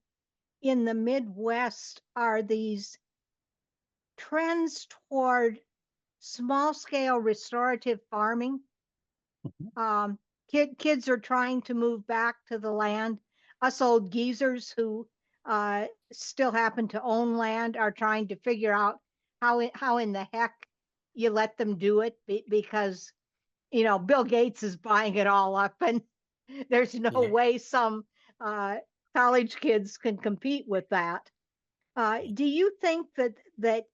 [SPEAKER 10] in the Midwest are these trends toward small scale restorative farming. Kids are trying to move back to the land. Us old geezers who still happen to own land are trying to figure out how in the heck you let them do it, because Bill Gates is buying it all up, and there's no way some college kids can compete with that. Do you think that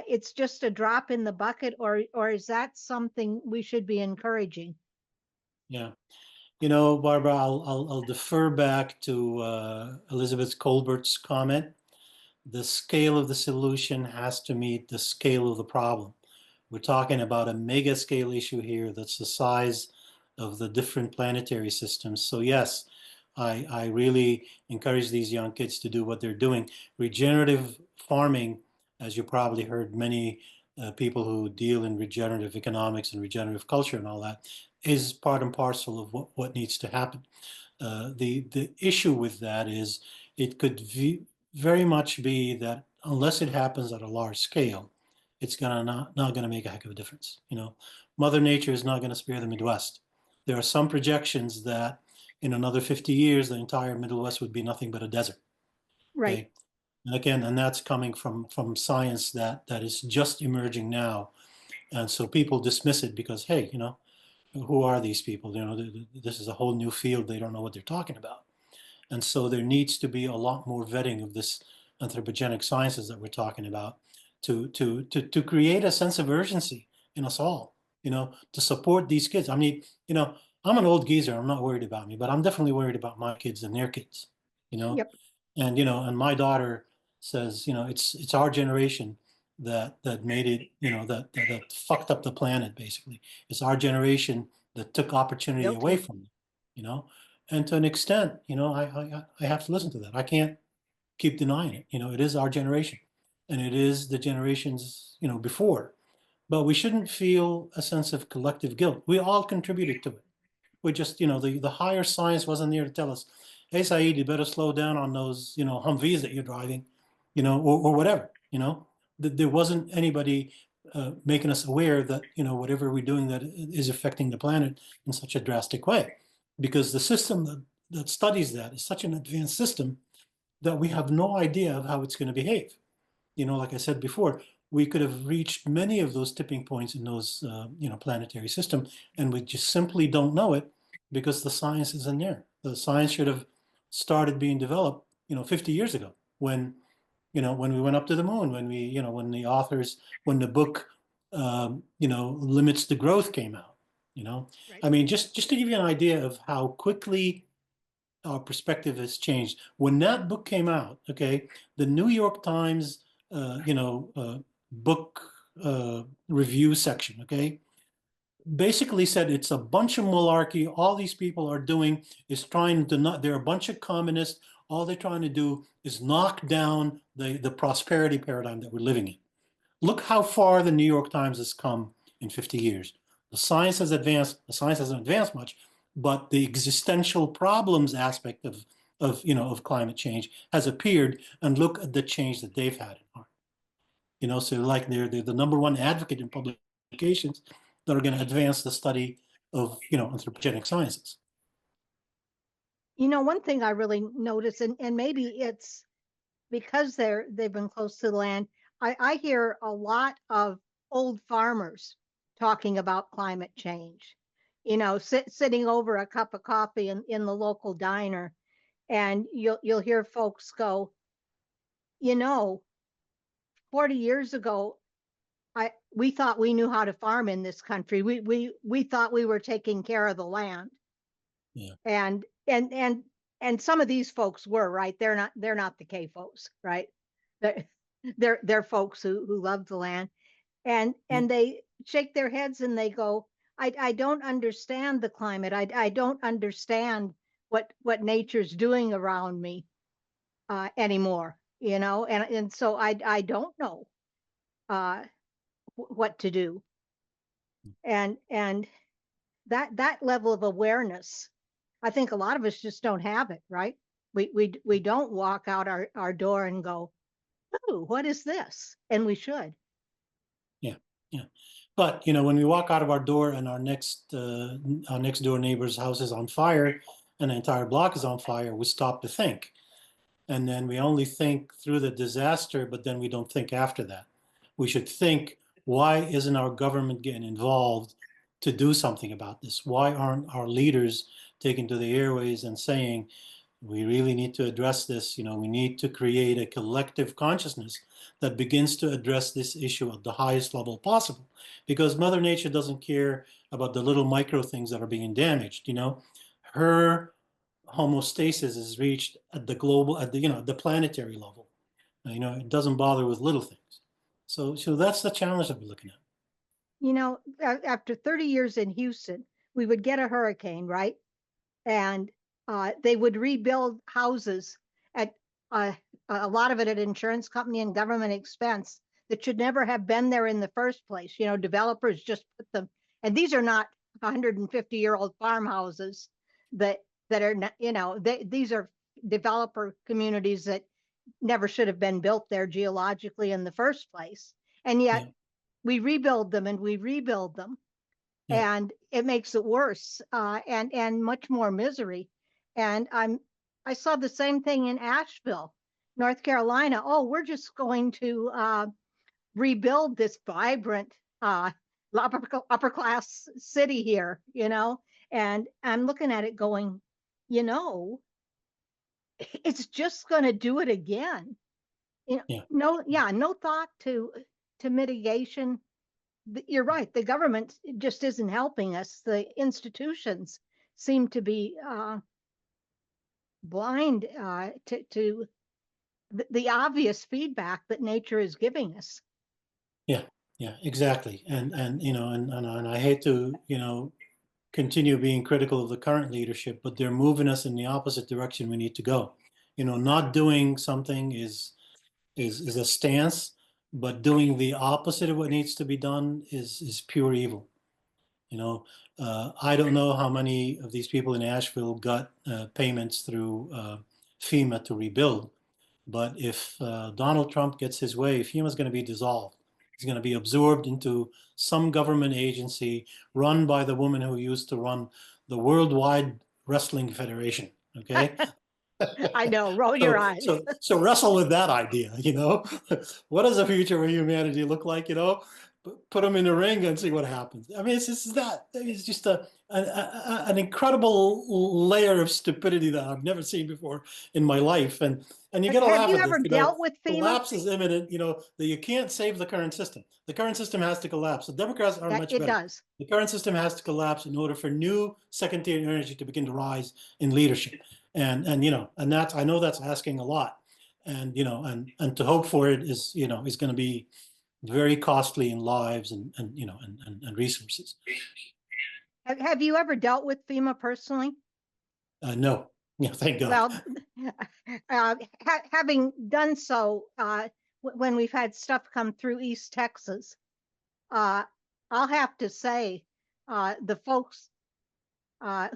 [SPEAKER 10] it's just a drop in the bucket, or is that something we should be encouraging?
[SPEAKER 3] Yeah. Barbara, I'll defer back to Elizabeth Colbert's comment. The scale of the solution has to meet the scale of the problem. We're talking about a mega scale issue here that's the size of the different planetary systems. So yes, I really encourage these young kids to do what they're doing. Regenerative farming, as you probably heard many people who deal in regenerative economics and regenerative culture and all that, is part and parcel of what needs to happen. The issue with that is it could very much be that unless it happens at a large scale, it's not going to make a heck of a difference. Mother Nature is not going to spare the Midwest. There are some projections that in another 50 years, the entire Midwest would be nothing but a desert.
[SPEAKER 10] Right.
[SPEAKER 3] Okay? And again, and that's coming from science that is just emerging now. And so people dismiss it because, hey, who are these people? This is a whole new field. They don't know what they're talking about. And so there needs to be a lot more vetting of this anthropogenic sciences that we're talking about to create a sense of urgency in us all, to support these kids. I mean, I'm an old geezer. I'm not worried about me, but I'm definitely worried about my kids and their kids,
[SPEAKER 10] Yep.
[SPEAKER 3] And, and my daughter says, it's our generation that made it, that fucked up the planet, basically. It's our generation that took opportunity away from them, and to an extent, I have to listen to that. I can't keep denying it. It is our generation, and it is the generations, before. But we shouldn't feel a sense of collective guilt. We all contributed to it. We just, the higher science wasn't there to tell us, hey, Saeed, you better slow down on those, Humvees that you're driving, or whatever, There wasn't anybody making us aware that, whatever we're doing that is affecting the planet in such a drastic way. Because the system that studies that is such an advanced system that we have no idea of how it's going to behave. Like I said before, we could have reached many of those tipping points in those, planetary system, and we just simply don't know it because the science isn't there. The science should have started being developed, 50 years ago when we went up to the moon, when when the book, Limits to Growth came out,
[SPEAKER 10] Right.
[SPEAKER 3] I mean, just to give you an idea of how quickly our perspective has changed. When that book came out, okay, the New York Times, book review section, okay, basically said it's a bunch of malarkey. All these people are doing is trying to not, they're a bunch of communists. All they're trying to do is knock down the prosperity paradigm that we're living in. Look how far the New York Times has come in 50 years. The science has advanced, the science hasn't advanced much, but the existential problems aspect of climate change has appeared, and look at the change that they've had in heart. So like they're the number one advocate in publications that are going to advance the study of, anthropogenic sciences.
[SPEAKER 10] One thing I really notice, and maybe it's because they've been close to the land, I hear a lot of old farmers talking about climate change, sitting over a cup of coffee in the local diner, and you'll hear folks go, 40 years ago, we thought we knew how to farm in this country. We thought we were taking care of the land.
[SPEAKER 3] Yeah.
[SPEAKER 10] And some of these folks were, right. They're not the CAFOs, right. They're folks who love the land, and they shake their heads and they go, I don't understand the climate. I don't understand what nature's doing around me anymore, and so I don't know what to do. And that level of awareness, I think a lot of us just don't have it, right? We don't walk out our door and go, oh, what is this? And we should.
[SPEAKER 3] Yeah. But, when we walk out of our door and our next door neighbor's house is on fire and the entire block is on fire, we stop to think. And then we only think through the disaster, but then we don't think after that. We should think, why isn't our government getting involved to do something about this? Why aren't our leaders taking to the airways and saying, we really need to address this? We need to create a collective consciousness that begins to address this issue at the highest level possible, because Mother Nature doesn't care about the little micro things that are being damaged. Her homeostasis is reached at the global, at the planetary level. It doesn't bother with little things. So that's the challenge that we're looking at.
[SPEAKER 10] After 30 years in Houston, we would get a hurricane, right? And they would rebuild houses at a lot of it at insurance company and government expense that should never have been there in the first place. Developers just put them, and these are not 150-year-old farmhouses that are not, these are developer communities that never should have been built there geologically in the first place. And yet we rebuild them and we rebuild them. Yeah. And it makes it worse and much more misery. And I saw the same thing in Asheville, North Carolina. Oh, we're just going to rebuild this vibrant upper class city here, and I'm looking at it going, it's just going to do it again. No thought to mitigation. You're right. The government just isn't helping us. The institutions seem to be blind to the obvious feedback that nature is giving us.
[SPEAKER 3] Yeah, exactly. And I hate to, continue being critical of the current leadership, but they're moving us in the opposite direction we need to go. Not doing something is a stance, but doing the opposite of what needs to be done is pure evil. I don't know how many of these people in Asheville got payments through FEMA to rebuild, but if Donald Trump gets his way, FEMA is going to be dissolved. It's going to be absorbed into some government agency run by the woman who used to run the Worldwide Wrestling Federation. Okay.
[SPEAKER 10] I know, roll your eyes.
[SPEAKER 3] So wrestle with that idea, What does the future of humanity look like, Put them in the ring and see what happens. I mean, it's just an incredible layer of stupidity that I've never seen before in my life. And you get to laugh at this.
[SPEAKER 10] Have you ever dealt with FEMA?
[SPEAKER 3] Collapse is imminent, that you can't save the current system. The current system has to collapse. The Democrats are much better. It does. The current system has to collapse in order for new second-tier energy to begin to rise in leadership. And that's, I know that's asking a lot. And, and to hope for it is, is going to be very costly in lives and you know, and resources.
[SPEAKER 10] Have you ever dealt with FEMA personally?
[SPEAKER 3] No, yeah, thank God.
[SPEAKER 10] Well, having done so, when we've had stuff come through East Texas, I'll have to say, the folks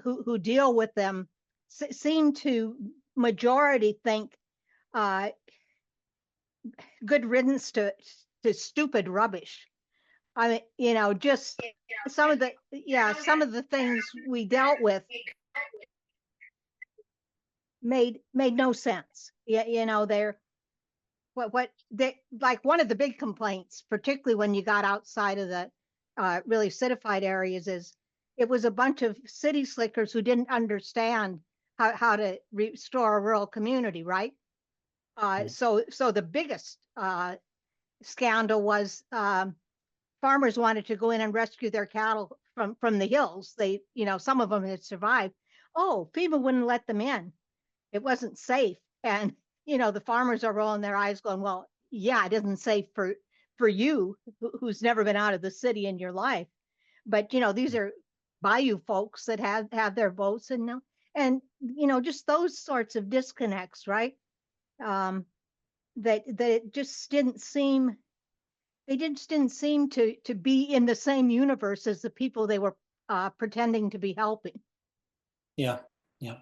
[SPEAKER 10] who deal with them seem to majority think good riddance to stupid rubbish. I mean, you know, just some of the things we dealt with made no sense. Yeah, you know, they're what they like one of the big complaints, particularly when you got outside of the really citified areas, is it was a bunch of city slickers who didn't understand how to restore a rural community, right? So the biggest scandal was farmers wanted to go in and rescue their cattle from the hills. They, you know, some of them had survived. Oh, FEMA wouldn't let them in. It wasn't safe. And, you know, the farmers are rolling their eyes going, well, yeah, it isn't safe for you who's never been out of the city in your life. But, you know, these are bayou folks that have their boats and you know, just those sorts of disconnects, right? That it just didn't seem, they just didn't seem to be in the same universe as the people they were pretending to be helping.
[SPEAKER 3] Yeah, yeah.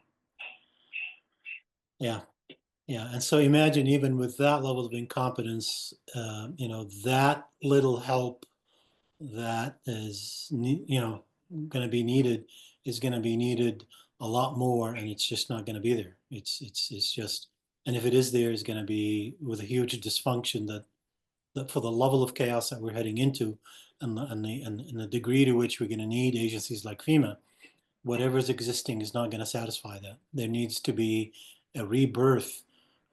[SPEAKER 3] Yeah, yeah. And so imagine even with that level of incompetence, you know, that little help that is, you know, going to be needed is going to be needed a lot more, and it's just not going to be there. It's just, and if it is there, it's going to be with a huge dysfunction that for the level of chaos that we're heading into, and the degree to which we're going to need agencies like FEMA. Whatever's existing is not going to satisfy that. There needs to be a rebirth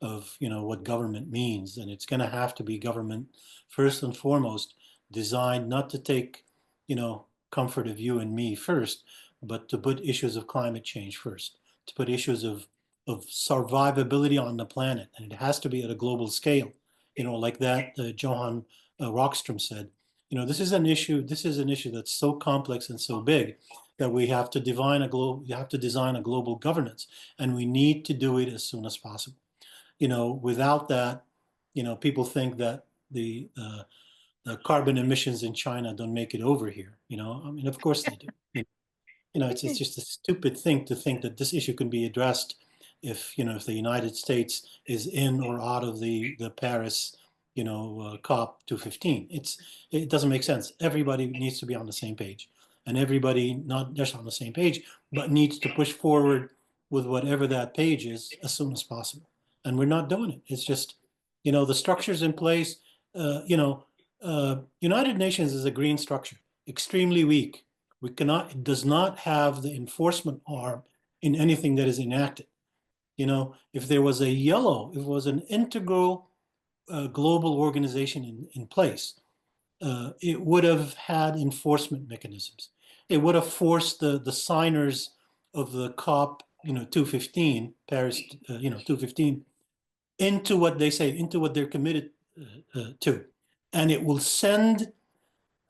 [SPEAKER 3] of, you know, what government means, and it's going to have to be government first and foremost designed not to take, you know, comfort of you and me first, but to put issues of climate change first, to put issues of survivability on the planet, and it has to be at a global scale, you know, like that Johan Rockstrom said. You know, this is an issue that's so complex and so big that we have to design a global governance, and we need to do it as soon as possible. You know, without that, you know, people think that the carbon emissions in China don't make it over here. You know, I mean, of course they do. You know, it's just a stupid thing to think that this issue can be addressed if, you know, if the United States is in or out of the Paris, you know, COP 215. It doesn't make sense. Everybody needs to be on the same page, and everybody not just on the same page, but needs to push forward with whatever that page is as soon as possible. And we're not doing it. It's just, you know, the structure's in place. You know, United Nations is a green structure, extremely weak. It does not have the enforcement arm in anything that is enacted. You know, if there was if it was an integral global organization in place, it would have had enforcement mechanisms. It would have forced the signers of the COP, you know, 215, Paris, you know, 215, into what they say, into what they're committed to. And it will send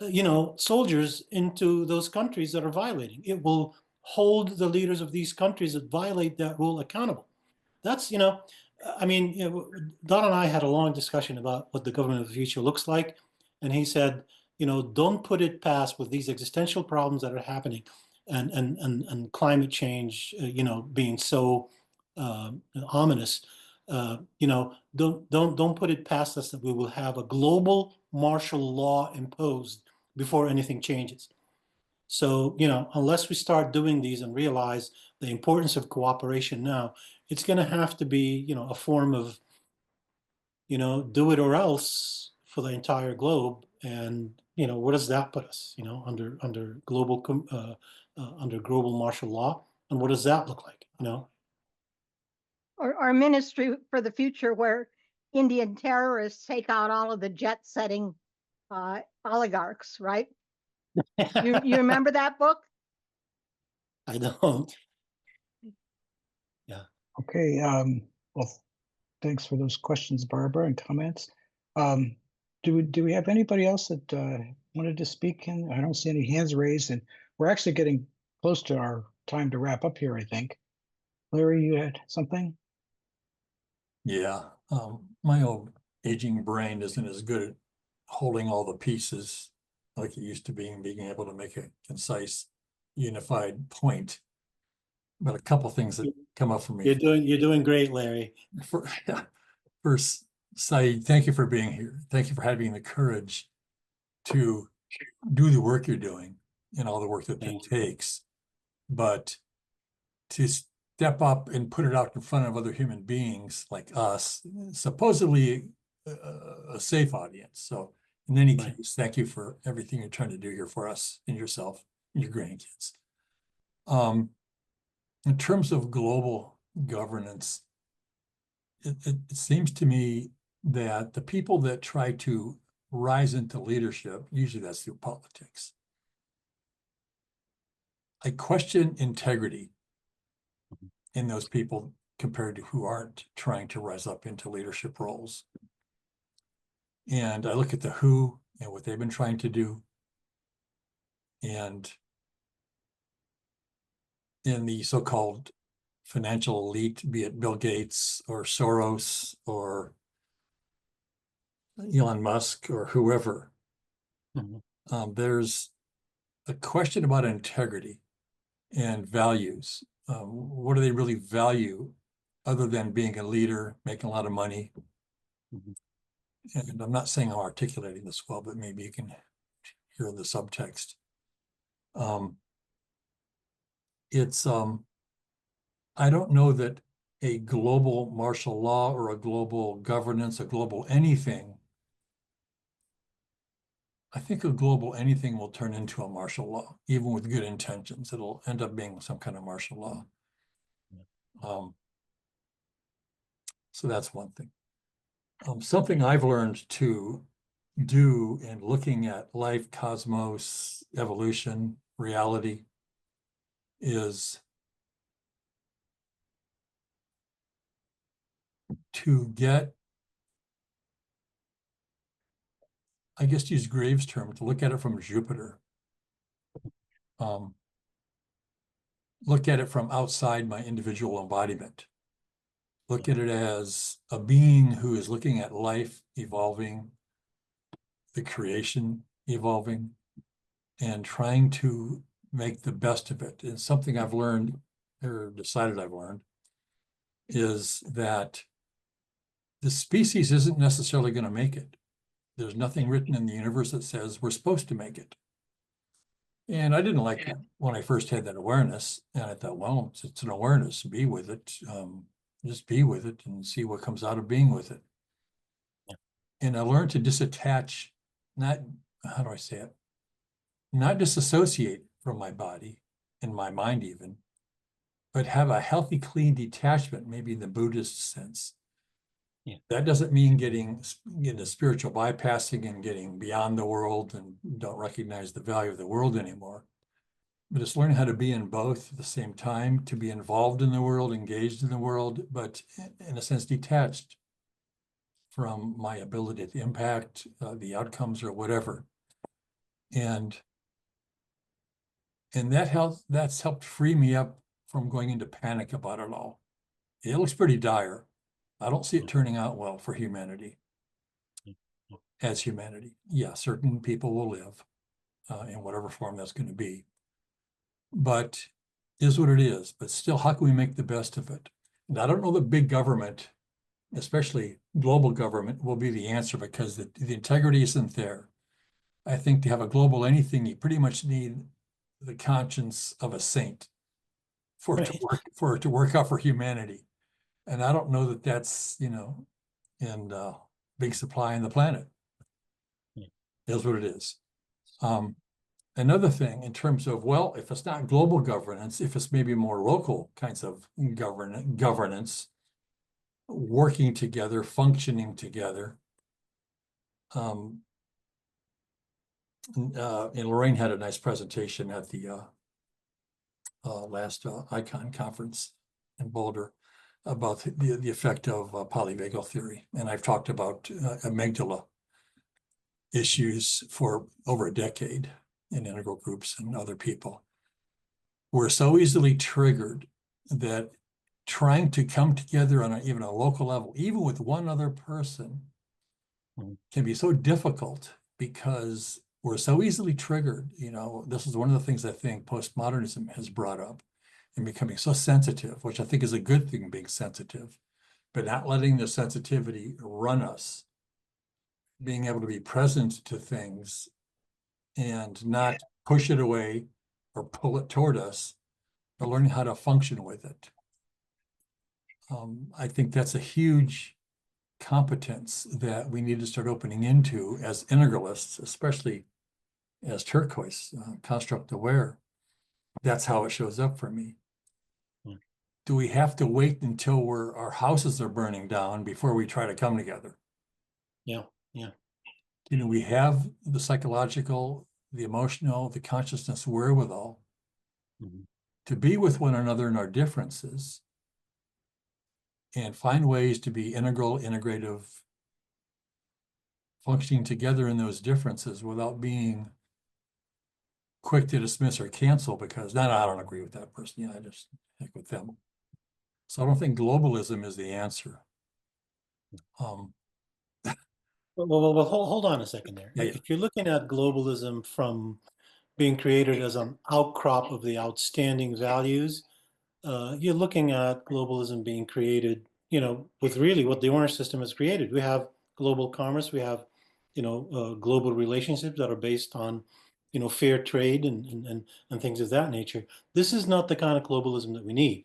[SPEAKER 3] you know, soldiers into those countries that are violating. It will hold the leaders of these countries that violate that rule accountable. That's, you know, I mean, you know, Don and I had a long discussion about what the government of the future looks like. And he said, you know, don't put it past with these existential problems that are happening and climate change, you know, being so ominous. You know, don't put it past us that we will have a global martial law imposed before anything changes. So, you know, unless we start doing these and realize the importance of cooperation now, it's going to have to be, you know, a form of, you know, do it or else for the entire globe. And, you know, where does that put us, you know, under global martial law? And what does that look like, you know?
[SPEAKER 10] Or ministry for the future where Indian terrorists take out all of the jet-setting oligarchs, right? You remember that book?
[SPEAKER 3] I don't.
[SPEAKER 1] Okay, well, thanks for those questions, Barbara, and comments. do we have anybody else that wanted to speak? And I don't see any hands raised, and we're actually getting close to our time to wrap up here, I think. Larry, you had something?
[SPEAKER 7] Yeah, my old aging brain isn't as good at holding all the pieces like it used to be and being able to make a concise, unified point. But a couple things that come up for me.
[SPEAKER 3] You're doing great, Larry.
[SPEAKER 7] First, Saeed, thank you for being here. Thank you for having the courage to do the work you're doing and all the work that it takes. But to step up and put it out in front of other human beings like us, supposedly a safe audience. So in any case, thank you for everything you're trying to do here for us and yourself and your grandkids. In terms of global governance, it seems to me that the people that try to rise into leadership, usually that's through politics. I question integrity in those people compared to who aren't trying to rise up into leadership roles. And I look at the WHO and what they've been trying to do. And in the so-called financial elite, be it Bill Gates or Soros or Elon Musk or whoever, there's a question about integrity and values. What do they really value other than being a leader, making a lot of money? And I'm not saying I'm articulating this well, but maybe you can hear the subtext. I don't know that a global martial law or a global governance, a global anything, I think a global anything will turn into a martial law, even with good intentions. It'll end up being some kind of martial law. So that's one thing. Something I've learned to do in looking at life, cosmos, evolution, reality is to get, I guess to use Graves' term, to look at it from Jupiter. Look at it from outside my individual embodiment. Look at it as a being who is looking at life evolving, the creation evolving, and trying to make the best of it. And something I've learned, or decided I've learned, is that the species isn't necessarily going to make it. There's nothing written in the universe that says we're supposed to make it. And I didn't like that when I first had that awareness. And I thought, well, it's an awareness, be with it. Just be with it and see what comes out of being with it. And I learned to disattach, not, how do I say it? Not disassociate from my body and my mind even, but have a healthy, clean detachment, maybe in the Buddhist sense. That doesn't mean getting into spiritual bypassing and getting beyond the world and don't recognize the value of the world anymore. But it's learning how to be in both at the same time, to be involved in the world, engaged in the world, but in a sense detached from my ability to impact the outcomes or whatever. And that's helped free me up from going into panic about it all. It looks pretty dire. I don't see it turning out well for humanity. As humanity, yeah, certain people will live in whatever form that's going to be. But is what it is. But still, how can we make the best of it? And I don't know that big government, especially global government, will be the answer because the integrity isn't there. I think to have a global anything, you pretty much need the conscience of a saint for it to work out for humanity. And I don't know that that's, in big supply on the planet. Is what it is. Another thing in terms of, well, if it's not global governance, if it's maybe more local kinds of governance, working together, functioning together. And Lorraine had a nice presentation at the last ICON conference in Boulder about the effect of polyvagal theory. And I've talked about amygdala issues for over a decade in integral groups and other people. We're so easily triggered that trying to come together on even a local level, even with one other person, can be so difficult because we're so easily triggered. This is one of the things I think postmodernism has brought up, and becoming so sensitive, which I think is a good thing, being sensitive, but not letting the sensitivity run us, being able to be present to things and not push it away or pull it toward us, but learning how to function with it. I think that's a huge competence that we need to start opening into as integralists, especially as turquoise, construct aware. That's how it shows up for me. Do we have to wait until our houses are burning down before we try to come together?
[SPEAKER 3] Yeah.
[SPEAKER 7] We have the psychological, the emotional, the consciousness wherewithal to be with one another in our differences and find ways to be integral, integrative, functioning together in those differences without being quick to dismiss or cancel because, no, I don't agree with that person. I just heck with them. So I don't think globalism is the answer.
[SPEAKER 3] Well, hold on a second there.
[SPEAKER 7] Yeah.
[SPEAKER 3] If you're looking at globalism from being created as an outcrop of the outstanding values, you're looking at globalism being created, with really what the orange system has created. We have global commerce, we have, global relationships that are based on, fair trade and things of that nature. This is not the kind of globalism that we need.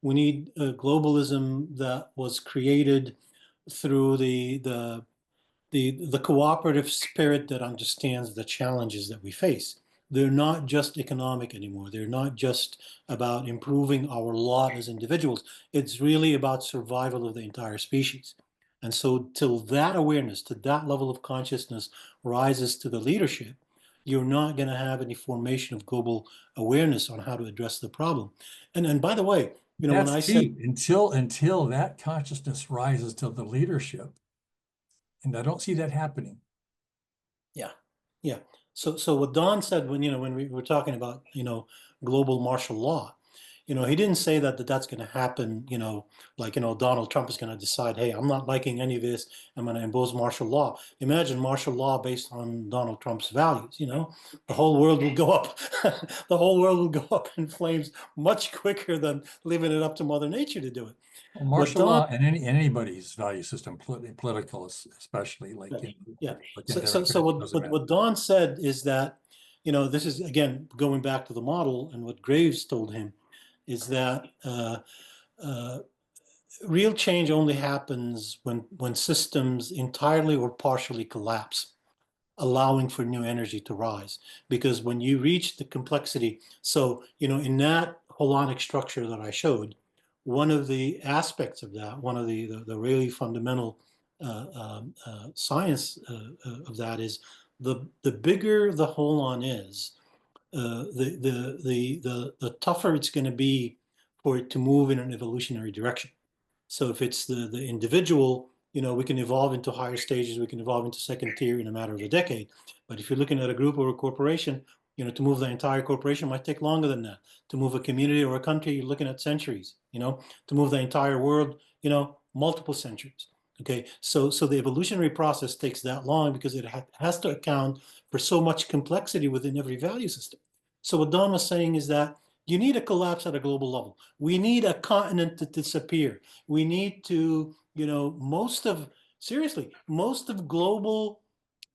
[SPEAKER 3] We need a globalism that was created through the cooperative spirit that understands the challenges that we face. They're not just economic anymore. They're not just about improving our lot as individuals. It's really about survival of the entire species. And so till that awareness, to that level of consciousness rises to the leadership, you're not going to have any formation of global awareness on how to address the problem. And by the way, when I said
[SPEAKER 7] until that consciousness rises to the leadership, and I don't see that happening.
[SPEAKER 3] Yeah. So what Don said when we were talking about global martial law, he didn't say that that's going to happen. Donald Trump is going to decide, hey, I'm not liking any of this. I'm going to impose martial law. Imagine martial law based on Donald Trump's values. The whole world will go up. The whole world will go up in flames much quicker than leaving it up to Mother Nature to do it.
[SPEAKER 7] Well, martial law and anybody's value system, political especially, like
[SPEAKER 3] So what Don said is that this is again going back to the model and what Graves told him is that real change only happens when systems entirely or partially collapse, allowing for new energy to rise. Because when you reach the complexity, so in that holonic structure that I showed, one of the aspects of that, one of the really fundamental science of that is the bigger the holon is, the tougher it's going to be for it to move in an evolutionary direction. So if it's the individual, we can evolve into higher stages, we can evolve into second tier in a matter of a decade. But if you're looking at a group or a corporation, to move the entire corporation might take longer than that. To move a community or a country, you're looking at centuries. To move the entire world, multiple centuries. Okay, so the evolutionary process takes that long because it has to account for so much complexity within every value system. So what Don was saying is that you need a collapse at a global level. We need a continent to disappear. We need to, most of global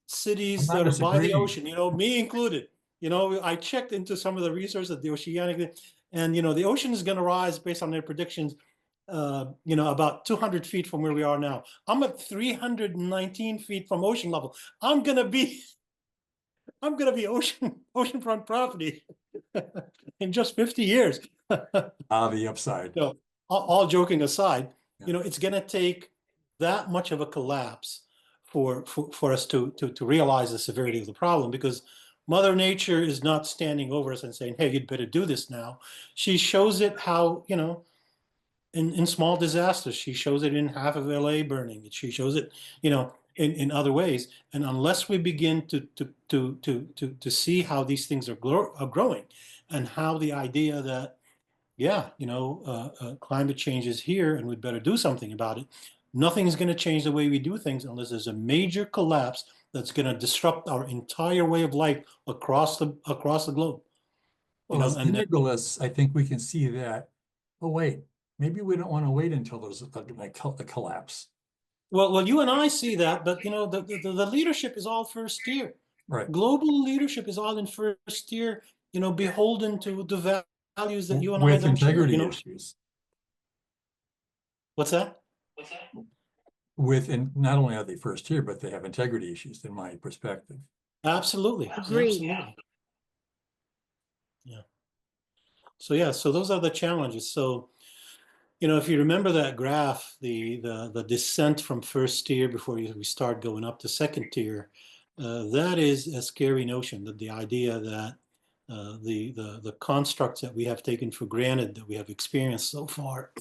[SPEAKER 3] cities that are by the ocean, me included. I checked into some of the research that the oceanic, and the ocean is going to rise based on their predictions, about 200 feet from where we are now. I'm at 319 feet from ocean level. I'm gonna be oceanfront property in just 50 years.
[SPEAKER 7] The upside.
[SPEAKER 3] So, all joking aside, it's gonna take that much of a collapse for us to realize the severity of the problem, because Mother Nature is not standing over us and saying, hey, you'd better do this now. She shows it how, in small disasters. She shows it in half of LA burning. She shows it, in other ways. And unless we begin to see how these things are growing, and how the idea that, yeah, climate change is here and we'd better do something about it, nothing's going to change the way we do things unless there's a major collapse that's going to disrupt our entire way of life across the globe.
[SPEAKER 7] Well, as
[SPEAKER 3] And that,
[SPEAKER 7] integralists, I think we can see that. Oh, wait, maybe we don't want to wait until there's a collapse.
[SPEAKER 3] well, you and I see that, but the leadership is all first tier.
[SPEAKER 7] Right.
[SPEAKER 3] Global leadership is all in first tier, beholden to the values that you and I
[SPEAKER 7] With
[SPEAKER 3] don't share,
[SPEAKER 7] integrity issues.
[SPEAKER 3] What's that?
[SPEAKER 7] And not only are they first tier, but they have integrity issues, in my perspective.
[SPEAKER 3] Absolutely.
[SPEAKER 10] Agreed.
[SPEAKER 3] Absolutely. Yeah. So yeah, so those are the challenges. So, if you remember that graph, the descent from first tier before we start going up to second tier, that is a scary notion, that the idea that the constructs that we have taken for granted, that we have experienced so far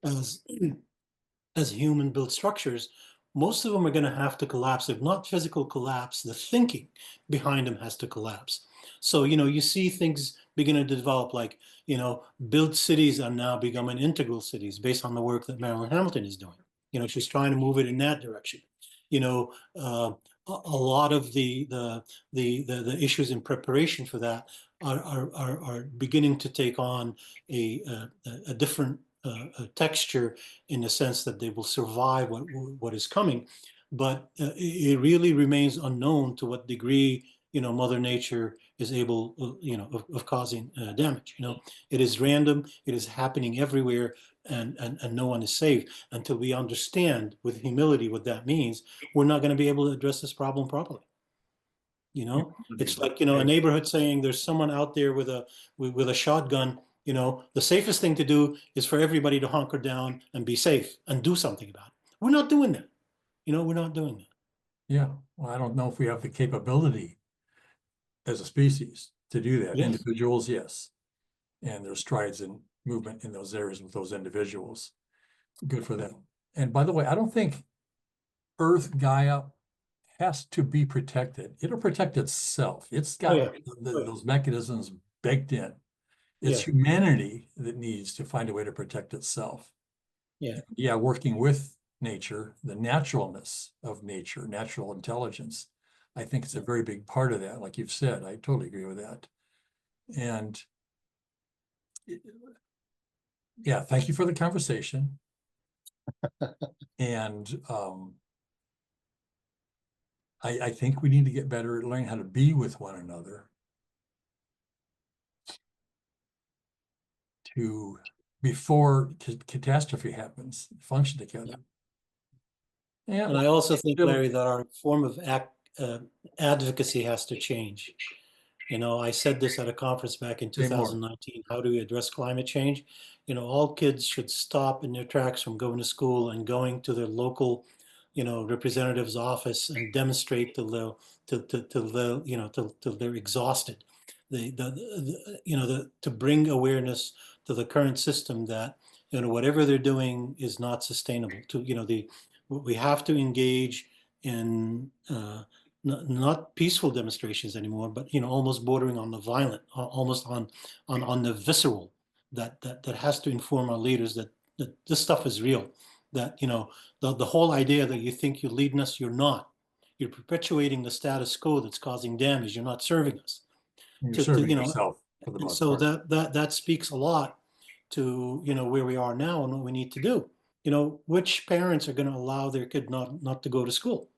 [SPEAKER 3] as human built structures, most of them are going to have to collapse. If not physical collapse, the thinking behind them has to collapse. So, you see things beginning to develop, like, built cities are now becoming integral cities based on the work that Marilyn Hamilton is doing. She's trying to move it in that direction. A lot of the issues in preparation for that are beginning to take on a different texture, in the sense that they will survive what is coming, but it really remains unknown to what degree Mother Nature is able of causing damage. It is random, it is happening everywhere, and no one is safe until we understand with humility what that means. We're not going to be able to address this problem properly. It's like a neighborhood saying there's someone out there with a shotgun. The safest thing to do is for everybody to hunker down and be safe and do something about it. We're not doing that. We're not doing that.
[SPEAKER 7] Yeah, well, I don't know if we have the capability as a species to do that.
[SPEAKER 3] Yes.
[SPEAKER 7] Individuals, yes. And there's strides in movement in those areas with those individuals. Good for them. And by the way, I don't think Earth, Gaia, has to be protected. It'll protect itself. It's got those mechanisms baked in. It's humanity that needs to find a way to protect itself. Yeah, working with nature, the naturalness of nature, natural intelligence, I think it's a very big part of that. Like you've said, I totally agree with that. And yeah, thank you for the conversation. And I think we need to get better at learning how to be with one another, to, before catastrophe happens, function together. Yeah.
[SPEAKER 3] And I also think, Larry, that our form of advocacy has to change. I said this at a conference back in 2019, how do we address climate change? All kids should stop in their tracks from going to school and going to their local, representative's office and demonstrate till they're exhausted. To bring awareness to the current system that, whatever they're doing is not sustainable. We have to engage in not peaceful demonstrations anymore, but almost bordering on the violent, almost on the visceral. That has to inform our leaders that this stuff is real. That the whole idea that you think you're leading us, you're not. You're perpetuating the status quo that's causing damage. You're not serving us.
[SPEAKER 7] You're serving yourself for the most part.
[SPEAKER 3] So that speaks a lot to where we are now and what we need to do. Which parents are going to allow their kid not to go to school?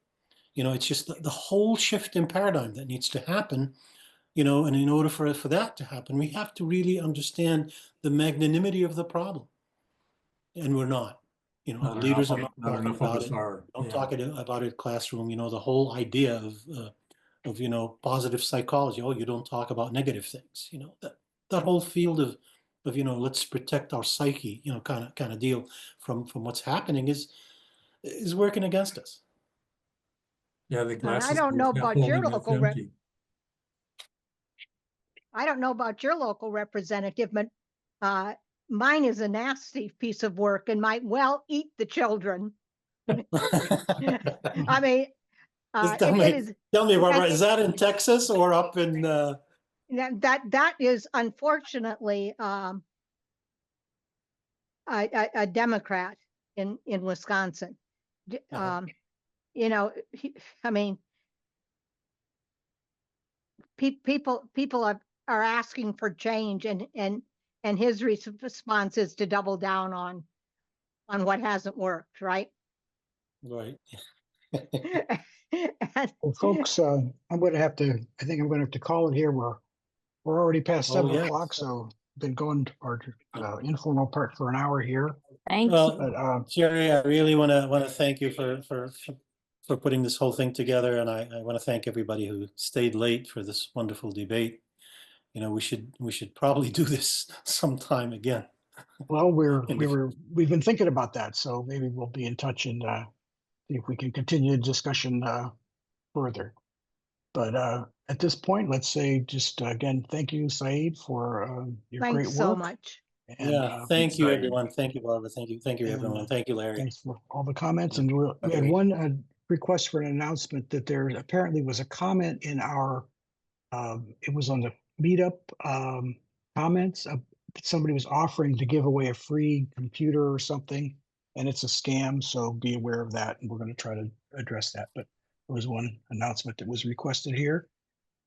[SPEAKER 3] It's just the whole shift in paradigm that needs to happen. And in order for that to happen, we have to really understand the magnanimity of the problem. And we're not. Our leaders are not talking about it. Don't talk about it in classroom. The whole idea of positive psychology. Oh, you don't talk about negative things. That whole field of let's protect our psyche, kind of deal from what's happening is working against us.
[SPEAKER 7] Yeah, the glass
[SPEAKER 10] I don't know about your local
[SPEAKER 7] empty.
[SPEAKER 10] I don't know about your local representative, but mine is a nasty piece of work and might well eat the children. I mean,
[SPEAKER 3] Just tell
[SPEAKER 10] it
[SPEAKER 3] me,
[SPEAKER 10] is,
[SPEAKER 3] tell me, Barbara,
[SPEAKER 10] and
[SPEAKER 3] is that in Texas or up in,
[SPEAKER 10] that is unfortunately, a Democrat in Wisconsin.
[SPEAKER 3] Uh-huh.
[SPEAKER 10] You know, I mean, people are asking for change, and his response is to double down on what hasn't worked, right?
[SPEAKER 3] right?
[SPEAKER 10] And-
[SPEAKER 1] Well, folks, I think I'm going to have to call it here. We're already past
[SPEAKER 3] Oh,
[SPEAKER 1] 7 o'clock,
[SPEAKER 3] yes.
[SPEAKER 1] so been going to our informal part for an hour here.
[SPEAKER 11] Thank you.
[SPEAKER 3] Well,
[SPEAKER 1] But
[SPEAKER 3] Jerry, I really want to thank you for putting this whole thing together, and I want to thank everybody who stayed late for this wonderful debate. You know, we should probably do this sometime again.
[SPEAKER 1] well,
[SPEAKER 3] In the
[SPEAKER 1] we've been thinking about that, so maybe we'll be in touch and see if we can continue the discussion further. But at this point, let's say just again, thank you, Saeed, for your great
[SPEAKER 10] Thanks so
[SPEAKER 1] work.
[SPEAKER 10] much.
[SPEAKER 1] And
[SPEAKER 3] Yeah, thank you,
[SPEAKER 7] Saeed.
[SPEAKER 3] everyone. Thank you, Barbara. Thank you,
[SPEAKER 1] And,
[SPEAKER 3] everyone. Thank you, Larry.
[SPEAKER 1] thanks for all the comments.
[SPEAKER 3] Yeah.
[SPEAKER 1] And we had
[SPEAKER 3] Okay.
[SPEAKER 1] one request for an announcement that there apparently was a comment in our, it was on the meetup comments. Somebody was offering to give away a free computer or something, and it's a scam. So be aware of that. And we're going to try to address that. But there was one announcement that was requested here.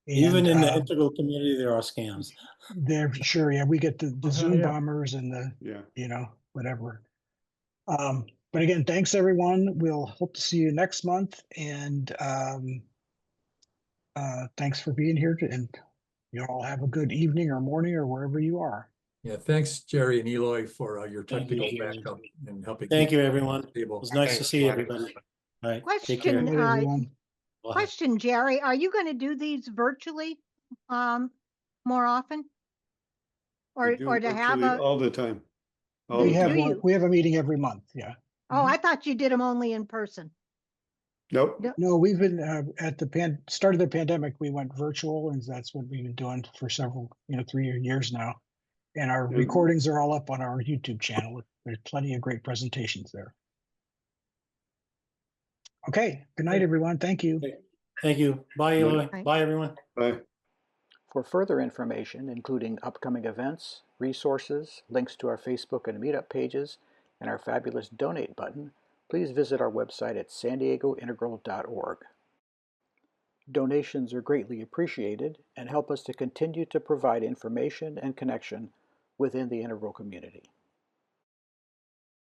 [SPEAKER 3] Even
[SPEAKER 1] And,
[SPEAKER 3] in the integral community, there are scams.
[SPEAKER 1] they're sure, yeah, we get the Zoom
[SPEAKER 2] yeah.
[SPEAKER 1] bombers and the,
[SPEAKER 2] Yeah.
[SPEAKER 1] whatever. But again, thanks everyone. We'll hope to see you next month. And thanks for being here. And you all have a good evening or morning or wherever you are.
[SPEAKER 7] Yeah, thanks, Jerry and Eloy, for your
[SPEAKER 3] Thank you,
[SPEAKER 7] technical
[SPEAKER 3] Jerry.
[SPEAKER 7] backup and helping.
[SPEAKER 3] Thank
[SPEAKER 7] keep
[SPEAKER 3] you,
[SPEAKER 7] us
[SPEAKER 3] everyone. It
[SPEAKER 7] stable.
[SPEAKER 3] was nice to see everybody. All right, take care.
[SPEAKER 10] Question,
[SPEAKER 1] Good night, everyone.
[SPEAKER 3] Bye.
[SPEAKER 10] question, Jerry, are you going to do these virtually more often? Or to have a,
[SPEAKER 2] all the time.
[SPEAKER 10] Do-
[SPEAKER 1] We have
[SPEAKER 10] do you?
[SPEAKER 1] we have a meeting every month. Yeah.
[SPEAKER 10] oh, I thought you did them only in person.
[SPEAKER 2] Nope.
[SPEAKER 1] No, we've been at the start of the pandemic, we went virtual, and that's what we've been doing for several, 3 years now. And our
[SPEAKER 2] Yeah.
[SPEAKER 1] recordings are all up on our YouTube channel. There's plenty of great presentations there. Okay. Good night, everyone. Thank you.
[SPEAKER 3] Thank you. Bye, Eloy.
[SPEAKER 10] Bye.
[SPEAKER 3] Bye, everyone.
[SPEAKER 2] Bye.
[SPEAKER 12] For further information, including upcoming events, resources, links to our Facebook and Meetup pages, and our fabulous donate button, please visit our website at sandiegointegral.org. Donations are greatly appreciated and help us to continue to provide information and connection within the Integral community.